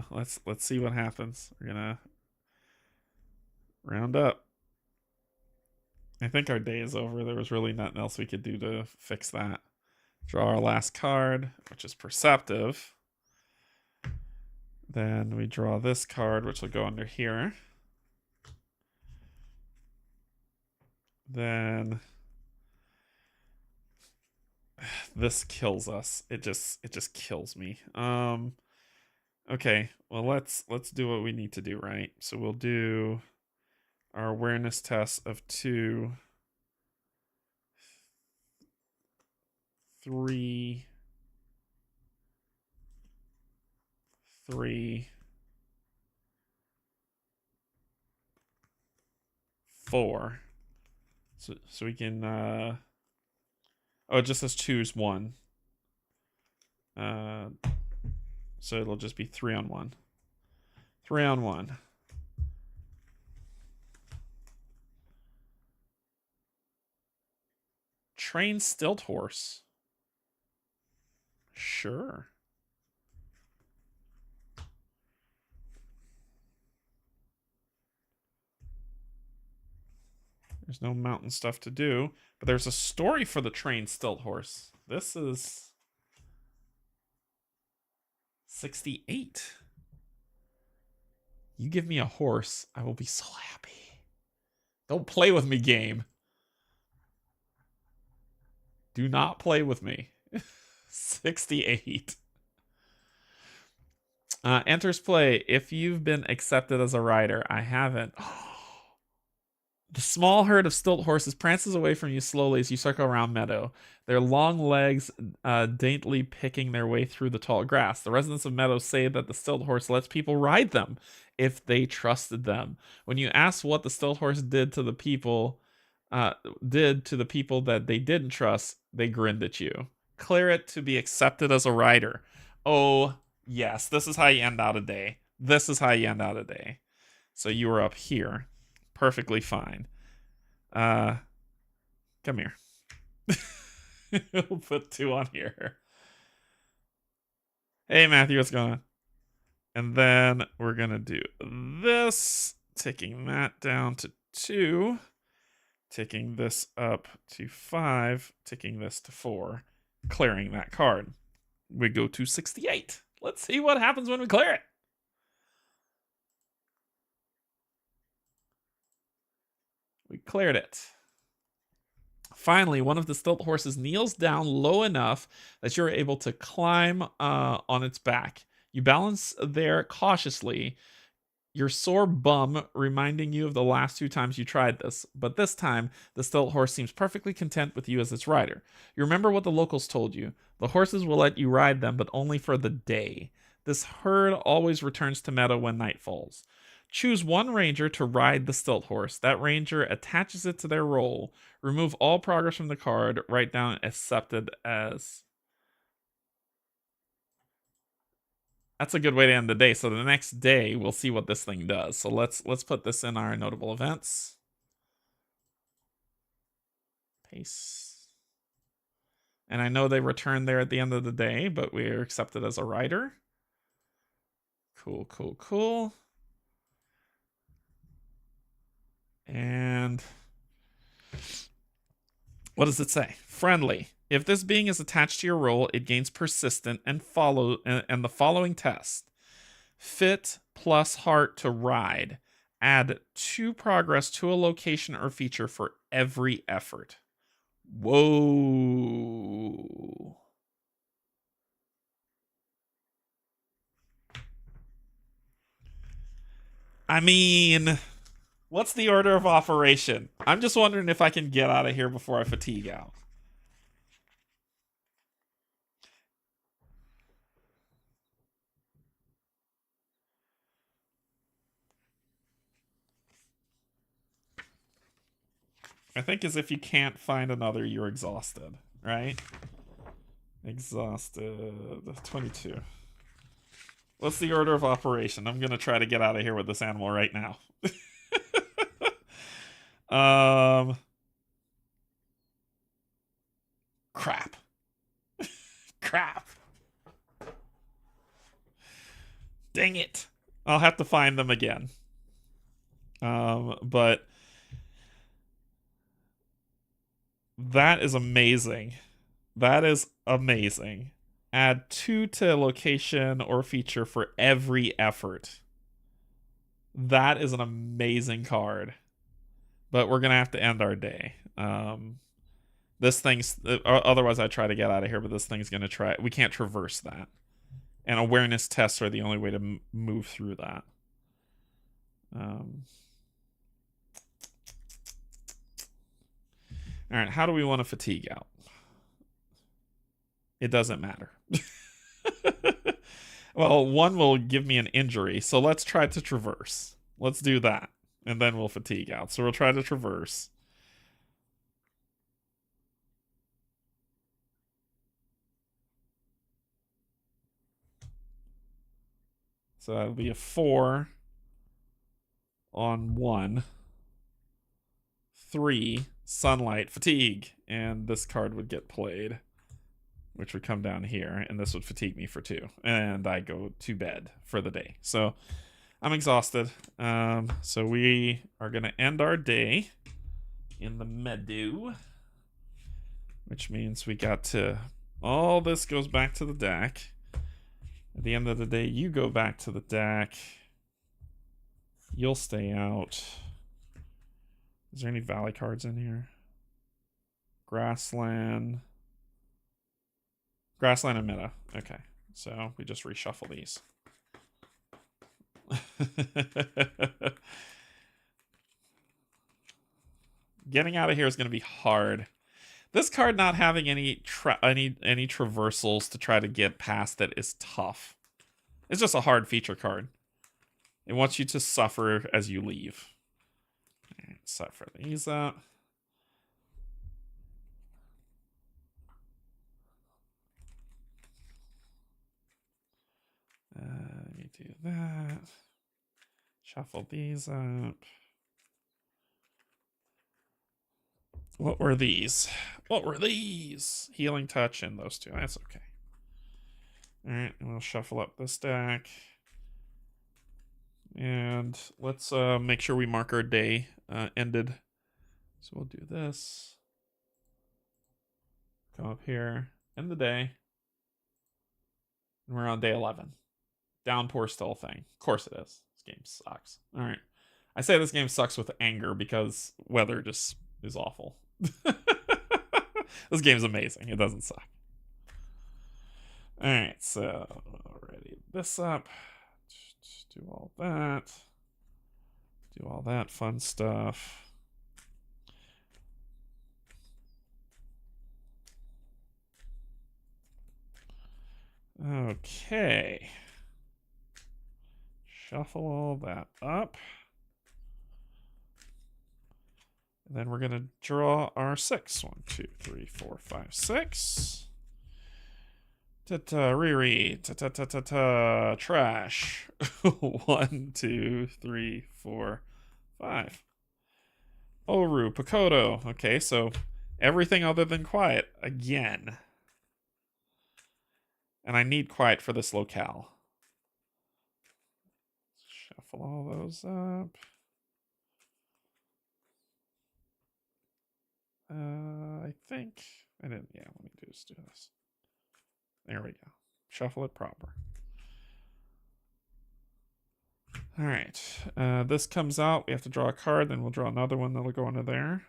Let's see what happens. We're gonna round up. I think our day is over. There was really nothing else we could do to fix that. Draw our last card, which is perceptive. Then we draw this card, which will go under here. Then this kills us. It just kills me. Okay, well let's do what we need to do, right? So we'll do our awareness test of 2, 3, 3, 4. So we can oh, it just says choose 1. So it'll just be 3 on 1. 3 on 1. Train stilt horse. Sure. There's no mountain stuff to do, but there's a story for the train stilt horse. This is 68. You give me a horse, I will be so happy. Don't play with me, game. Do not play with me. 68. Enters play. If you've been accepted as a rider, I haven't. The small herd of stilt horses prances away from you slowly as you circle around Meadow, their long legs daintily picking their way through the tall grass. The residents of Meadow say that the stilt horse lets people ride them if they trusted them. When you ask what the stilt horse did to the people that they didn't trust, they grinned at you. Clear it to be accepted as a rider. Oh, yes, this is how you end out a day. This is how you end out a day. So you were up here. Perfectly fine. Come here. We'll put 2 on here. Hey, Matthew, what's going on? And then we're going to do this, taking that down to 2, taking this up to 5, taking this to 4, clearing that card. We go to 68. Let's see what happens when we clear it. We cleared it. Finally, one of the stilt horses kneels down low enough that you're able to climb on its back. You balance there cautiously, your sore bum reminding you of the last 2 times you tried this. But this time, the stilt horse seems perfectly content with you as its rider. You remember what the locals told you. The horses will let you ride them, but only for the day. This herd always returns to Meadow when night falls. Choose 1 ranger to ride the stilt horse. That ranger attaches it to their roll. Remove all progress from the card. Write down accepted as. That's a good way to end the day. So the next day we'll see what this thing does. So let's put this in our notable events. Paste. And I know they return there at the end of the day, but we're accepted as a writer. Cool, cool, cool. And what does it say? Friendly. If this being is attached to your role, it gains persistent and the following test. Fit plus heart to ride. Add 2 progress to a location or feature for every effort. Whoa. I mean, what's the order of operation? I'm just wondering if I can get out of here before I fatigue out. I think as if you can't find another, you're exhausted, right? Exhausted. 22. What's the order of operation? I'm going to try to get out of here with this animal right now. Crap. Crap. Dang it. I'll have to find them again. But that is amazing. That is amazing. Add 2 to location or feature for every effort. That is an amazing card. But we're going to have to end our day. This thing's... Otherwise, I try to get out of here, but this thing's going to try... We can't traverse that. And awareness tests are the only way to move through that. All right, how do we want to fatigue out? It doesn't matter. Well, 1 will give me an injury, so let's try to traverse. Let's do that, and then we'll fatigue out. So we'll try to traverse. So that'll be a 4 on 1. 3, sunlight, fatigue, and this card would get played, which would come down here, and this would fatigue me for 2, and I go to bed for the day. So I'm exhausted. So we are going to end our day in the meadow, which means we got to... All this goes back to the deck. At the end of the day, you go back to the deck. You'll stay out. Is there any valley cards in here? Grassland. Grassland and meta. Okay. So we just reshuffle these. Getting out of here is going to be hard. This card not having any traversals to try to get past it is tough. It's just a hard feature card. It wants you to suffer as you leave. Right, suffer these up. Let me do that. Shuffle these up. What were these? What were these? Healing touch and those 2. That's okay. All right, and we'll shuffle up this deck. And let's make sure we mark our day ended. So we'll do this. Come up here. End the day. And we're on day 11. Downpour still a thing. Of course it is. This game sucks. All right. I say this game sucks with anger because weather just is awful. This game's amazing. It doesn't suck. All right, so ready this up. Just do all that. Do all that fun stuff. Okay. Shuffle all that up. And then we're going to draw our 6. 1, 2, 3, 4, 5, 6. Ta-ta, Riri. Ta-ta-ta-ta-ta. Trash. 1, 2, 3, 4, 5. Oru, Pakoto. Okay, so everything other than quiet again. And I need quiet for this locale. Shuffle all those up. I think I didn't. Yeah, let me just do this. There we go. Shuffle it proper. All right. This comes out. We have to draw a card. Then we'll draw another one that'll go under there.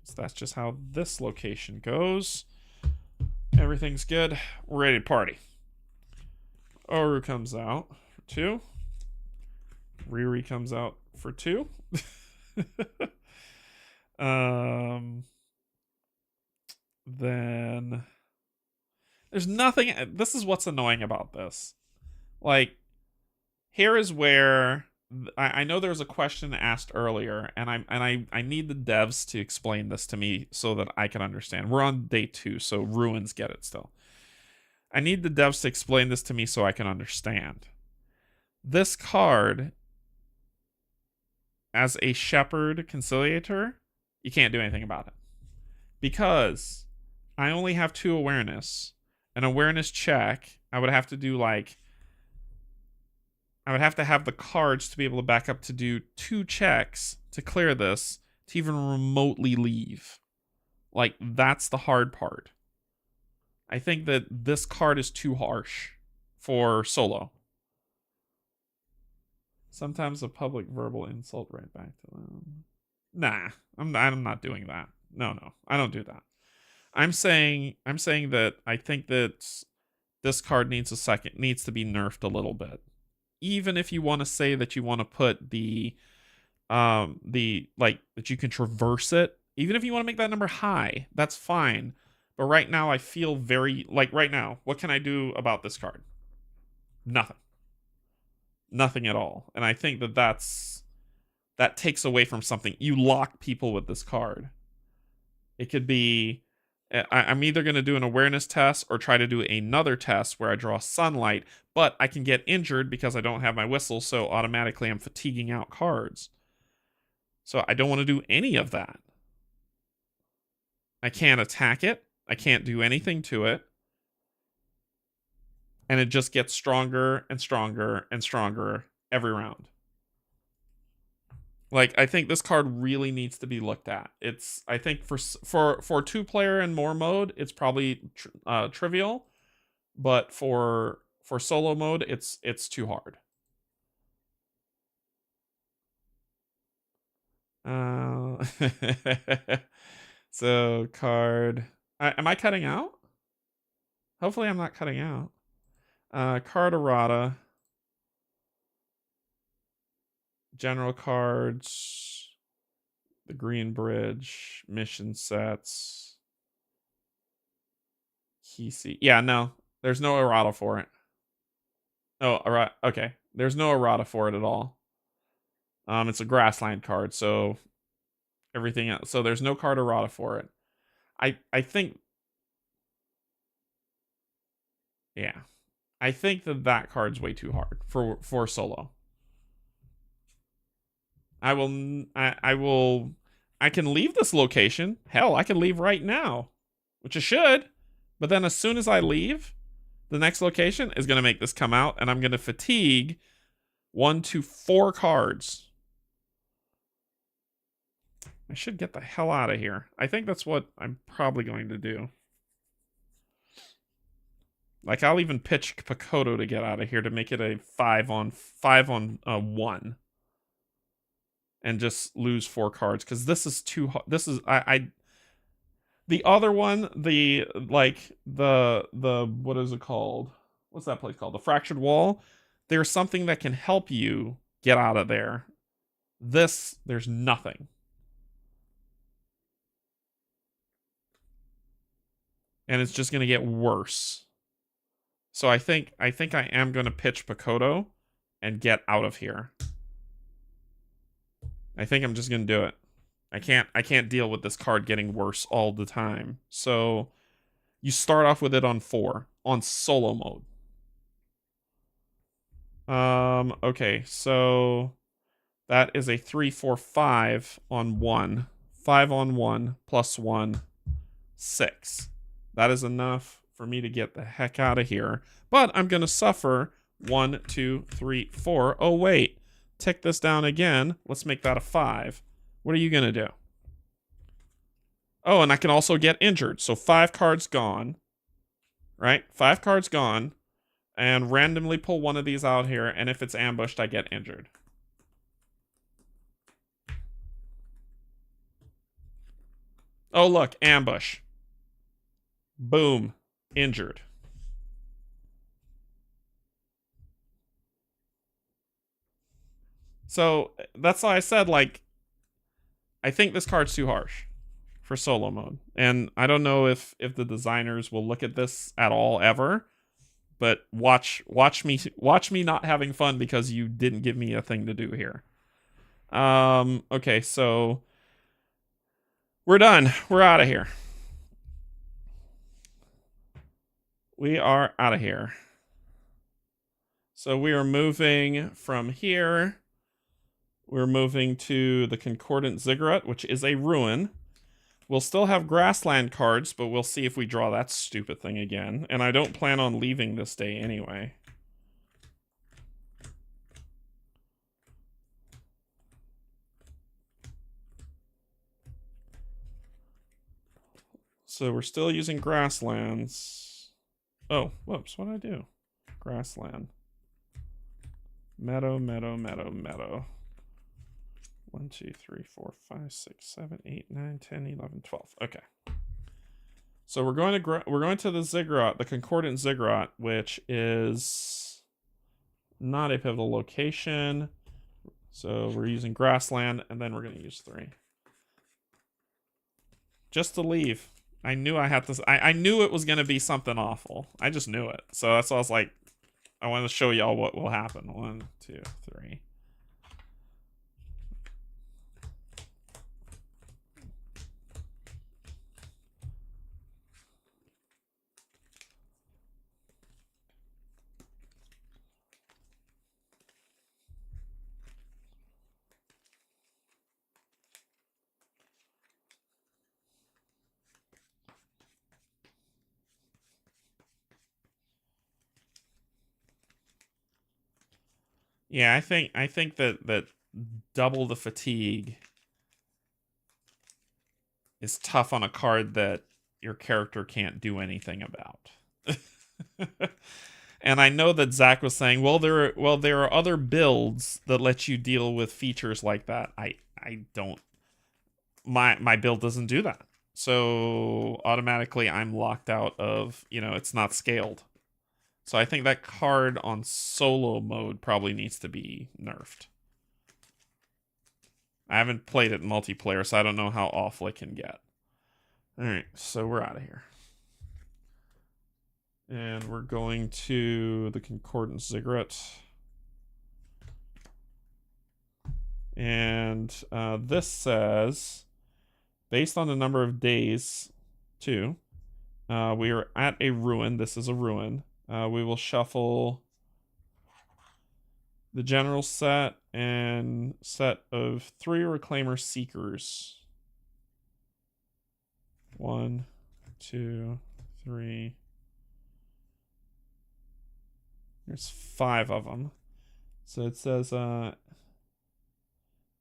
So that's just how this location goes. Everything's good. We're ready to party. Oru comes out for 2. Riri comes out for 2. Then there's nothing. This is what's annoying about this. Like, here is where I know there was a question asked earlier, and I need the devs to explain this to me so that I can understand. We're on day 2, so ruins get it still. I need the devs to explain this to me so I can understand. This card, as a shepherd conciliator, you can't do anything about it. Because I only have 2 awareness. An awareness check, I would have to do like... I would have to have the cards to be able to back up to do 2 checks to clear this to even remotely leave. Like, that's the hard part. I think that this card is too harsh for solo. Sometimes a public verbal insult right back to them. Nah, I'm not doing that. No, I don't do that. I'm saying that I think that this card needs to be nerfed a little bit. Even if you want to say that you want to put the like that you can traverse it, even if you want to make that number high, that's fine. But right now I feel very like right now, what can I do about this card? Nothing. Nothing at all. And I think that takes away from something. You lock people with this card. It could be I'm either going to do an awareness test or try to do another test where I draw sunlight, but I can get injured because I don't have my whistle, so automatically I'm fatiguing out cards. So I don't want to do any of that. I can't attack it. I can't do anything to it. And it just gets stronger and stronger and stronger every round. Like, I think this card really needs to be looked at. I think for 2-player and more mode, it's probably trivial, but for solo mode, it's too hard. So card. Am I cutting out? Hopefully, I'm not cutting out. Card errata. General cards, the Green Bridge, mission sets, key seat. Yeah, no, there's no errata for it. Oh, errata. Okay, there's no errata for it at all. It's a grassland card, so everything else. So there's no card errata for it. I think. Yeah, I think that card's way too hard for solo. I can leave this location. Hell, I can leave right now, which I should. But then as soon as I leave, the next location is going to make this come out, and I'm going to fatigue 1 to 4 cards. I should get the hell out of here. I think that's what I'm probably going to do. Like, I'll even pitch Pakoto to get out of here to make it a 5 on 1. And just lose 4 cards, because this is too hard. This is the other one, the what is it called? What's that place called? The Fractured Wall. There's something that can help you get out of there. This, there's nothing. And it's just gonna get worse. So I think I am gonna pitch Pakoto and get out of here. I think I'm just gonna do it. I can't deal with this card getting worse all the time. So you start off with it on 4. on solo mode. Okay, so that is a 3, 4, 5 on 1. 5 on 1 plus 1, 6. That is enough for me to get the heck out of here. But I'm going to suffer 1, 2, 3, 4. Oh, wait. Tick this down again. Let's make that a 5. What are you going to do? Oh, and I can also get injured. So 5 cards gone. Right? 5 cards gone. And randomly pull one of these out here. And if it's ambushed, I get injured. Oh, look. Ambush. Boom. Injured. So that's why I said, like, I think this card's too harsh for solo mode. And I don't know if the designers will look at this at all ever. But watch me not having fun because you didn't give me a thing to do here. Okay, so we're done. We're out of here. We are out of here. So we are moving from here. We're moving to the Concordant Ziggurat, which is a ruin. We'll still have grassland cards, but we'll see if we draw that stupid thing again. And I don't plan on leaving this day anyway. So we're still using grasslands. Oh, whoops, what did I do? Grassland. Meadow, meadow, meadow, meadow. 1, 2, 3, 4, 5, 6, 7, 8, 9, 10, 11, 12. Okay. So we're going to the Ziggurat, the Concordant Ziggurat, which is not a pivotal location. So we're using grassland, and then we're going to use 3. Just to leave. I knew I had to. I knew it was going to be something awful. I just knew it. So that's why I was like, I want to show y'all what will happen. 1, 2, 3. Yeah, I think that double the fatigue is tough on a card that your character can't do anything about. And I know that Zach was saying, well, there are other builds that let you deal with features like that. I don't. My build doesn't do that. So automatically I'm locked out of, it's not scaled. So I think that card on solo mode probably needs to be nerfed. I haven't played it in multiplayer, so I don't know how awful it can get. Alright, so we're out of here. And we're going to the Concordant Ziggurat. And this says, based on the number of days, too, we are at a ruin. This is a ruin. We will shuffle the general set and set of 3 Reclaimer Seekers. 1, 2, 3. There's 5 of them. So it says,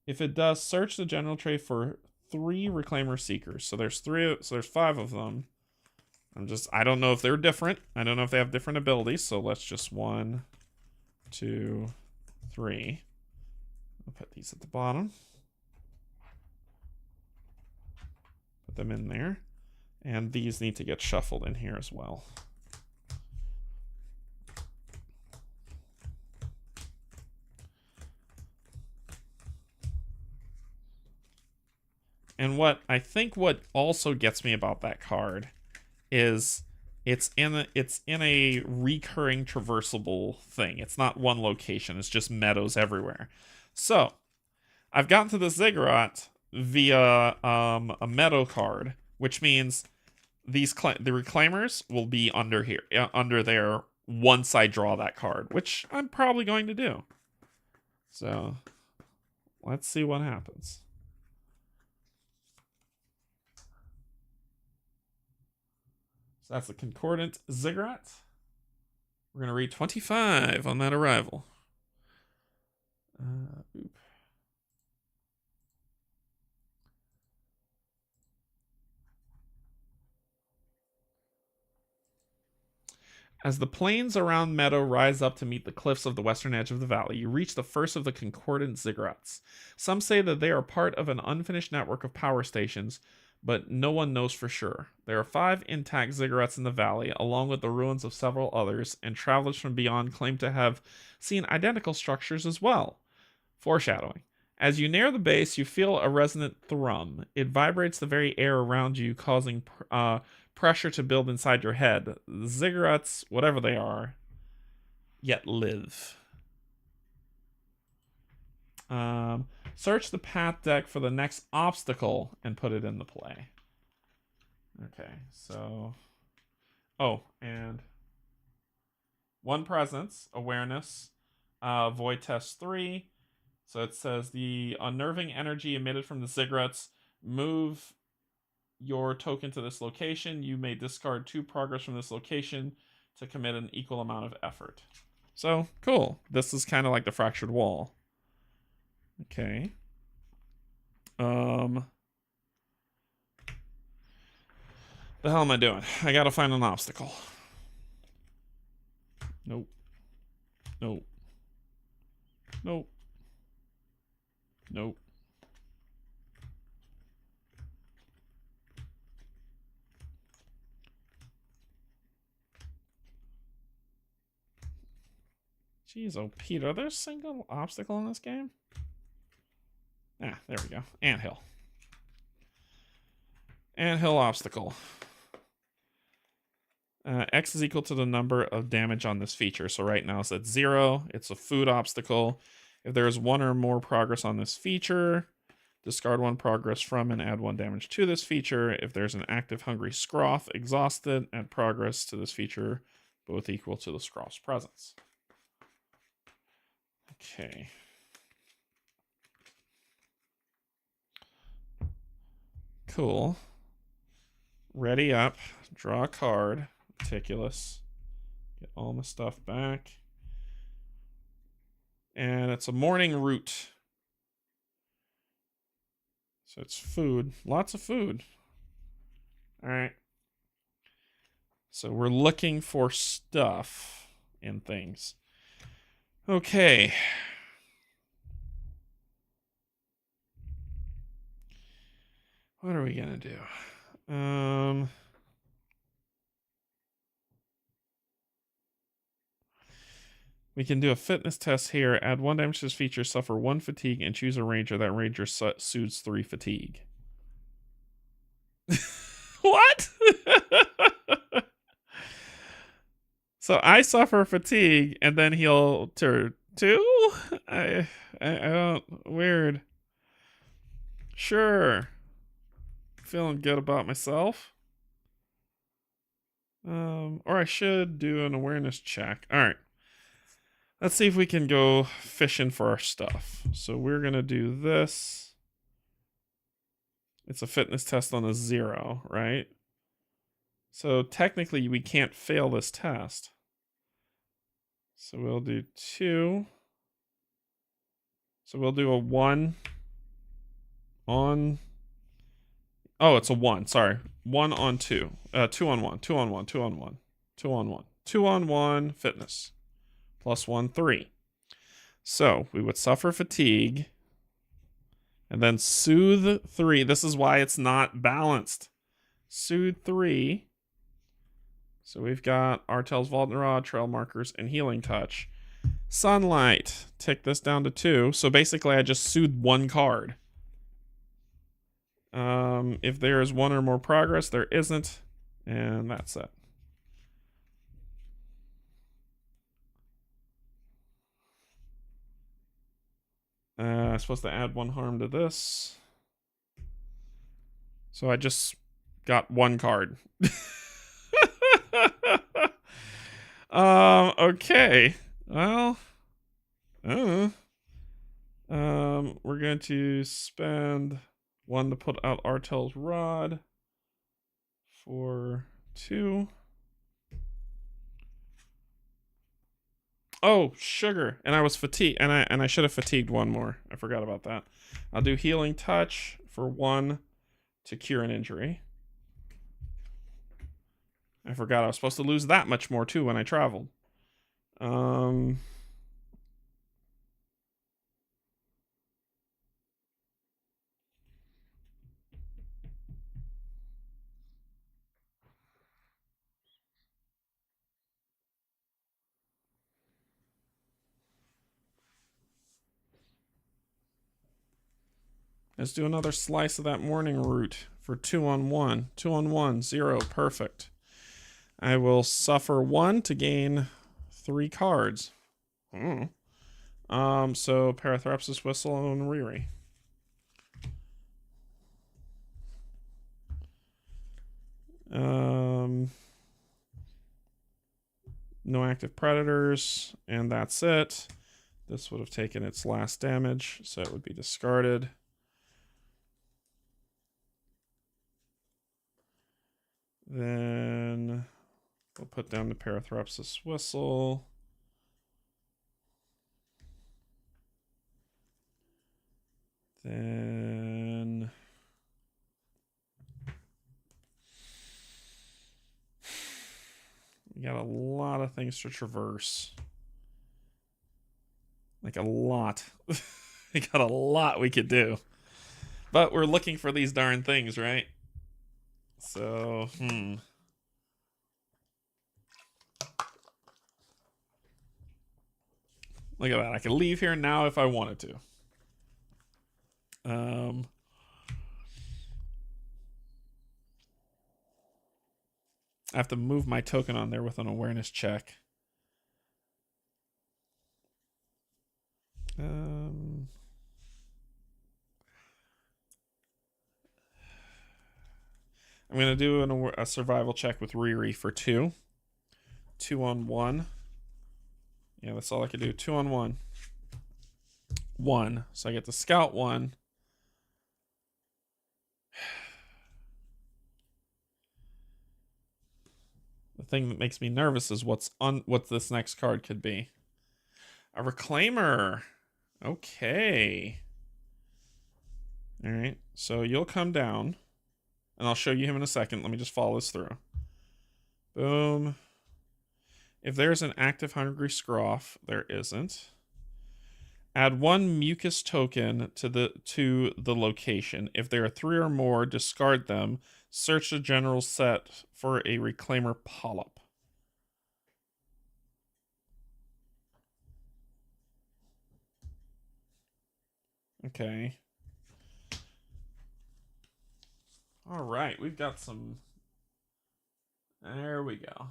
if it does, search the general tray for 3 Reclaimer Seekers. So there's 5 of them. I don't know if they're different. I don't know if they have different abilities. So let's just 1, 2, 3. I'll put these at the bottom. Put them in there. And these need to get shuffled in here as well. And what also gets me about that card is it's in a recurring traversable thing. It's not one location. It's just meadows everywhere. So I've gotten to the Ziggurat via a meadow card, which means the reclaimers will be under here, under there, once I draw that card, which I'm probably going to do. So let's see what happens. So that's the concordant ziggurat. We're going to read 25 on that arrival. Oop. As the plains around Meadow rise up to meet the cliffs of the western edge of the valley, you reach the first of the concordant ziggurats. Some say that they are part of an unfinished network of power stations, but no one knows for sure. There are 5 intact ziggurats in the valley, along with the ruins of several others, and travelers from beyond claim to have seen identical structures as well. Foreshadowing. As you near the base, you feel a resonant thrum. It vibrates the very air around you, causing pressure to build inside your head. The ziggurats, whatever they are, yet live. Search the path deck for the next obstacle and put it into play. Okay, so... Oh, and... 1 presence, awareness, void test 3. So it says the unnerving energy emitted from the ziggurats. Move your token to this location. You may discard 2 progress from this location to commit an equal amount of effort. So, cool. This is kind of like the fractured wall. Okay. The hell am I doing? I gotta find an obstacle. Nope. Nope. Nope. Nope. Jeez, oh Peter, there's a single obstacle in this game? Ah, there we go. Anthill. Anthill obstacle. X is equal to the number of damage on this feature. So right now it's at 0. It's a food obstacle. If there is 1 or more progress on this feature, discard 1 progress from and add 1 damage to this feature. If there's an active hungry scroff exhausted, add progress to this feature, both equal to the scroff's presence. Okay. Cool. Ready up. Draw a card. Meticulous. Get all my stuff back. And it's a morning root. So it's food. Lots of food. Alright. So we're looking for stuff and things. Okay. What are we gonna do? We can do a fitness test here. Add 1 damage to this feature, suffer 1 fatigue, and choose a ranger. That ranger soothes 3 fatigue. What? So I suffer fatigue, and then he'll turn 2? I don't... Weird. Sure. Feeling good about myself. Or I should do an awareness check. All right. Let's see if we can go fishing for our stuff. So we're going to do this. It's a fitness test on a 0, right? So technically we can't fail this test. So we'll do 2. So we'll do a 1 on... Oh, it's a 1. Sorry. 1 on 2. 2 on 1. 2 on 1. 2 on 1. 2 on 1. 2 on 1. Fitness. Plus 1, 3. So we would suffer fatigue. And then soothe 3. This is why it's not balanced. Soothe 3. So we've got Artel's Vault and Rod, Trail Markers, and Healing Touch. Sunlight. Tick this down to 2. So basically I just soothed 1 card. If there is 1 or more progress, there isn't. And that's it. I'm supposed to add 1 harm to this. So I just got one card. Okay. Well, we're going to spend one to put out Artel's Rod for 2. Oh, sugar. And I was fatigued, and I should have fatigued one more. I forgot about that. I'll do Healing Touch for 1 to cure an injury. I forgot I was supposed to lose that much more too when I traveled. Let's do another slice of that morning root for 2 on 1. 2 on 1, 0, perfect. I will suffer 1 to gain 3 cards. So Parathrapsis, Whistle, and Riri. No active predators, and that's it. This would have taken its last damage, so it would be discarded. Then we'll put down the Parathrapsis Whistle. Then we got a lot of things to traverse. Like a lot. We got a lot we could do. But we're looking for these darn things, right? So, Look at that. I can leave here now if I wanted to. I have to move my token on there with an awareness check. I'm going to do a survival check with Riri for 2. 2 on 1. Yeah, that's all I can do. 2 on 1. 1. So I get to scout 1. The thing that makes me nervous is what this next card could be. A Reclaimer. Okay. All right. So you'll come down, and I'll show you him in a second. Let me just follow this through. Boom. If there's an active Hungry Scroff, there isn't. Add 1 mucus token to the location. If there are 3 or more, discard them. Search the general set for a Reclaimer Polyp. Okay. All right, we've got some. There we go.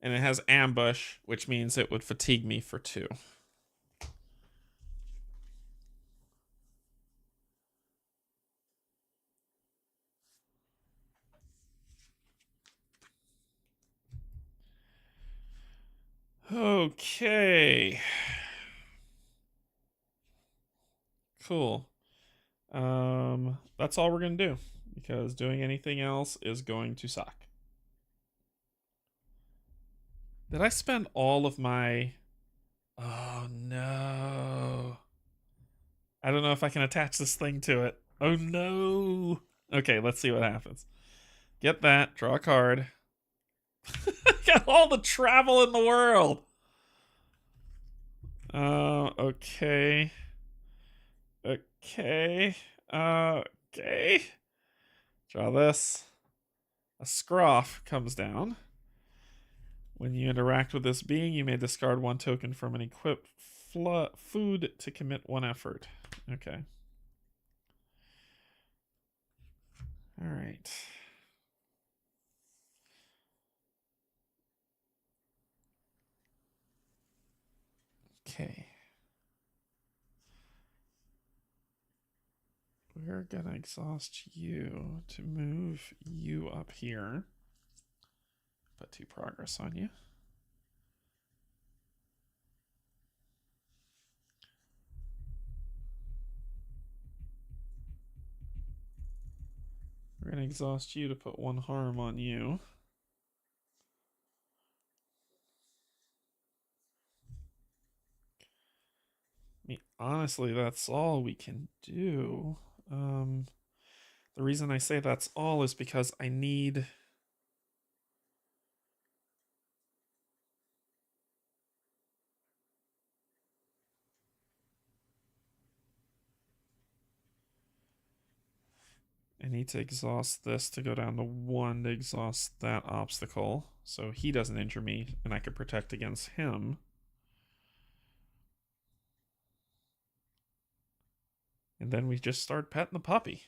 And it has ambush, which means it would fatigue me for 2. Okay. Cool. That's all we're gonna do, because doing anything else is going to suck. Did I spend all of my... Oh no. I don't know if I can attach this thing to it. Oh no. Okay, let's see what happens. Get that, draw a card. Got all the travel in the world. Okay. Okay. Okay. Draw this. A Scroff comes down. When you interact with this being, you may discard 1 token from an equipped food to commit 1 effort. Okay. All right. Okay. we're gonna exhaust you to move you up here. Put 2 progress on you. We're gonna exhaust you to put 1 harm on you. I mean, honestly, that's all we can do. The reason I say that's all is because I need... I need to exhaust this to go down to 1 to exhaust that obstacle. So he doesn't injure me, and I can protect against him. And then we just start petting the puppy.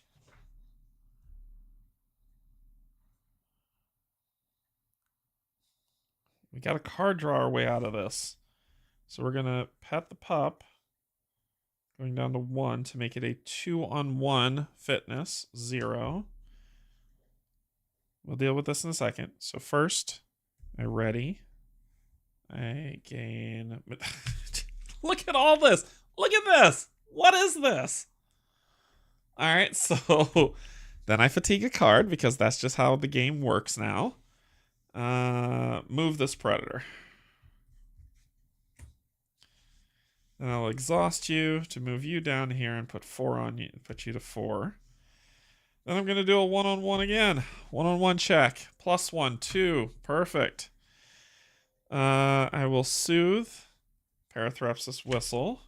We got a card draw our way out of this. So we're going to pet the pup. Going down to 1 to make it a 2-on-1 fitness. 0. We'll deal with this in a second. So first, I ready. I gain... Look at all this. Look at this. What is this? All right, so then I fatigue a card because that's just how the game works now. Move this predator. Then I'll exhaust you to move you down here and put 4 on you, put you to 4. Then I'm going to do a 1-on-1 again. 1-on-1 check. +1, 2. Perfect. I will soothe. Parathrapsis whistle.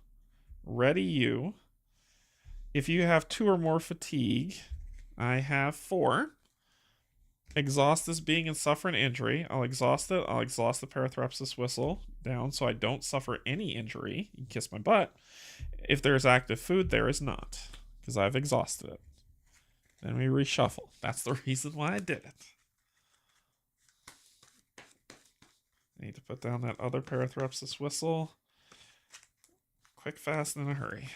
Ready you. If you have 2 or more fatigue, I have 4. Exhaust this being and suffer an injury. I'll exhaust it. I'll exhaust the Parathrapsis whistle down so I don't suffer any injury. You can kiss my butt. If there's active food, there is not, because I've exhausted it. Then we reshuffle. That's the reason why I did it. I need to put down that other Parathrapsis whistle. Quick, fast, and in a hurry.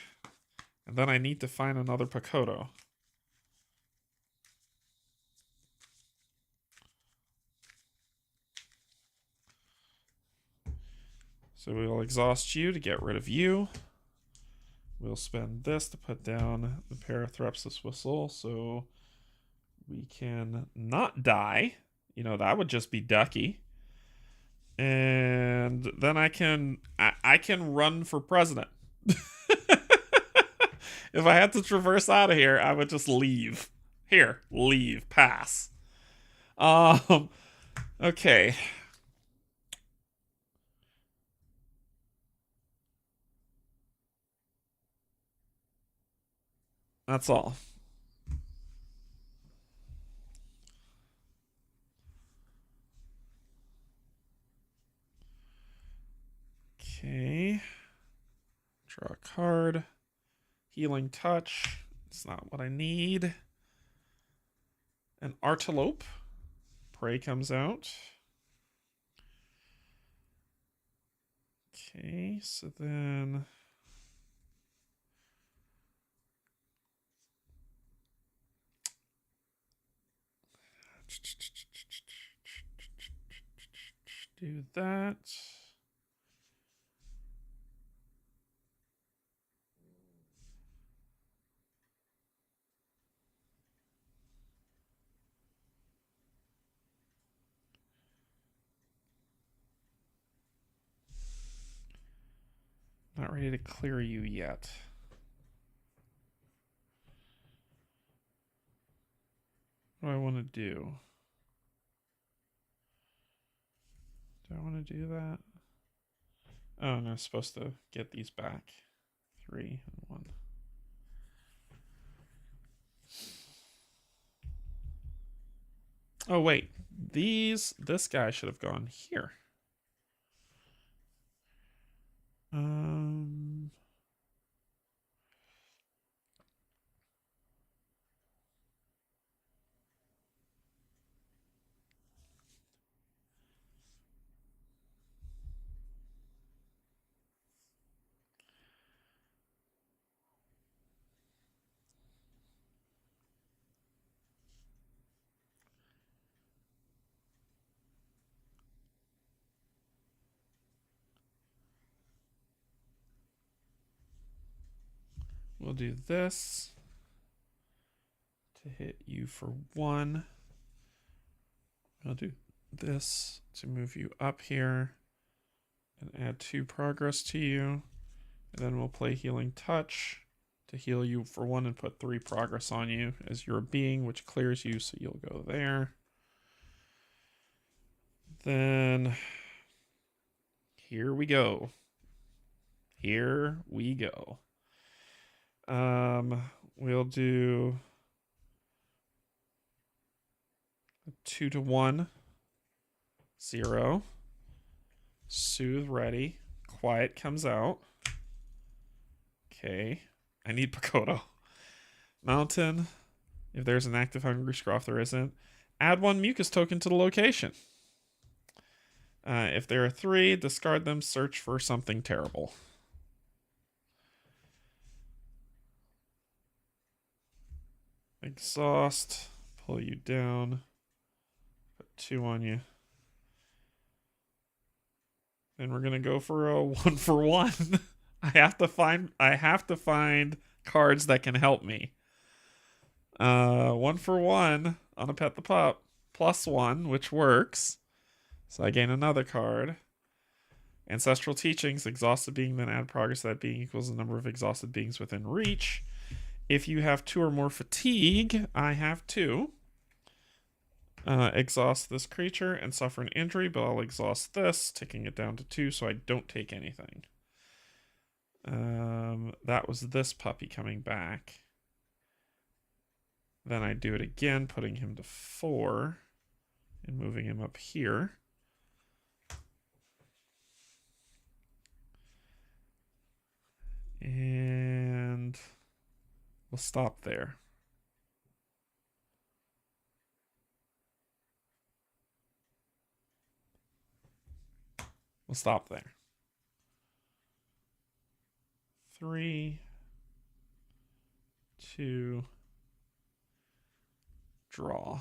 And then I need to find another Pakoto. So we'll exhaust you to get rid of you. We'll spend this to put down the Parathrapsis whistle so we can not die. You know, that would just be ducky. And then I can run for president. If I had to traverse out of here, I would just leave. Here, leave, pass. Okay. That's all. Okay. Draw a card. Healing touch. It's not what I need. An Artelope. Prey comes out. Okay, so then... do that. Not ready to clear you yet. What do I want to do? Do I want to do that? Oh, I'm supposed to get these back. 3 and 1. Oh, wait. This guy should have gone here. we'll do this to hit you for 1. I'll do this to move you up here and add 2 progress to you. And then we'll play Healing Touch to heal you for 1 and put 3 progress on you as you're a being, which clears you, so you'll go there. Then here we go. Here we go. We'll do a 2 to 1, 0. Soothe ready. Quiet comes out. Okay. I need Pakoto. Mountain. If there's an active Hungry Scroff, there isn't. Add 1 mucus token to the location. If there are 3, discard them. Search for something terrible. Exhaust. Pull you down. Put 2 on you. And we're gonna go for a 1 for 1. I have to find cards that can help me. 1 for 1 on a Pet the Pup. +1, which works. So I gain another card. Ancestral Teachings. Exhausted being, then add progress to that being equals the number of exhausted beings within reach. If you have 2 or more fatigue, I have 2. Exhaust this creature and suffer an injury, but I'll exhaust this, taking it down to 2 so I don't take anything. That was this puppy coming back. Then I do it again, putting him to 4 and moving him up here. And we'll stop there. We'll stop there. 3, 2, draw.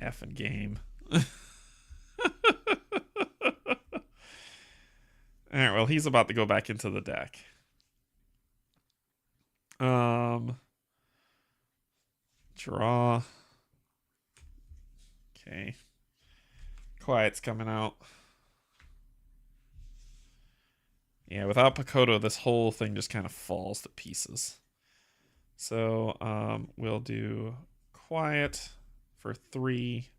Effing game. Alright, well, he's about to go back into the deck. Draw. Okay. Quiet's coming out. Yeah, without Pakoto, this whole thing just kind of falls to pieces. So, we'll do Quiet for 3.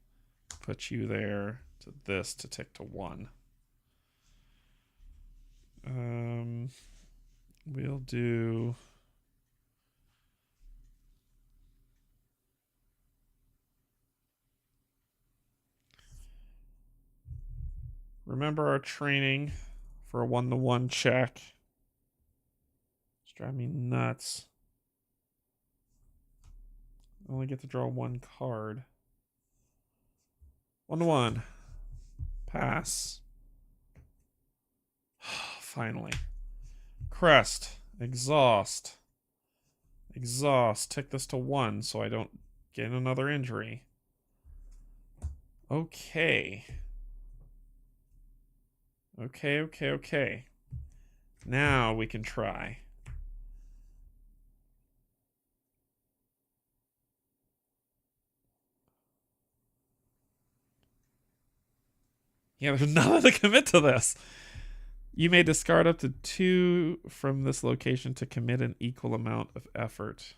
Put you there to this to tick to 1. We'll do... Remember our training for a 1-to-1 check. It's driving me nuts. I only get to draw 1 card. 1-to-1. Pass. Finally. Crest. Exhaust. Exhaust. Tick this to 1 so I don't get another injury. Okay. Okay. Now we can try. Yeah, there's nothing to commit to this. You may discard up to 2 from this location to commit an equal amount of effort.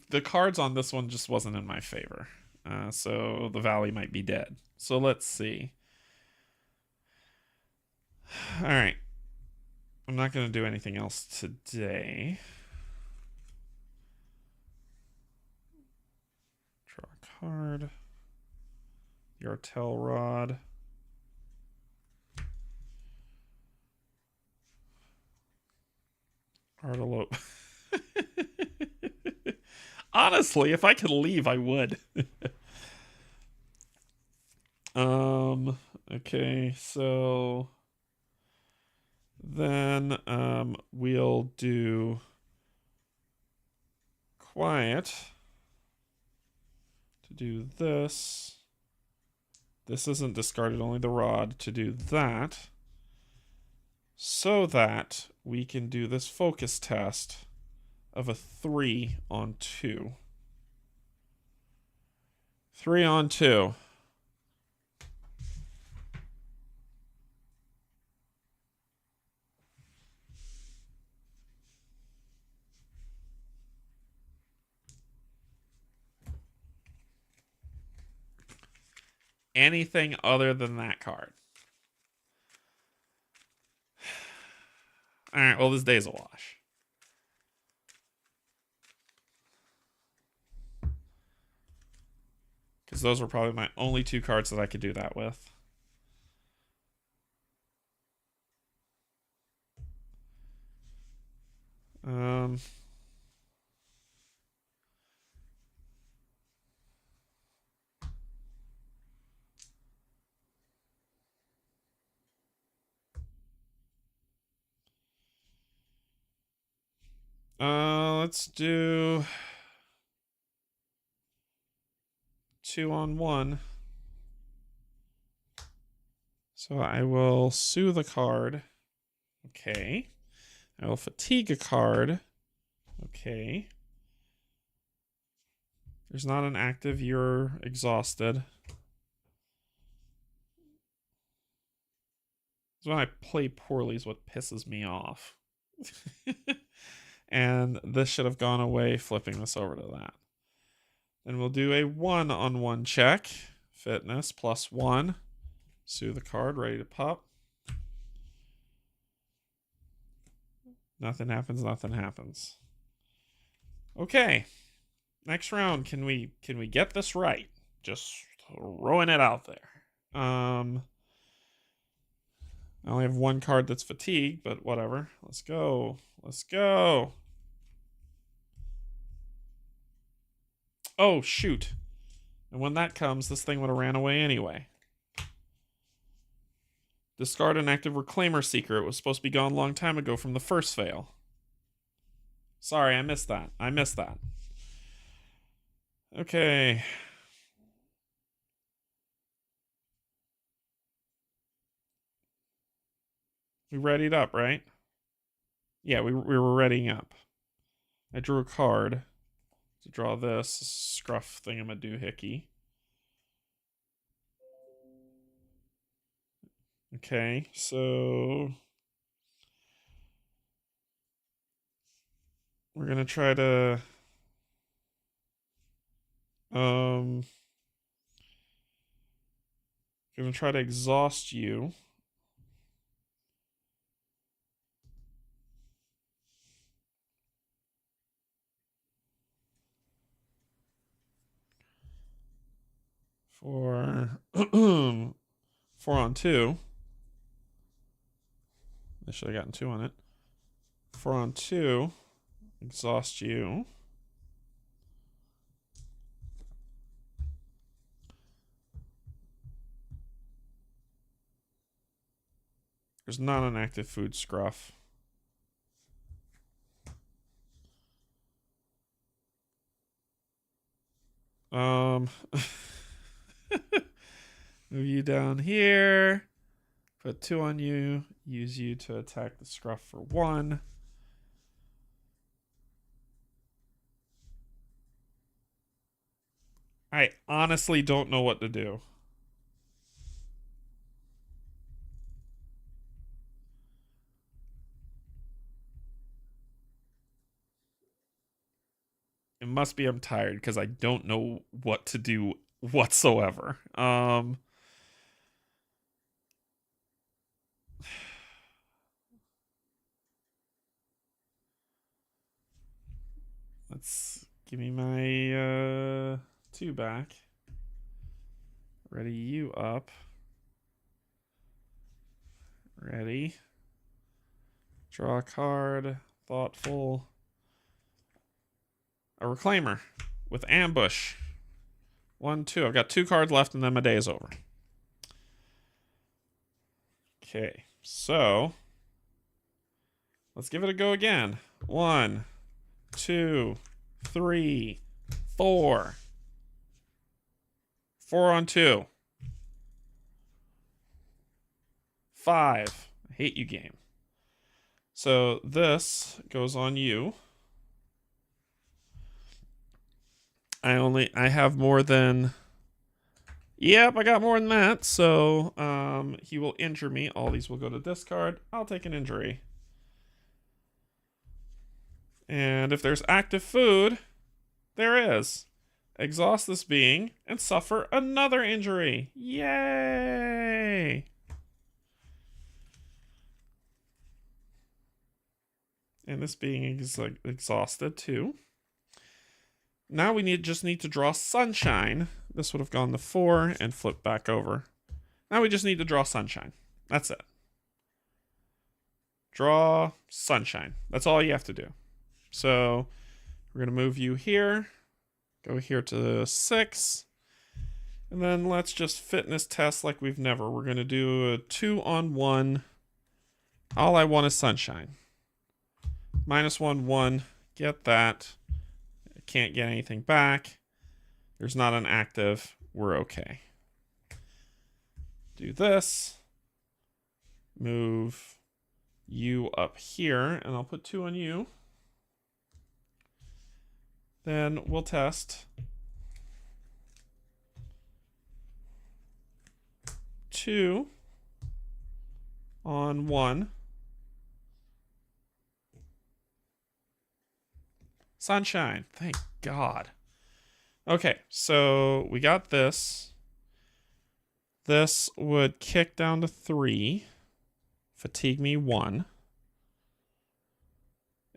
The cards on this one just wasn't in my favor. So the Valley might be dead. So let's see. All right. I'm not going to do anything else today. Draw a card. Yartel Rod. Artelope. Honestly, if I could leave, I would. Okay, so Then we'll do quiet to do this. This isn't discarded, only the rod to do that. So that we can do this focus test of a 3 on 2. 3 on 2. Anything other than that card. All right, well, this day's a wash. Because those were probably my only 2 cards that I could do that with. Let's do 2 on 1. So I will soothe a card. Okay. I will fatigue a card. Okay. There's not an active, you're exhausted. So when I play poorly is what pisses me off. And this should have gone away, flipping this over to that. Then we'll do a 1 on 1 check. Fitness +1. Soothe the card, ready to pop. Nothing happens, nothing happens. Okay. Next round, can we get this right? Just throwing it out there. I only have 1 card that's fatigued, but whatever. Let's go. Let's go. Oh, shoot. And when that comes, this thing would have ran away anyway. Discard an active Reclaimer Seeker. It was supposed to be gone a long time ago from the first fail. Sorry, I missed that. I missed that. Okay. We readied up, right? Yeah, we were readying up. I drew a card to draw this scruff thingamadoohickey. Okay, so we're gonna try to exhaust you. For 4 on 2. I should have gotten 2 on it. 4 on 2. Exhaust you. There's not an active food scruff. Move you down here. Put 2 on you. Use you to attack the scruff for 1. I honestly don't know what to do. It must be I'm tired because I don't know what to do whatsoever. Let's give me my 2 back. Ready you up. Ready. Draw a card. Thoughtful. A Reclaimer with Ambush. 1, 2. I've got 2 cards left and then my day is over. Okay, so Let's give it a go again. 1, 2, 3, 4. 4 on 2. 5. I hate you, game. So this goes on you. I have more than... Yep, I got more than that. So he will injure me. All these will go to discard. I'll take an injury. And if there's active food, there is. Exhaust this being and suffer another injury. Yay! And this being is like exhausted too. Now we just need to draw sunshine. This would have gone to 4 and flipped back over. Now we just need to draw sunshine. That's it. Draw sunshine. That's all you have to do. So we're going to move you here. Go here to 6. And then let's just fitness test like we've never. We're going to do a 2 on 1. All I want is sunshine. -1, 1. Get that. I can't get anything back. There's not an active. We're okay. Do this. Move you up here. And I'll put 2 on you. Then we'll test. 2 on 1. Sunshine. Thank God. Okay, so we got this. This would kick down to 3. Fatigue me 1.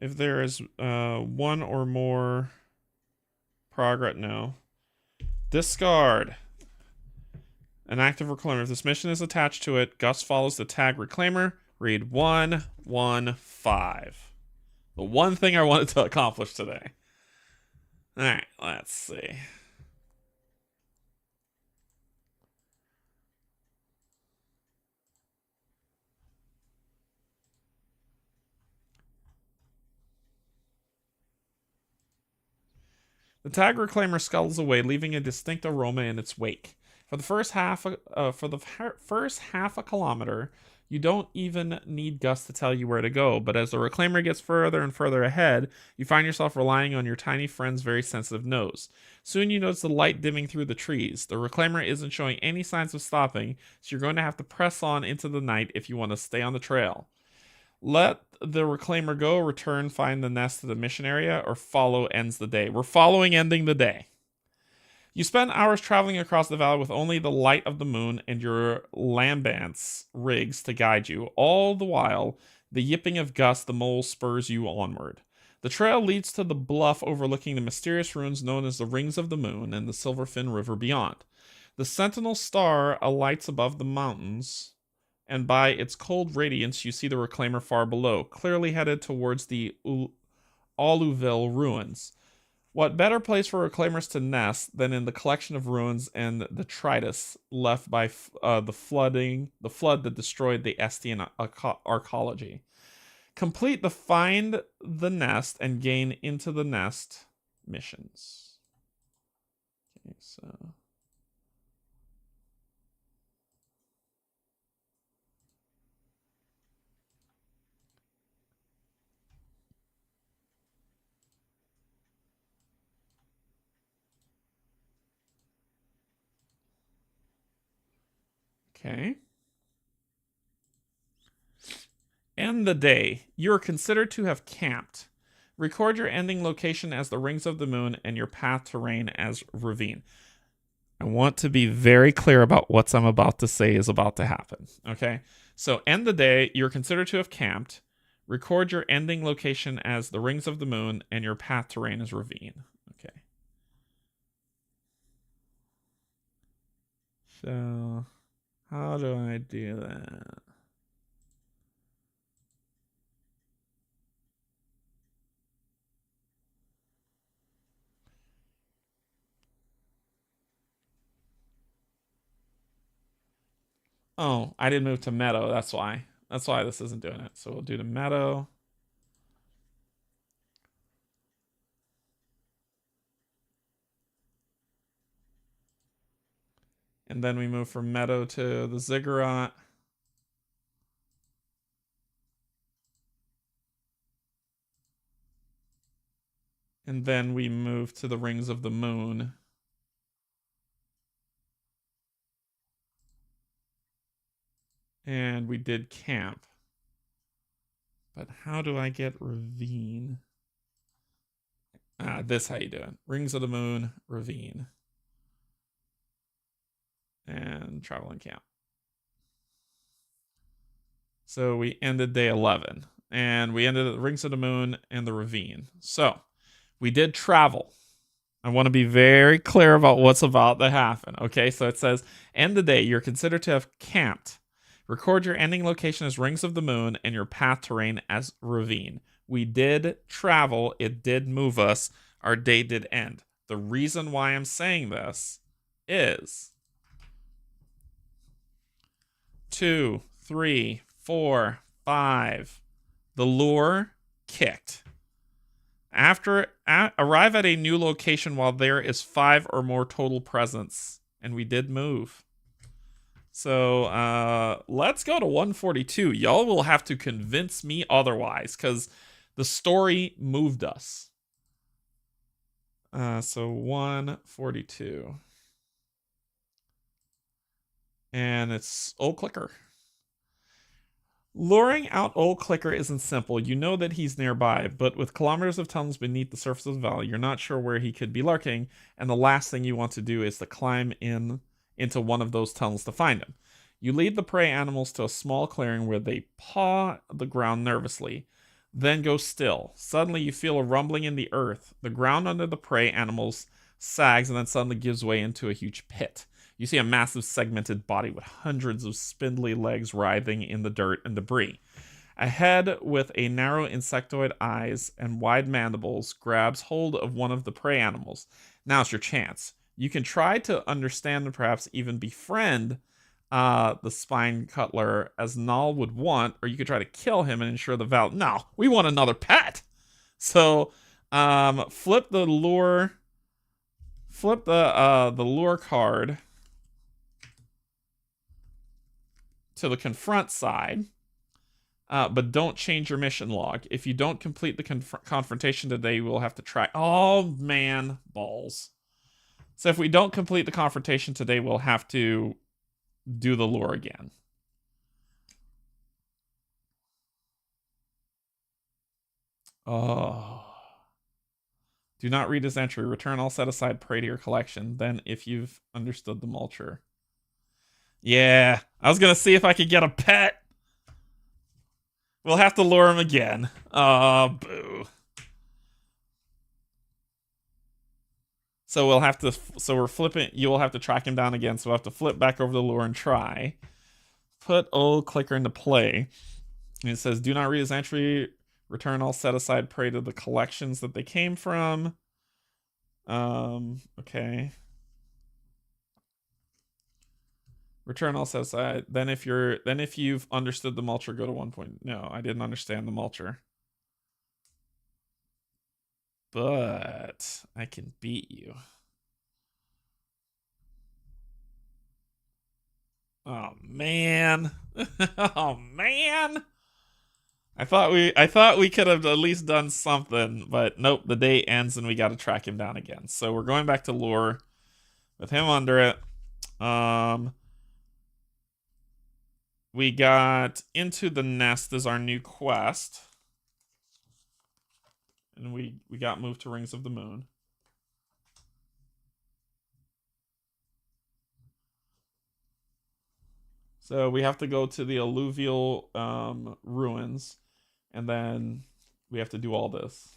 If there is 1 or more progress, no. Discard. An active reclaimer. If this mission is attached to it, Gus follows the tag reclaimer. Read 115. The one thing I wanted to accomplish today. All right, let's see. The tag reclaimer scuttles away, leaving a distinct aroma in its wake. For the first half a kilometer, you don't even need Gus to tell you where to go, but as the reclaimer gets further and further ahead, you find yourself relying on your tiny friend's very sensitive nose. Soon you notice the light dimming through the trees. The reclaimer isn't showing any signs of stopping, so you're going to have to press on into the night if you want to stay on the trail. Let the reclaimer go, return, find the nest to the mission area, or follow ends the day. We're following ending the day. You spend hours traveling across the valley with only the light of the moon and your lambance rigs to guide you. All the while, the yipping of Gus the mole spurs you onward. The trail leads to the bluff overlooking the mysterious ruins known as the Rings of the Moon and the Silverfin River beyond. The sentinel star alights above the mountains, and by its cold radiance you see the reclaimer far below, clearly headed towards the Aluville ruins. What better place for reclaimers to nest than in the collection of ruins and detritus left by the flood that destroyed the Estian archaeology? Complete the find the nest and gain into the nest missions. Okay, so okay. End the day. You are considered to have camped. Record your ending location as the Rings of the Moon and your path terrain as ravine. I want to be very clear about what I'm about to say is about to happen. Okay? So end the day. You're considered to have camped. Record your ending location as the Rings of the Moon and your path terrain as ravine. Okay. So how do I do that? Oh, I didn't move to meadow. That's why. That's why this isn't doing it. So we'll do the meadow. And then we move from Meadow to the Ziggurat. And then we move to the Rings of the Moon. And we did camp. But how do I get Ravine? This how you do it. Rings of the Moon, Ravine. And travel and camp. So we ended day 11. And we ended at the Rings of the Moon and the Ravine. So we did travel. I want to be very clear about what's about to happen. Okay, so it says, end the day. You're considered to have camped. Record your ending location as Rings of the Moon and your path terrain as Ravine. We did travel. It did move us. Our day did end. The reason why I'm saying this is 2, 3, 4, 5. The lure kicked. Arrive at a new location while there is 5 or more total presents. And we did move. So let's go to 142. Y'all will have to convince me otherwise, because the story moved us. So 142. And it's Old Clicker. Luring out Old Clicker isn't simple. You know that he's nearby, but with kilometers of tunnels beneath the surface of the valley, you're not sure where he could be lurking, and the last thing you want to do is to climb into one of those tunnels to find him. You lead the prey animals to a small clearing where they paw the ground nervously, then go still. Suddenly you feel a rumbling in the earth. The ground under the prey animals sags and then suddenly gives way into a huge pit. You see a massive segmented body with hundreds of spindly legs writhing in the dirt and debris. A head with a narrow insectoid eyes and wide mandibles grabs hold of one of the prey animals. Now's your chance. You can try to understand and perhaps even befriend the spine cutler as Null would want, or you could try to kill him and ensure the val. No, we want another pet. So flip the lure card to the confront side, but don't change your mission log. If you don't complete the confrontation today, you will have to try. Oh man, balls. So if we don't complete the confrontation today, we'll have to do the lure again. Oh. Do not read his entry. Return all set aside prey to your collection. Then if you've understood the mulcher. Yeah, I was going to see if I could get a pet. We'll have to lure him again. Oh, boo. So we'll have to, so we're flipping, you will have to track him down again. So we'll have to flip back over the lure and try. Put Old Clicker into play. And it says, do not read his entry. Return all set aside prey to the collections that they came from. Okay. Return all set aside. Then if you've understood the mulcher, go to 1 point. No, I didn't understand the mulcher. But I can beat you. Oh man. Oh man. I thought we could have at least done something, but nope, the day ends and we got to track him down again. So we're going back to lure with him under it. We got Into the Nest as our new quest. And we got moved to Rings of the Moon. So we have to go to the alluvial ruins, and then we have to do all this.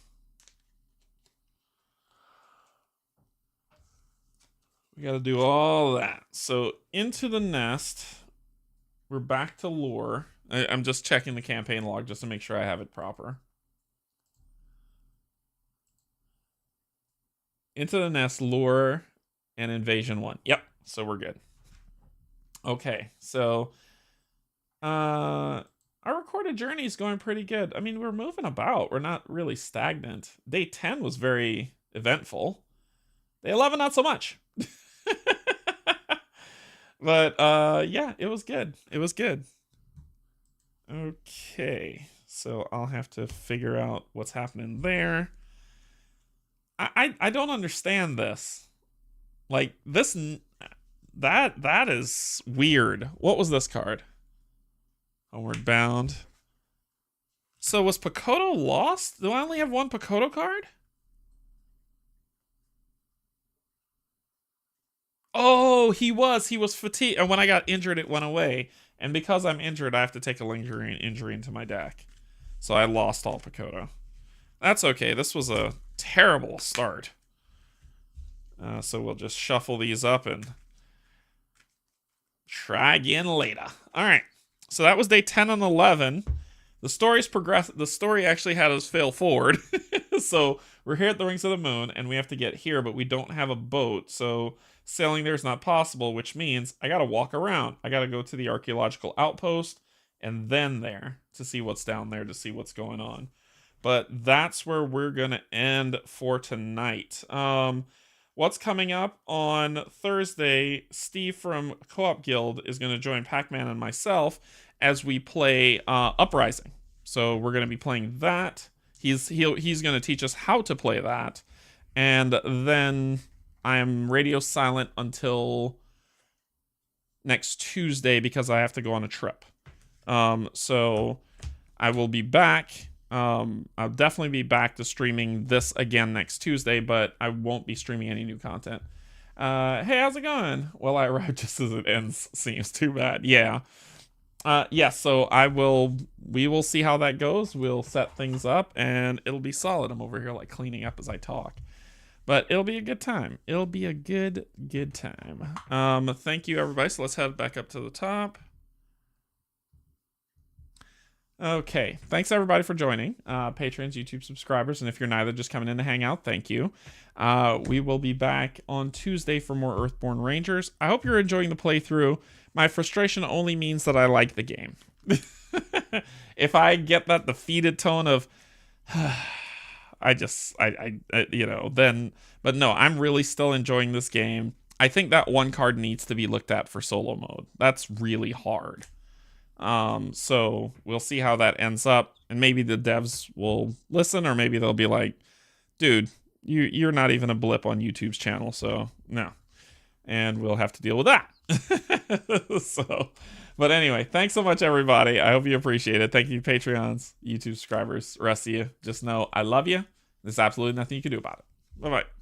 We got to do all that. So Into the Nest, we're back to lure. I'm just checking the campaign log just to make sure I have it proper. Into the Nest, lure, and invasion 1. Yep, so we're good. Okay, so our recorded journey is going pretty good. I mean, we're moving about. We're not really stagnant. Day 10 was very eventful. Day 11, not so much. But yeah, it was good. It was good. Okay, so I'll have to figure out what's happening there. I don't understand this. Like this that is weird. What was this card? Homeward Bound. So was Pakoto lost? Do I only have one Pakoto card? Oh, he was. He was fatigued. And when I got injured, it went away. And because I'm injured, I have to take a lingering injury into my deck. So I lost all Pakoto. That's okay. This was a terrible start. So we'll just shuffle these up and try again later. All right. So that was day 10 and 11. The story's progressed. The story actually had us fail forward. So we're here at the Rings of the Moon, and we have to get here, but we don't have a boat. So sailing there is not possible, which means I got to walk around. I got to go to the archaeological outpost and then there to see what's down there, to see what's going on. But that's where we're going to end for tonight. What's coming up on Thursday, Steve from Co-op Guild is going to join Pac-Man and myself as we play Uprising. So we're going to be playing that. He's going to teach us how to play that. And then I am radio silent until next Tuesday because I have to go on a trip. So I will be back. I'll definitely be back to streaming this again next Tuesday, but I won't be streaming any new content. Hey, how's it going? Well, I arrived just as it ends. Seems too bad. Yeah. Yeah, so we will see how that goes. We'll set things up and it'll be solid. I'm over here like cleaning up as I talk. But it'll be a good time. It'll be a good time. Thank you everybody. So let's head back up to the top. Okay, thanks everybody for joining. Patrons, YouTube subscribers, and if you're neither, just coming in to hang out, thank you. We will be back on Tuesday for more Earthborne Rangers. I hope you're enjoying the playthrough. My frustration only means that I like the game. If I get that defeated tone of, you know, then, but no, I'm really still enjoying this game. I think that one card needs to be looked at for solo mode. That's really hard. So we'll see how that ends up, and maybe the devs will listen, or maybe they'll be like, dude, you're not even a blip on YouTube's channel, so no. And we'll have to deal with that. So, but anyway, thanks so much, everybody. I hope you appreciate it. Thank you, Patreons, YouTube subscribers, rest of you. Just know I love you. There's absolutely nothing you can do about it. Bye-bye.